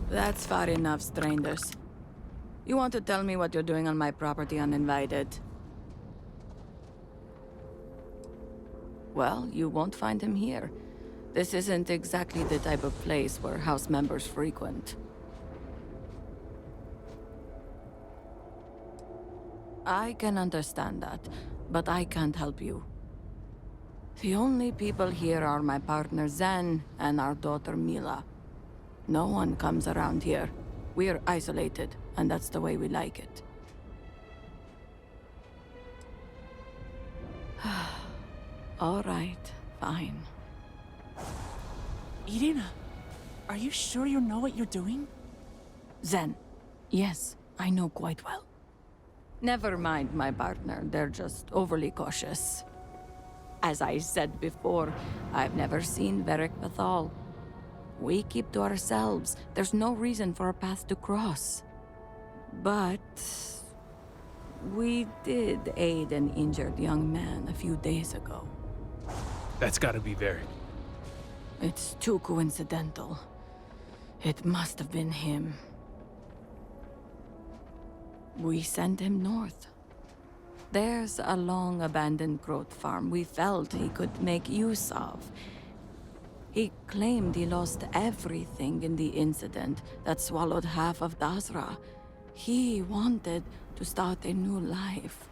That's far enough, strangers. You want to tell me what you're doing on my property uninvited? Well, you won't find him here. This isn't exactly the type of place where house members frequent. I can understand that, but I can't help you. The only people here are my partner Zen and our daughter Mila. No one comes around here. We're isolated, and that's the way we like it. All right, fine.
Irina, are you sure you know what you're doing?
Zen, yes, I know quite well. Never mind my partner, they're just overly cautious. As I said before, I've never seen Varric Bethal. We keep to ourselves. There's no reason for our paths to cross. But we did aid an injured young man a few days ago.
That's gotta be Varric.
It's too coincidental. It must have been him. We sent him north. There's a long-abandoned growth farm we felt he could make use of. He claimed he lost everything in the incident that swallowed half of Dasra. He wanted to start a new life.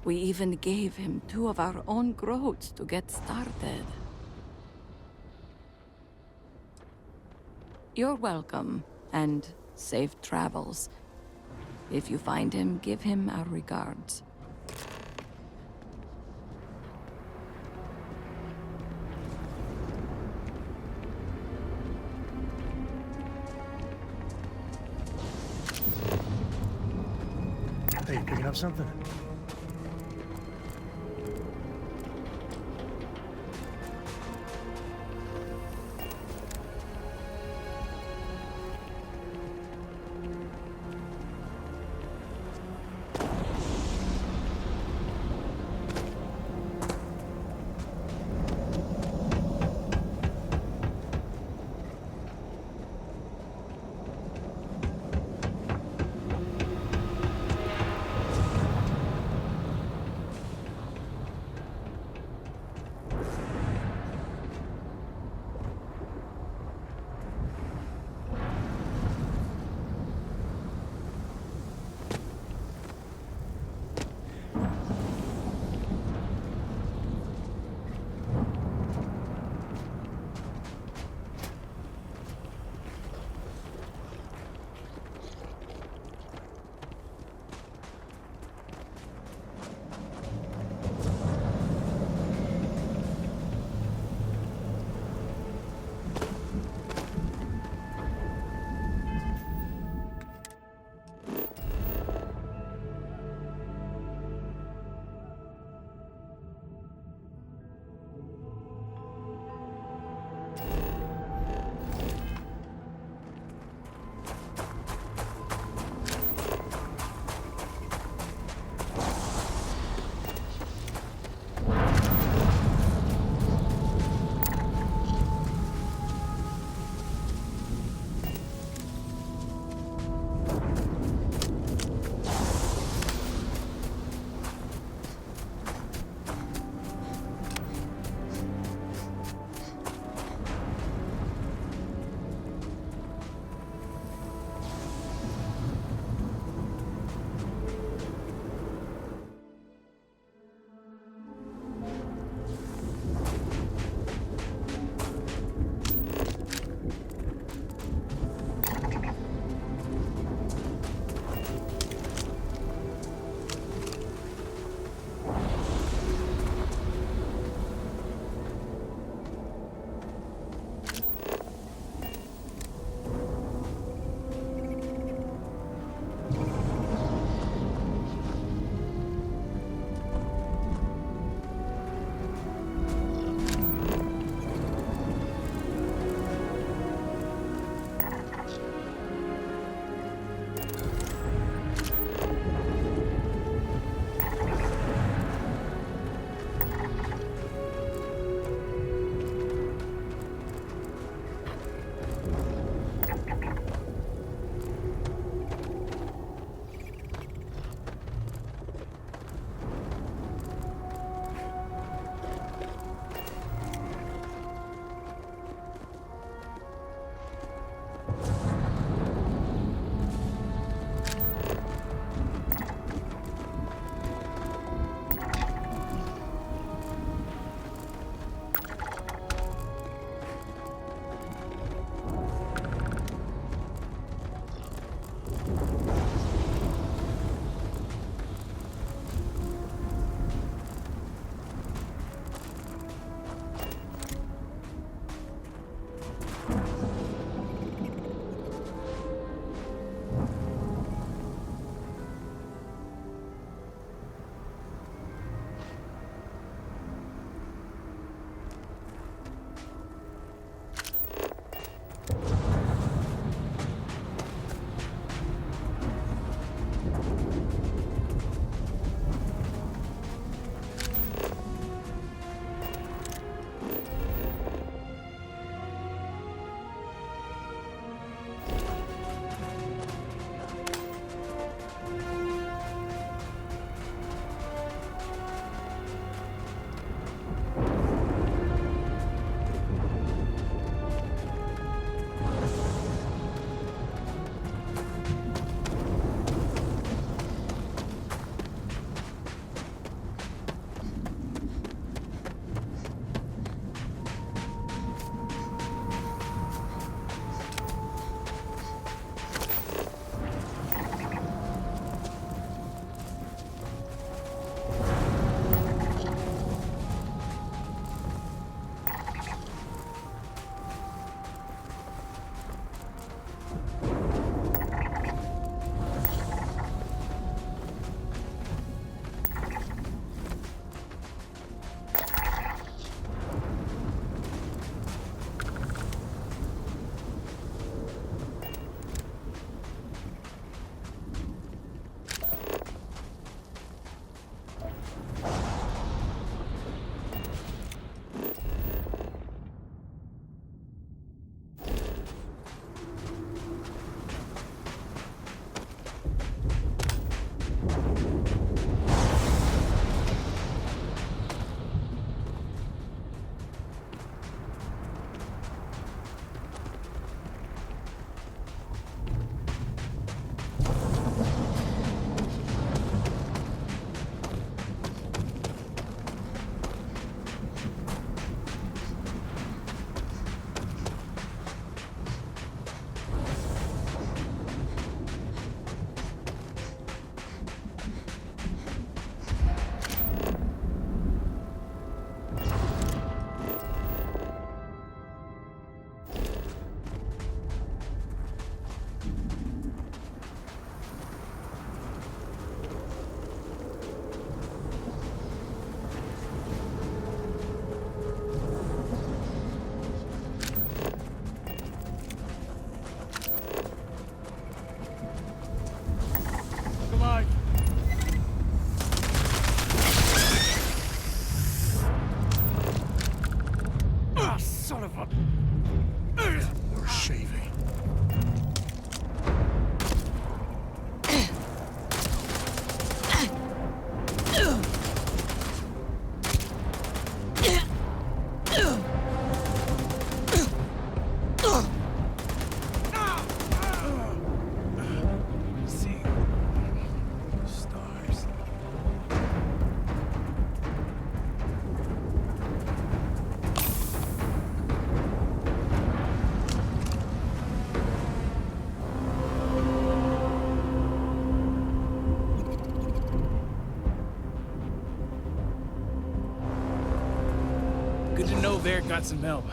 We even gave him 2 of our own growths to get started. You're welcome, and safe travels. If you find him, give him our regards.
Hey, you picking up something?
Bill there got some help.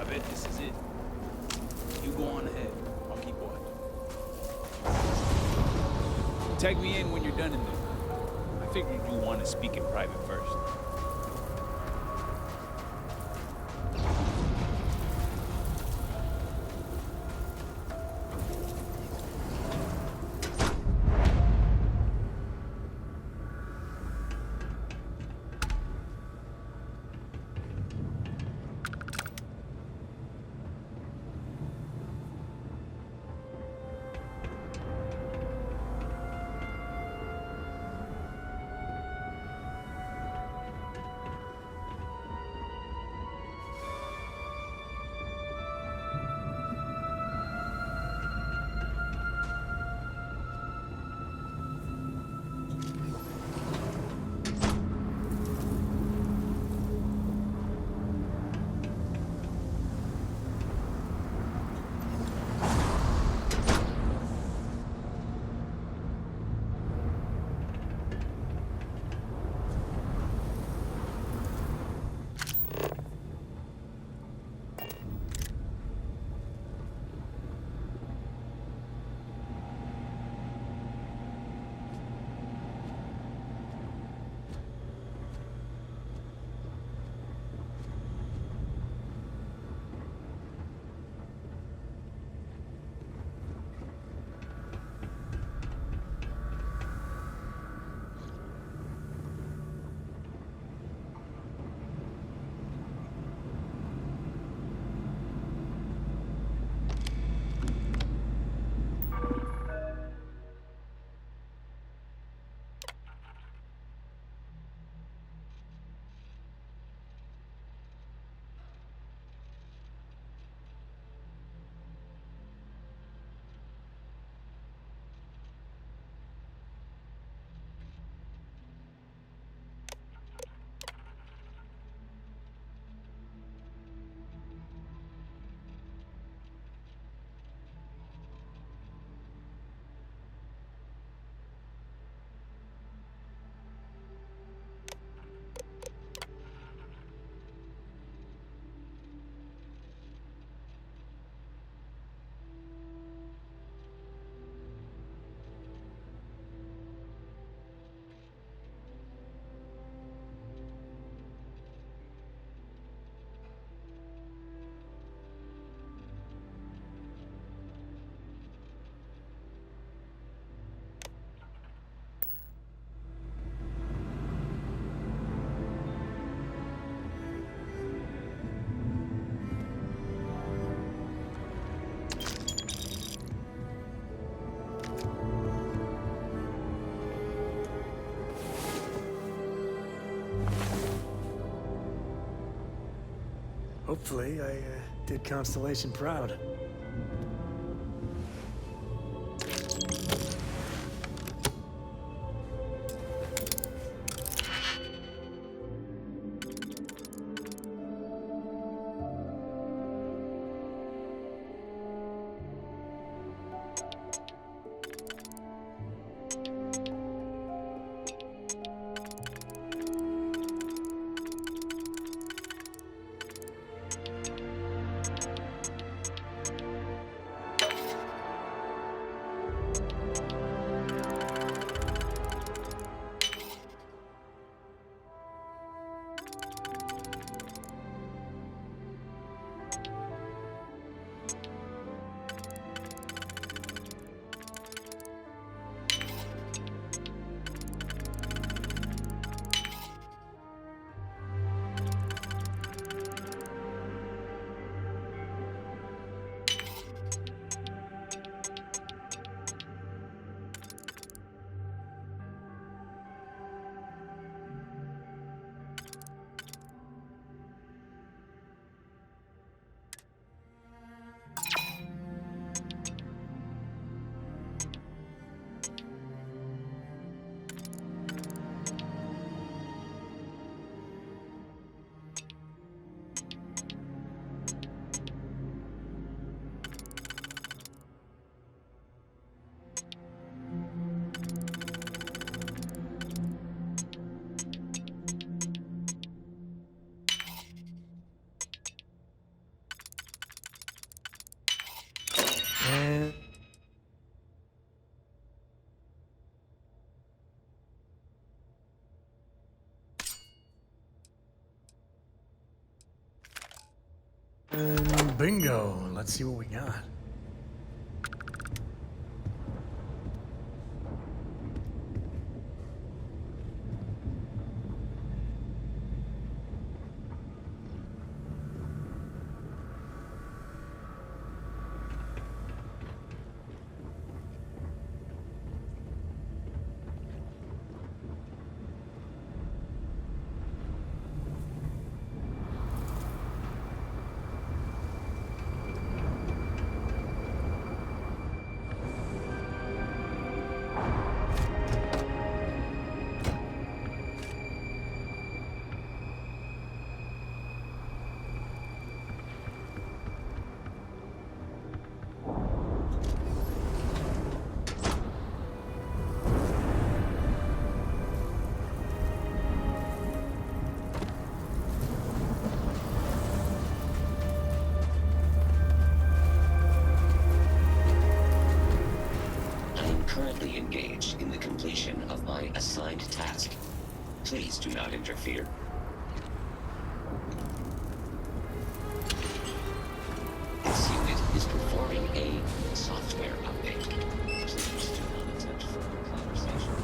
I bet this is it. You go on ahead. I'll keep watch. Tag me in when you're done in there. I figured you want to speak in private first.
Hopefully, I did Constellation proud. And bingo. Let's see what we got.
Currently engaged in the completion of my assigned task. Please do not interfere. This unit is performing a software update. Please do not attempt further conversation.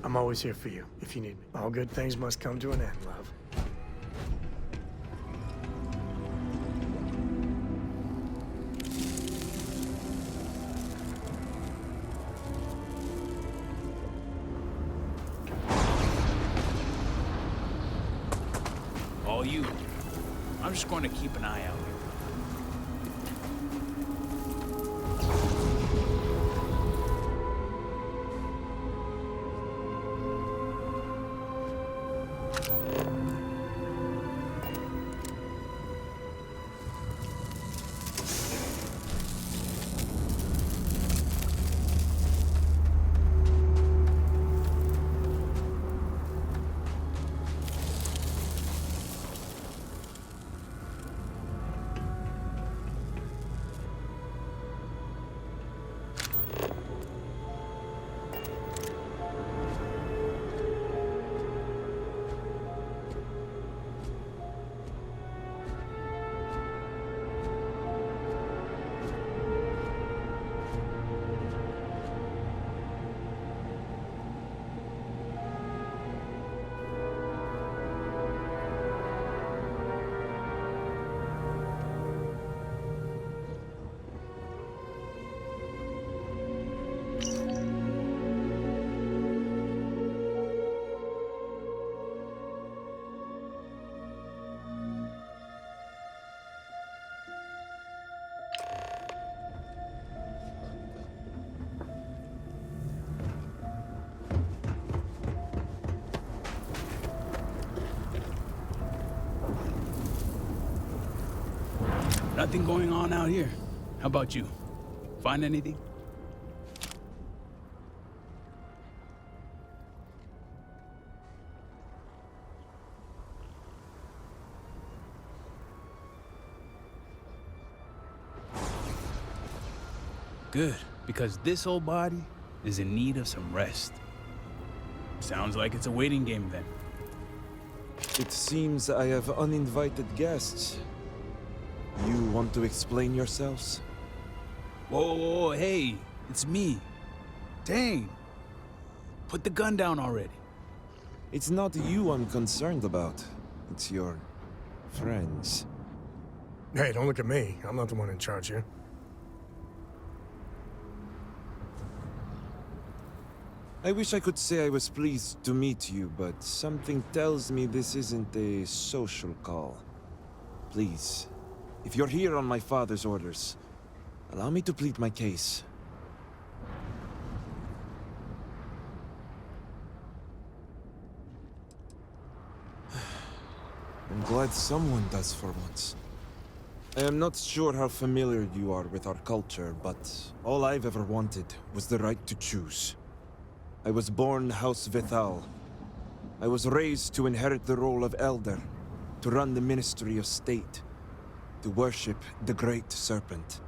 I'm always here for you, if you need me. All good things must come to an end, love.
All you. I'm just going to keep an eye out. Nothing going on out here. How about you? Find anything? Good, because this old body is in need of some rest. Sounds like it's a waiting game then.
It seems I have uninvited guests. You want to explain yourselves?
Whoa, hey, it's me. Dang. Put the gun down already.
It's not you I'm concerned about. It's your friends.
Hey, don't look at me. I'm not the one in charge here.
I wish I could say I was pleased to meet you, but something tells me this isn't a social call. Please, if you're here on my father's orders, allow me to plead my case. I'm glad someone does for once. I am not sure how familiar you are with our culture, but all I've ever wanted was the right to choose. I was born House Vithal. I was raised to inherit the role of Elder, to run the Ministry of State, to worship the Great Serpent.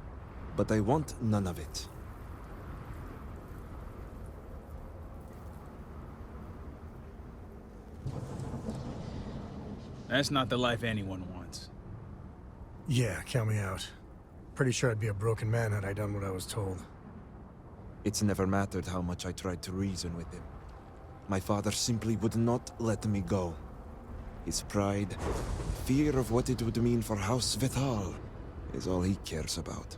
But I want none of it.
That's not the life anyone wants.
Yeah, count me out. Pretty sure I'd be a broken man had I done what I was told.
It's never mattered how much I tried to reason with him. My father simply would not let me go. His pride, fear of what it would mean for House Vithal, is all he cares about.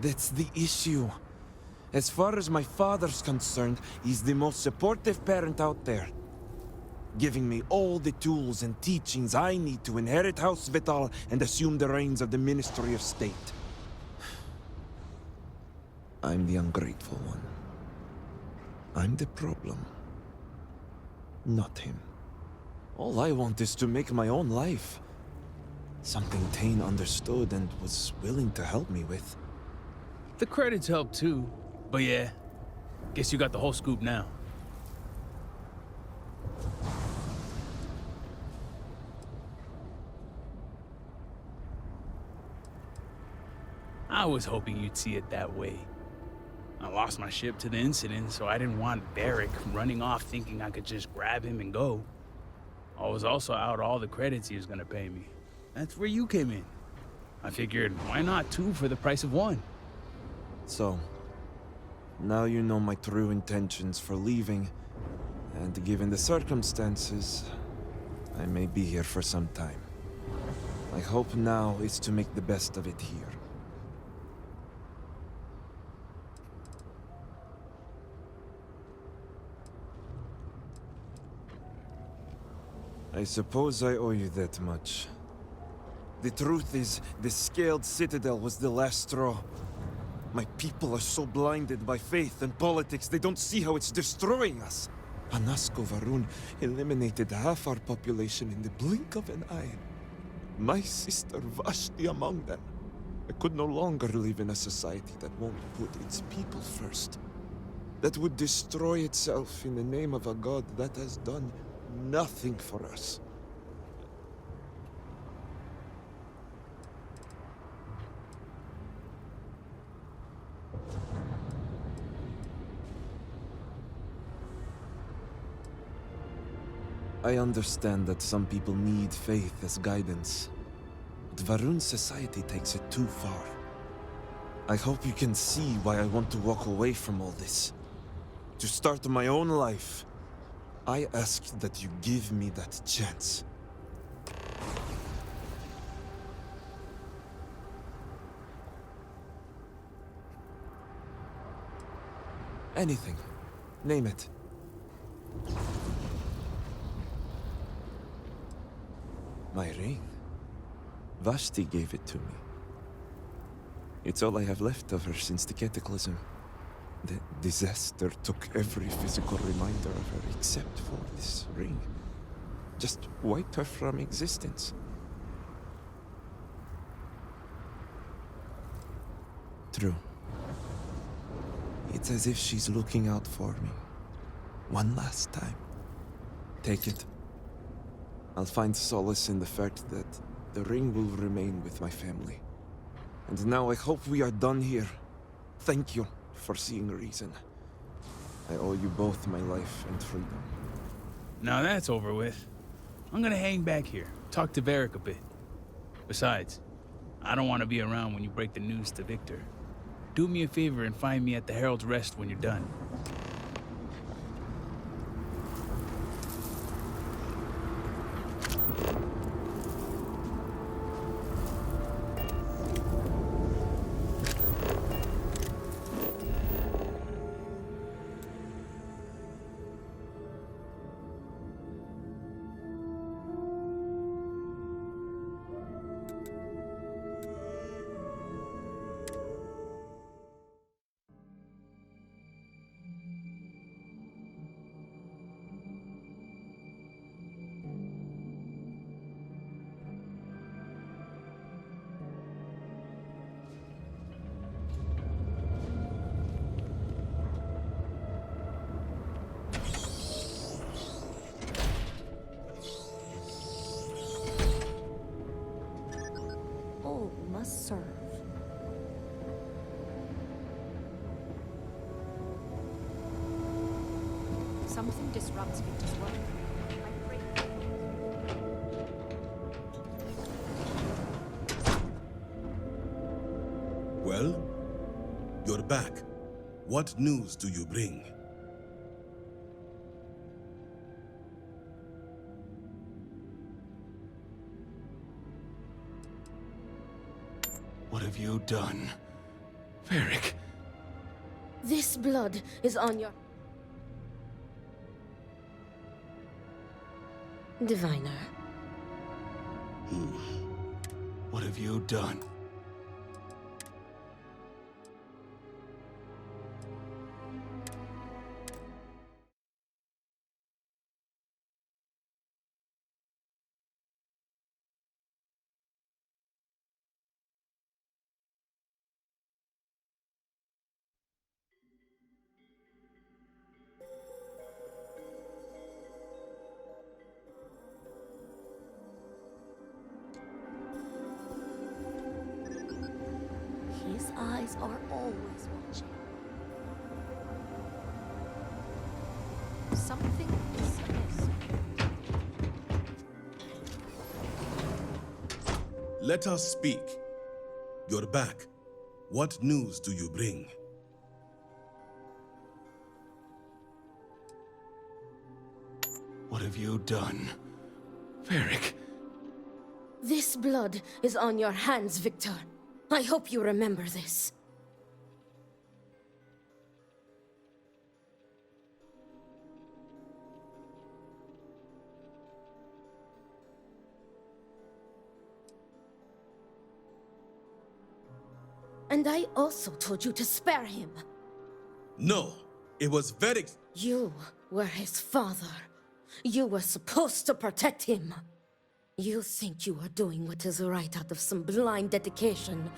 That's the issue. As far as my father's concerned, he's the most supportive parent out there. Giving me all the tools and teachings I need to inherit House Vital and assume the reins of the Ministry of State. I'm the ungrateful one. I'm the problem. Not him. All I want is to make my own life. Something Tane understood and was willing to help me with.
The credits help too, but yeah, guess you got the whole scoop now. I was hoping you'd see it that way. I lost my ship to the incident, so I didn't want Barrick running off thinking I could just grab him and go. I was also out all the credits he was gonna pay me. That's where you came in. I figured, why not two for the price of one?
So, now you know my true intentions for leaving, and given the circumstances, I may be here for some time. My hope now is to make the best of it here. I suppose I owe you that much. The truth is, the Scaled Citadel was the last straw. My people are so blinded by faith and politics, they don't see how it's destroying us. Panasko Varun eliminated half our population in the blink of an eye. My sister Vashti among them. I could no longer live in a society that won't put its people first. That would destroy itself in the name of a god that has done nothing for us. I understand that some people need faith as guidance, but Varun's society takes it too far. I hope you can see why I want to walk away from all this. To start my own life. I ask that you give me that chance. Anything. Name it. My ring. Vashti gave it to me. It's all I have left of her since the cataclysm. The disaster took every physical reminder of her except for this ring. Just wiped her from existence. True. It's as if she's looking out for me. One last time. Take it. I'll find solace in the fact that the ring will remain with my family. And now I hope we are done here. Thank you for seeing reason. I owe you both my life and freedom.
Now that's over with. I'm gonna hang back here, talk to Varric a bit. Besides, I don't want to be around when you break the news to Victor. Do me a favor and find me at the Herald's Rest when you're done.
Serve.
Something disrupts Victor's work.
Well, you're back. What news do you bring?
What have you done? Varric.
This blood is on your... Diviner.
What have you done?
His eyes are always watching.
Something is amiss.
Let us speak. You're back. What news do you bring?
What have you done? Varric.
This blood is on your hands, Victor. I hope you remember this. And I also told you to spare him.
No, it was Varric's.
You were his father. You were supposed to protect him. You think you are doing what is right out of some blind dedication,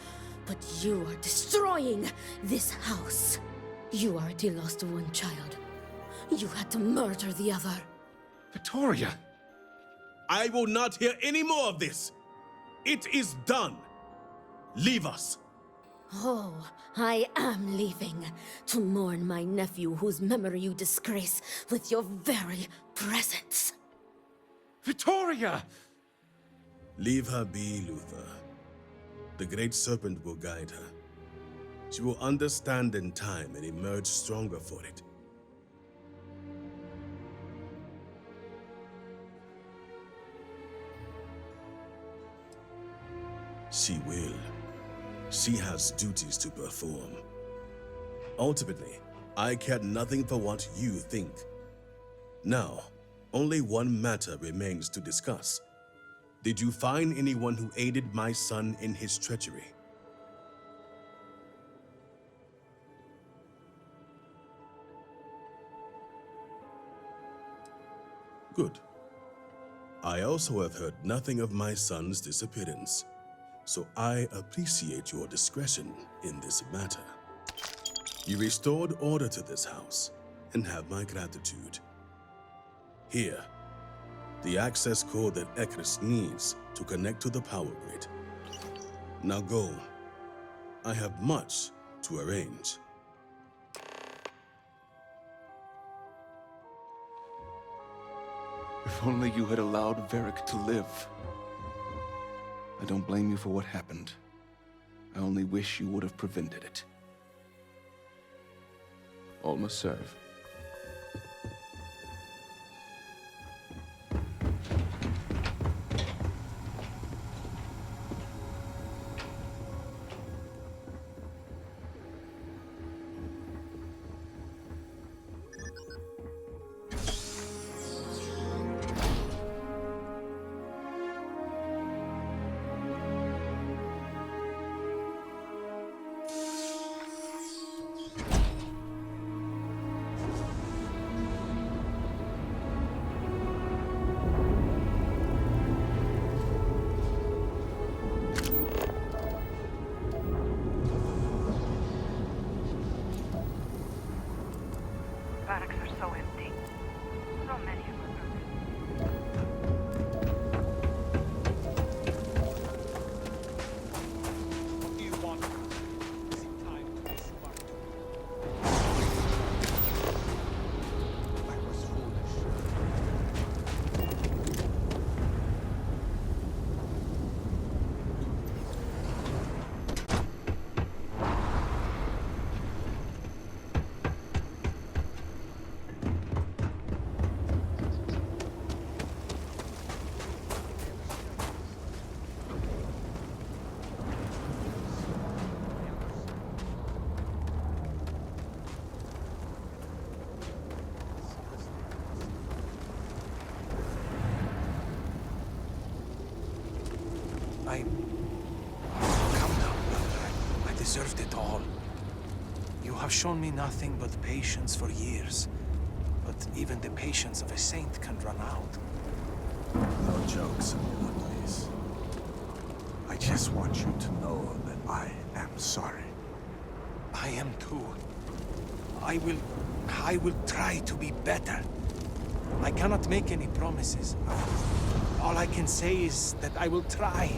but you are destroying this house. You already lost one child. You had to murder the other.
Victoria!
I will not hear any more of this. It is done. Leave us.
Oh, I am leaving to mourn my nephew whose memory you disgrace with your very presence.
Victoria!
Leave her be, Luther. The Great Serpent will guide her. She will understand in time and emerge stronger for it. She will. She has duties to perform. Ultimately, I care nothing for what you think. Now, only one matter remains to discuss. Did you find anyone who aided my son in his treachery? Good. I also have heard nothing of my son's disappearance, so I appreciate your discretion in this matter. You restored order to this house, and have my gratitude. Here, the access code that Ekris needs to connect to the power grid. Now go. I have much to arrange.
If only you had allowed Varric to live. I don't blame you for what happened. I only wish you would have prevented it. All must serve.
Barracks are so empty. So many of us.
What do you want? Is it time to be smart?
I was foolish.
Come now, brother. I deserved it all. You have shown me nothing but patience for years. But even the patience of a saint can run out.
No jokes, Amila, please. I just want you to know that I am sorry.
I am too. I will try to be better. I cannot make any promises. All I can say is that I will try.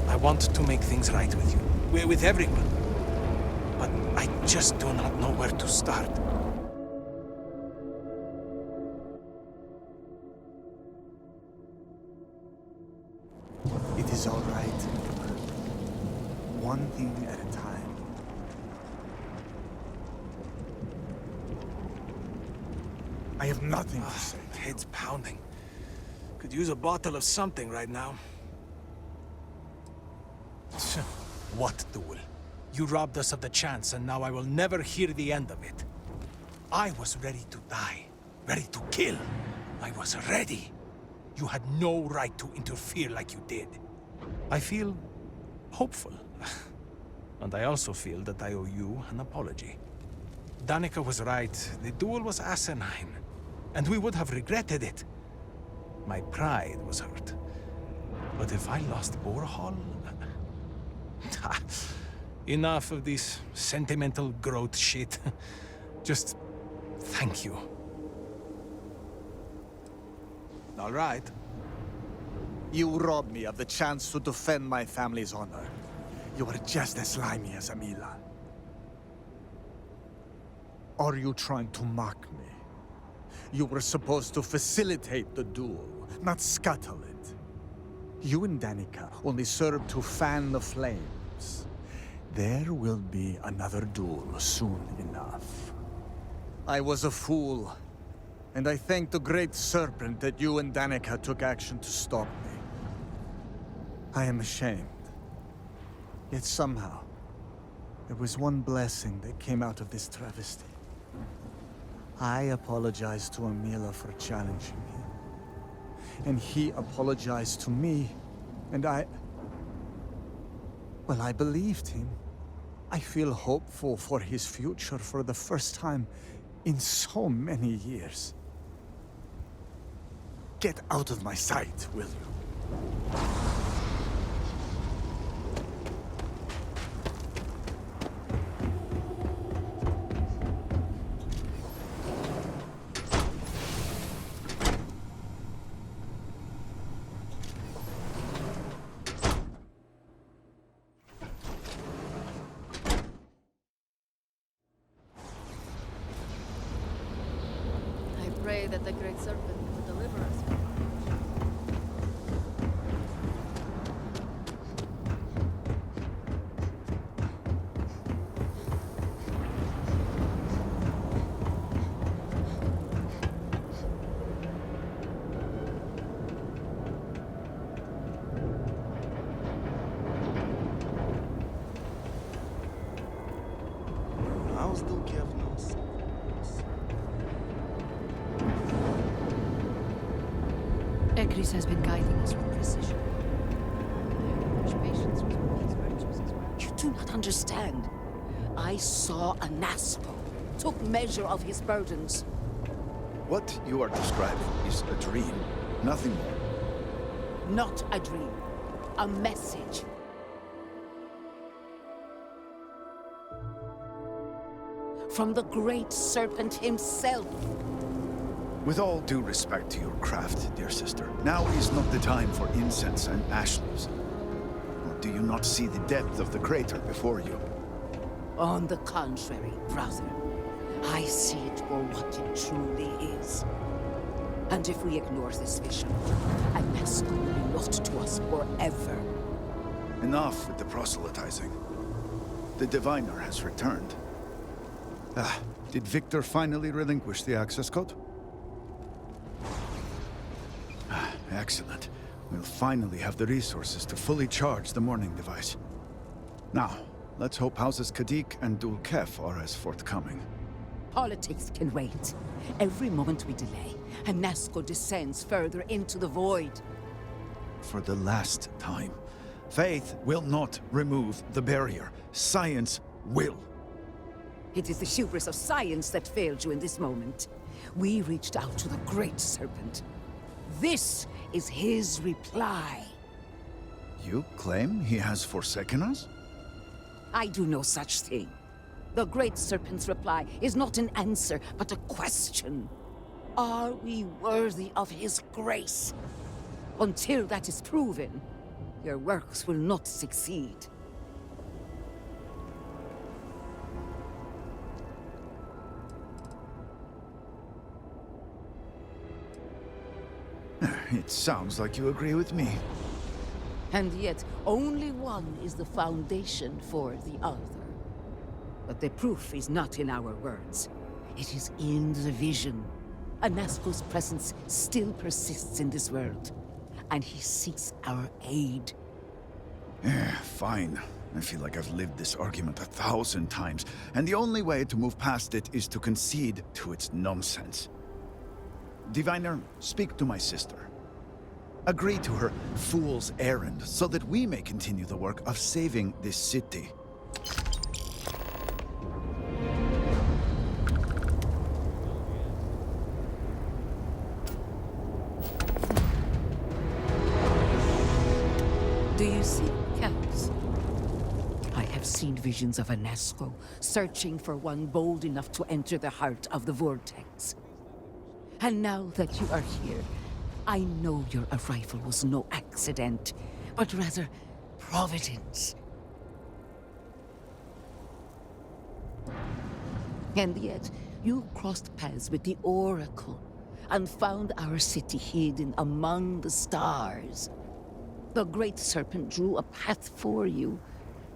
I want to make things right with you, with everyone. But I just do not know where to start.
It is all right. One thing at a time. I have nothing to say.
Head's pounding. Could use a bottle of something right now. What duel? You robbed us of the chance, and now I will never hear the end of it. I was ready to die, ready to kill. I was ready. You had no right to interfere like you did. I feel hopeful. And I also feel that I owe you an apology. Danica was right. The duel was asinine. And we would have regretted it. My pride was hurt. But if I lost Borhall... Enough of this sentimental growth shit. Just thank you.
All right. You robbed me of the chance to defend my family's honor. You were just as slimy as Amila. Are you trying to mock me? You were supposed to facilitate the duel, not scuttle it. You and Danica only served to fan the flames. There will be another duel soon enough. I was a fool, and I thank the Great Serpent that you and Danica took action to stop me. I am ashamed. Yet somehow, there was one blessing that came out of this travesty. I apologized to Amila for challenging him. And he apologized to me, and well, I believed him. I feel hopeful for his future for the first time in so many years. Get out of my sight, will you?
I pray that the Great Serpent will deliver us from
I'll still care for us.
Egris has been guiding us with precision. Much patience with these virtues as well.
You do not understand. I saw Anasco, took measure of his burdens.
What you are describing is a dream, nothing more.
Not a dream, a message. From the Great Serpent himself.
With all due respect to your craft, dear sister, now is not the time for incense and ash leaves. Or do you not see the depth of the crater before you?
On the contrary, brother, I see it for what it truly is. And if we ignore this vision, Anasco will be lost to us forever.
Enough with the proselytizing. The diviner has returned. Did Victor finally relinquish the access code? Excellent. We'll finally have the resources to fully charge the morning device. Now, let's hope Houses Kadik and Dul Kef are as forthcoming.
Politics can wait. Every moment we delay, Anasco descends further into the void.
For the last time, faith will not remove the barrier. Science will.
It is the hubris of science that failed you in this moment. We reached out to the Great Serpent. This is his reply.
You claim he has forsaken us?
I do no such thing. The Great Serpent's reply is not an answer, but a question. Are we worthy of his grace? Until that is proven, your works will not succeed.
It sounds like you agree with me.
And yet, only one is the foundation for the other. But the proof is not in our words. It is in the vision. Anasco's presence still persists in this world, and he seeks our aid.
Fine. I feel like I've lived this argument 1,000 times, and the only way to move past it is to concede to its nonsense. Diviner, speak to my sister. Agree to her fool's errand so that we may continue the work of saving this city.
Do you see cows? I have seen visions of Anasco, searching for one bold enough to enter the heart of the vortex. And now that you are here, I know your arrival was no accident, but rather providence. And yet, you crossed paths with the Oracle and found our city hidden among the stars. The Great Serpent drew a path for you,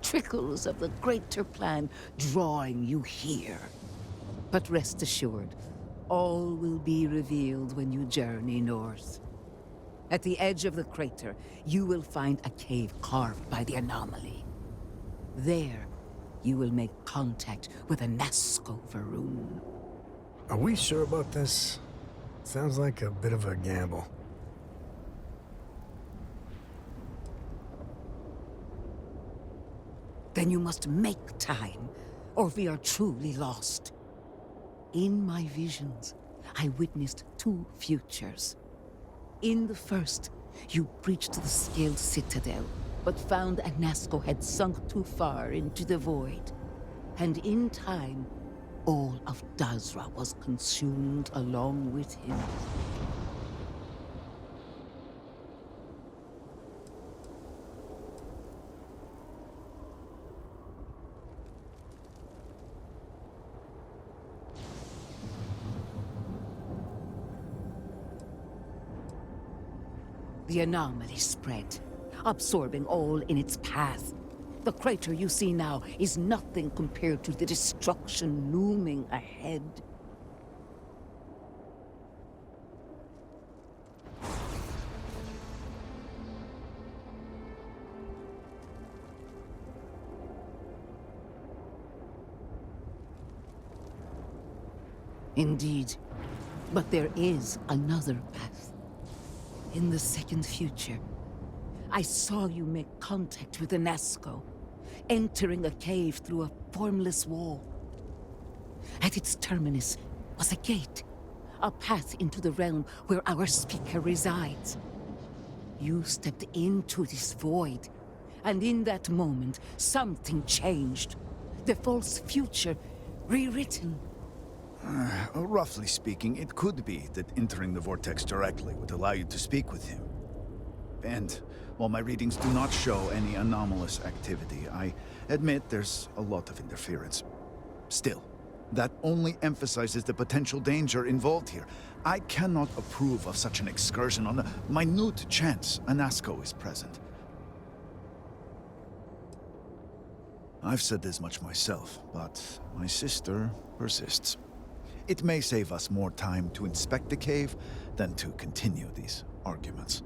trickles of the greater plan drawing you here. But rest assured, all will be revealed when you journey north. At the edge of the crater, you will find a cave carved by the anomaly. There, you will make contact with Anasco Varun.
Are we sure about this? Sounds like a bit of a gamble.
Then you must make time, or we are truly lost. In my visions, I witnessed two futures. In the first, you breached the scaled citadel, but found Anasco had sunk too far into the void. And in time, all of Dazra was consumed along with him. The anomaly spread, absorbing all in its path. The crater you see now is nothing compared to the destruction looming ahead. Indeed, but there is another path. In the second future, I saw you make contact with Anasco, entering a cave through a formless wall. At its terminus was a gate, a path into the realm where our speaker resides. You stepped into this void, and in that moment, something changed. The false future, rewritten.
Roughly speaking, it could be that entering the vortex directly would allow you to speak with him. And while my readings do not show any anomalous activity, I admit there's a lot of interference. Still, that only emphasizes the potential danger involved here. I cannot approve of such an excursion on the minute chance Anasco is present. I've said this much myself, but my sister persists. It may save us more time to inspect the cave than to continue these arguments.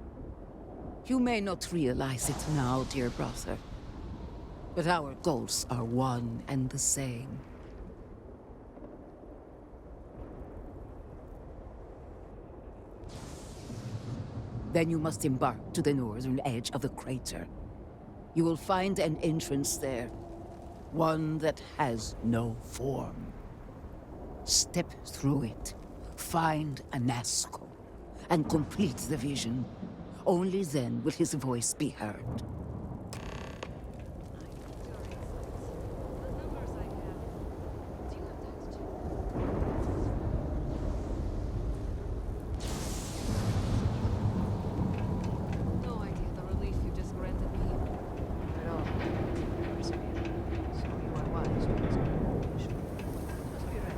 You may not realize it now, dear brother, but our goals are one and the same. Then you must embark to the northern edge of the crater. You will find an entrance there, one that has no form. Step through it, find Anasco, and complete the vision. Only then will his voice be heard.
No idea the relief you just granted me. At all. So you are wise. Just be ready.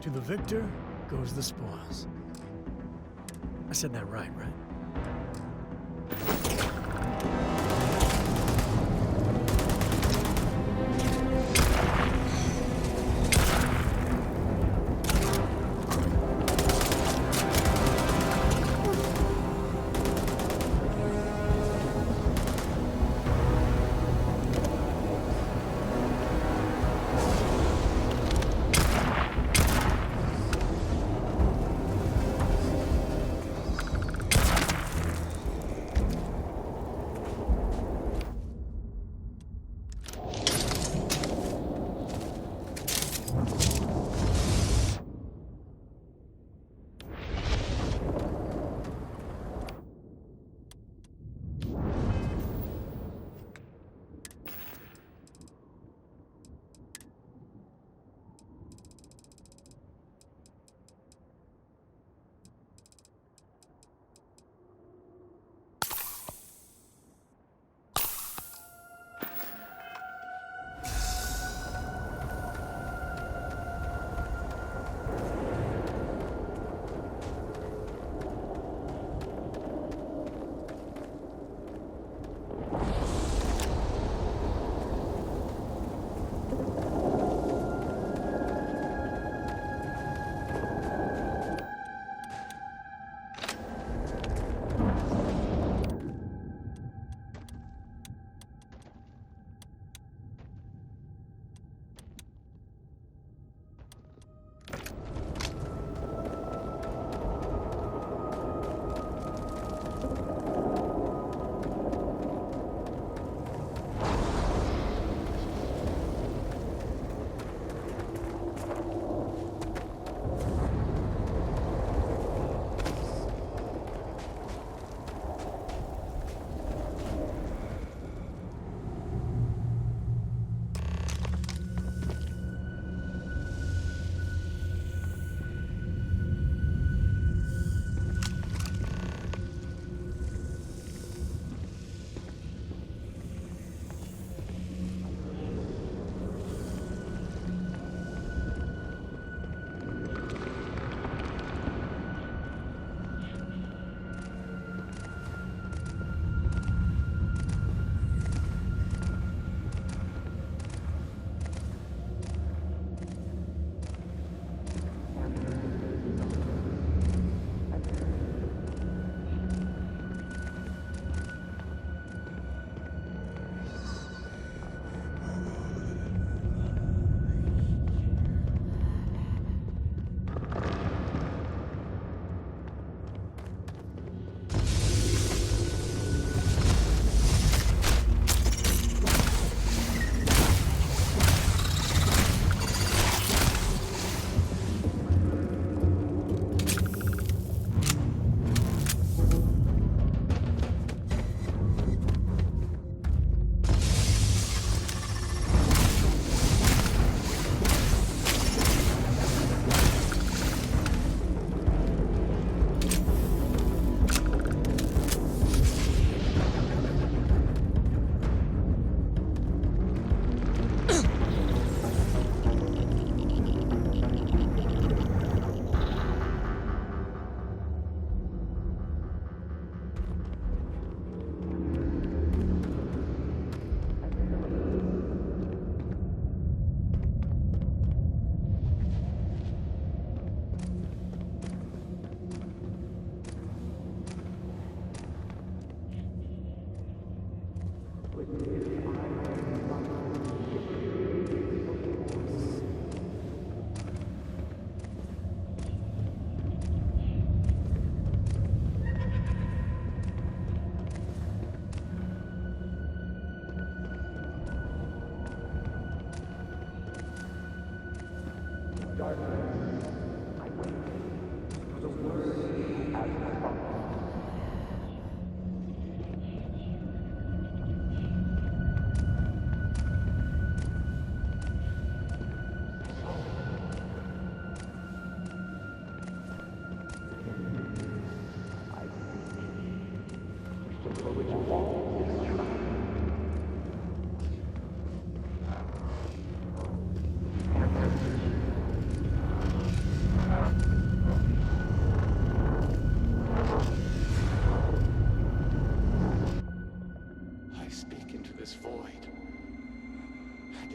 To the victor goes the spoils. I said that right?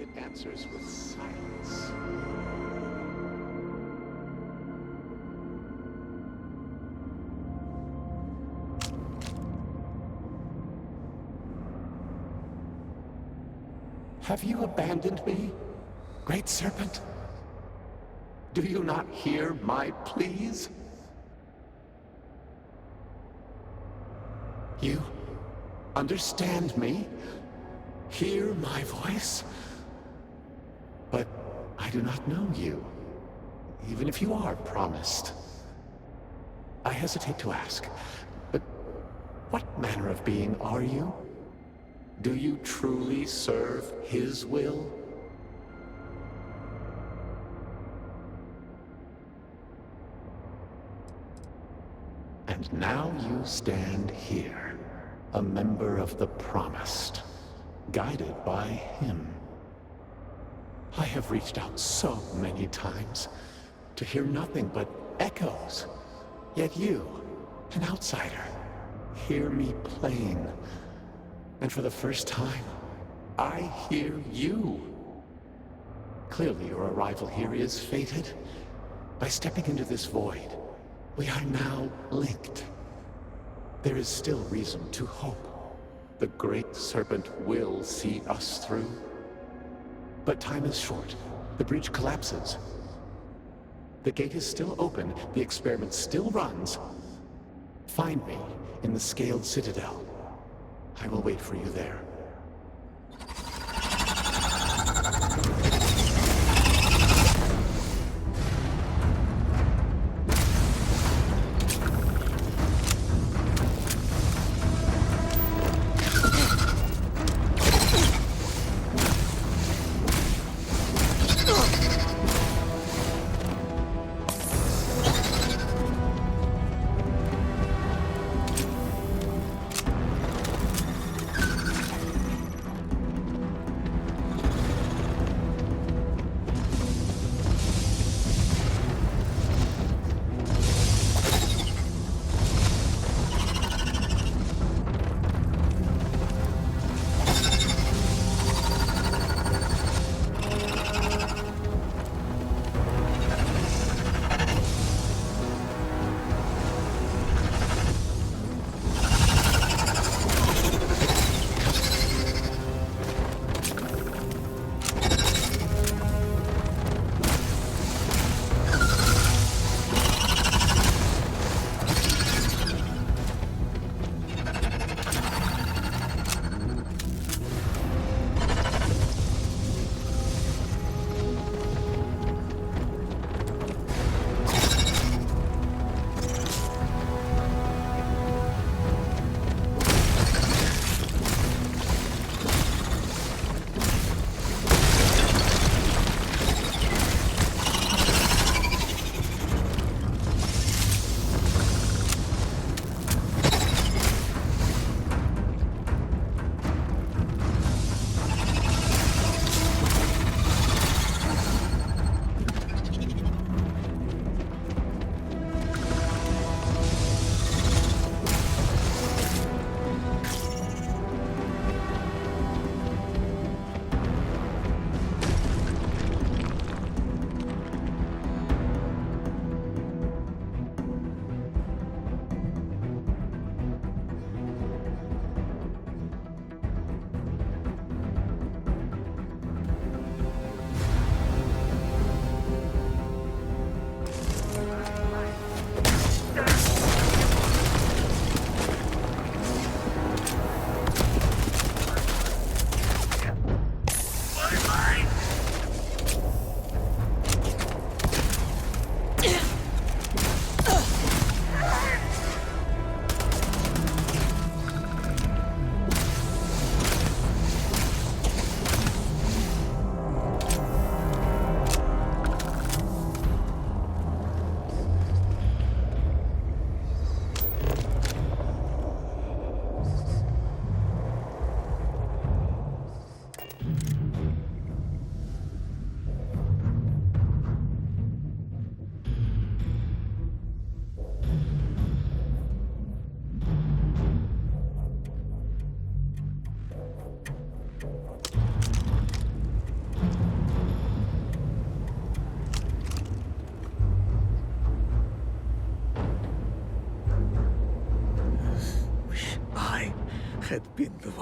It answers with silence. Have you abandoned me, Great Serpent? Do you not hear my pleas? You understand me? Hear my voice? But I do not know you, even if you are promised. I hesitate to ask, but what manner of being are you? Do you truly serve his will? And now you stand here, a member of the Promised, guided by him. I have reached out so many times to hear nothing but echoes. Yet you, an outsider, hear me plain. And for the first time, I hear you. Clearly your arrival here is fated. By stepping into this void, we are now linked. There is still reason to hope. The Great Serpent will see us through. But time is short. The bridge collapses. The gate is still open. The experiment still runs. Find me in the Scaled Citadel. I will wait for you there.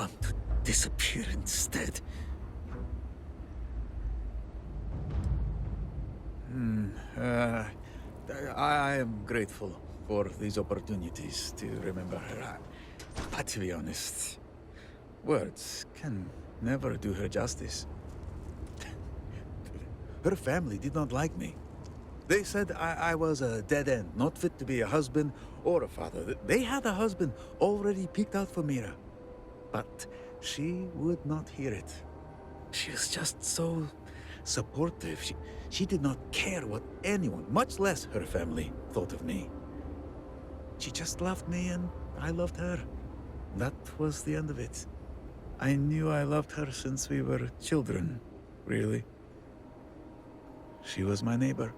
want to disappear instead. I am grateful for these opportunities to remember her. But to be honest, words can never do her justice. Her family did not like me. They said I was a dead end, not fit to be a husband or a father. They had a husband already picked out for Mira. But she would not hear it. She was just so supportive. She did not care what anyone, much less her family, thought of me. She just loved me and I loved her. That was the end of it. I knew I loved her since we were children, really. She was my neighbor,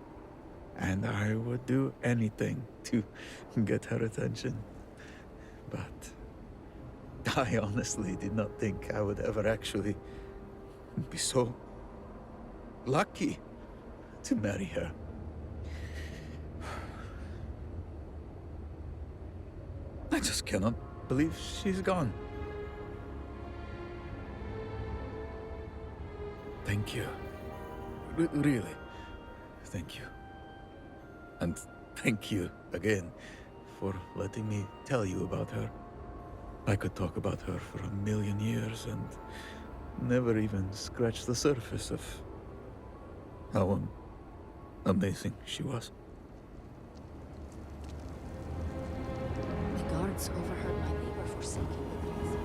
and I would do anything to get her attention. But I honestly did not think I would ever actually be so lucky to marry her. I just cannot believe she's gone. Thank you. Really, thank you. And thank you again for letting me tell you about her. I could talk about her for 1,000,000 years and never even scratch the surface of how amazing she was.
The guards overheard my neighbor forsaking the place.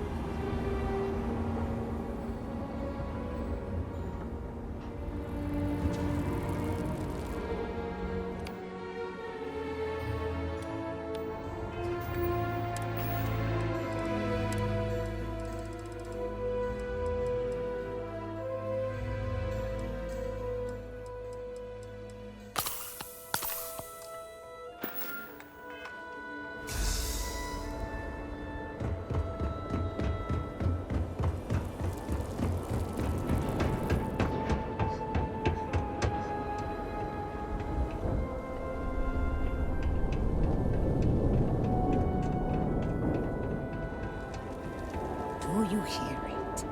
Do you hear it?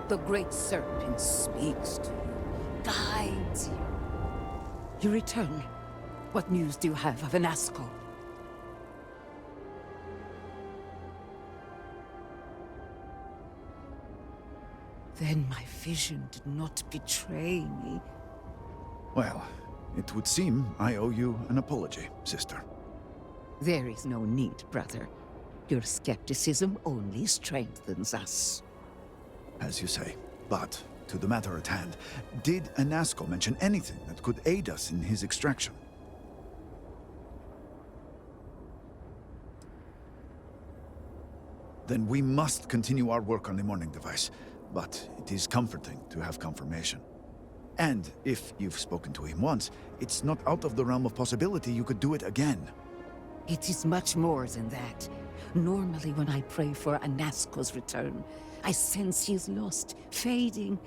The Great Serpent speaks to you, guides you. You return. What news do you have of Anasco? Then my vision did not betray me.
Well, it would seem I owe you an apology, sister.
There is no need, brother. Your skepticism only strengthens us.
As you say. But, to the matter at hand, did Anasco mention anything that could aid us in his extraction? Then we must continue our work on the morning device. But it is comforting to have confirmation. And if you've spoken to him once, it's not out of the realm of possibility you could do it again.
It is much more than that. Normally when I pray for Anasco's return, I sense he is lost, fading.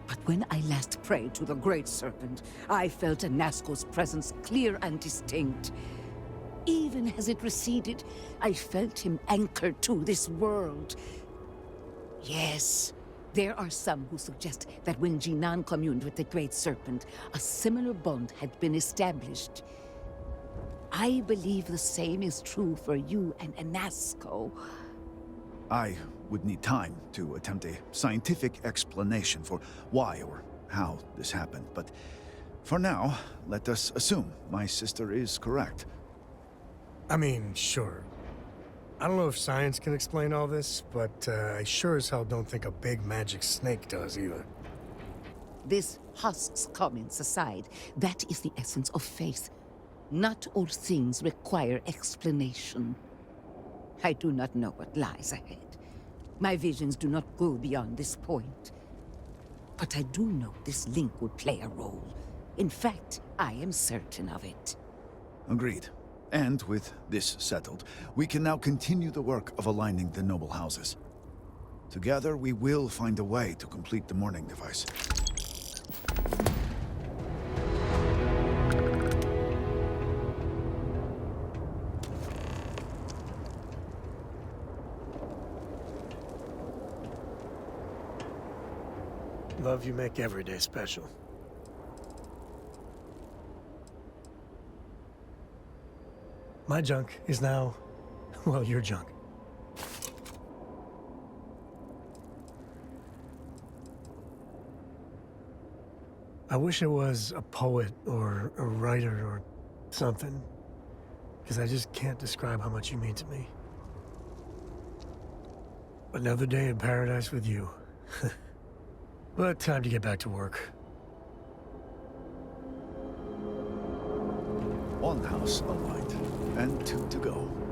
But when I last prayed to the Great Serpent, I felt Anasco's presence clear and distinct. Even as it receded, I felt him anchored to this world. Yes, there are some who suggest that when Jinan communed with the Great Serpent, a similar bond had been established. I believe the same is true for you and Anasco.
I would need time to attempt a scientific explanation for why or how this happened, but for now, let us assume my sister is correct.
I mean, sure. I don't know if science can explain all this, but I sure as hell don't think a big magic snake does either.
This husks comments aside, that is the essence of faith. Not all things require explanation. I do not know what lies ahead. My visions do not go beyond this point. But I do know this link would play a role. In fact, I am certain of it.
Agreed. And with this settled, we can now continue the work of aligning the noble houses. Together, we will find a way to complete the morning device.
Love, you make every day special. My junk is now, well, your junk. I wish I was a poet or a writer or something, because I just can't describe how much you mean to me. Another day in paradise with you. But time to get back to work.
One house alight, and 2 to go.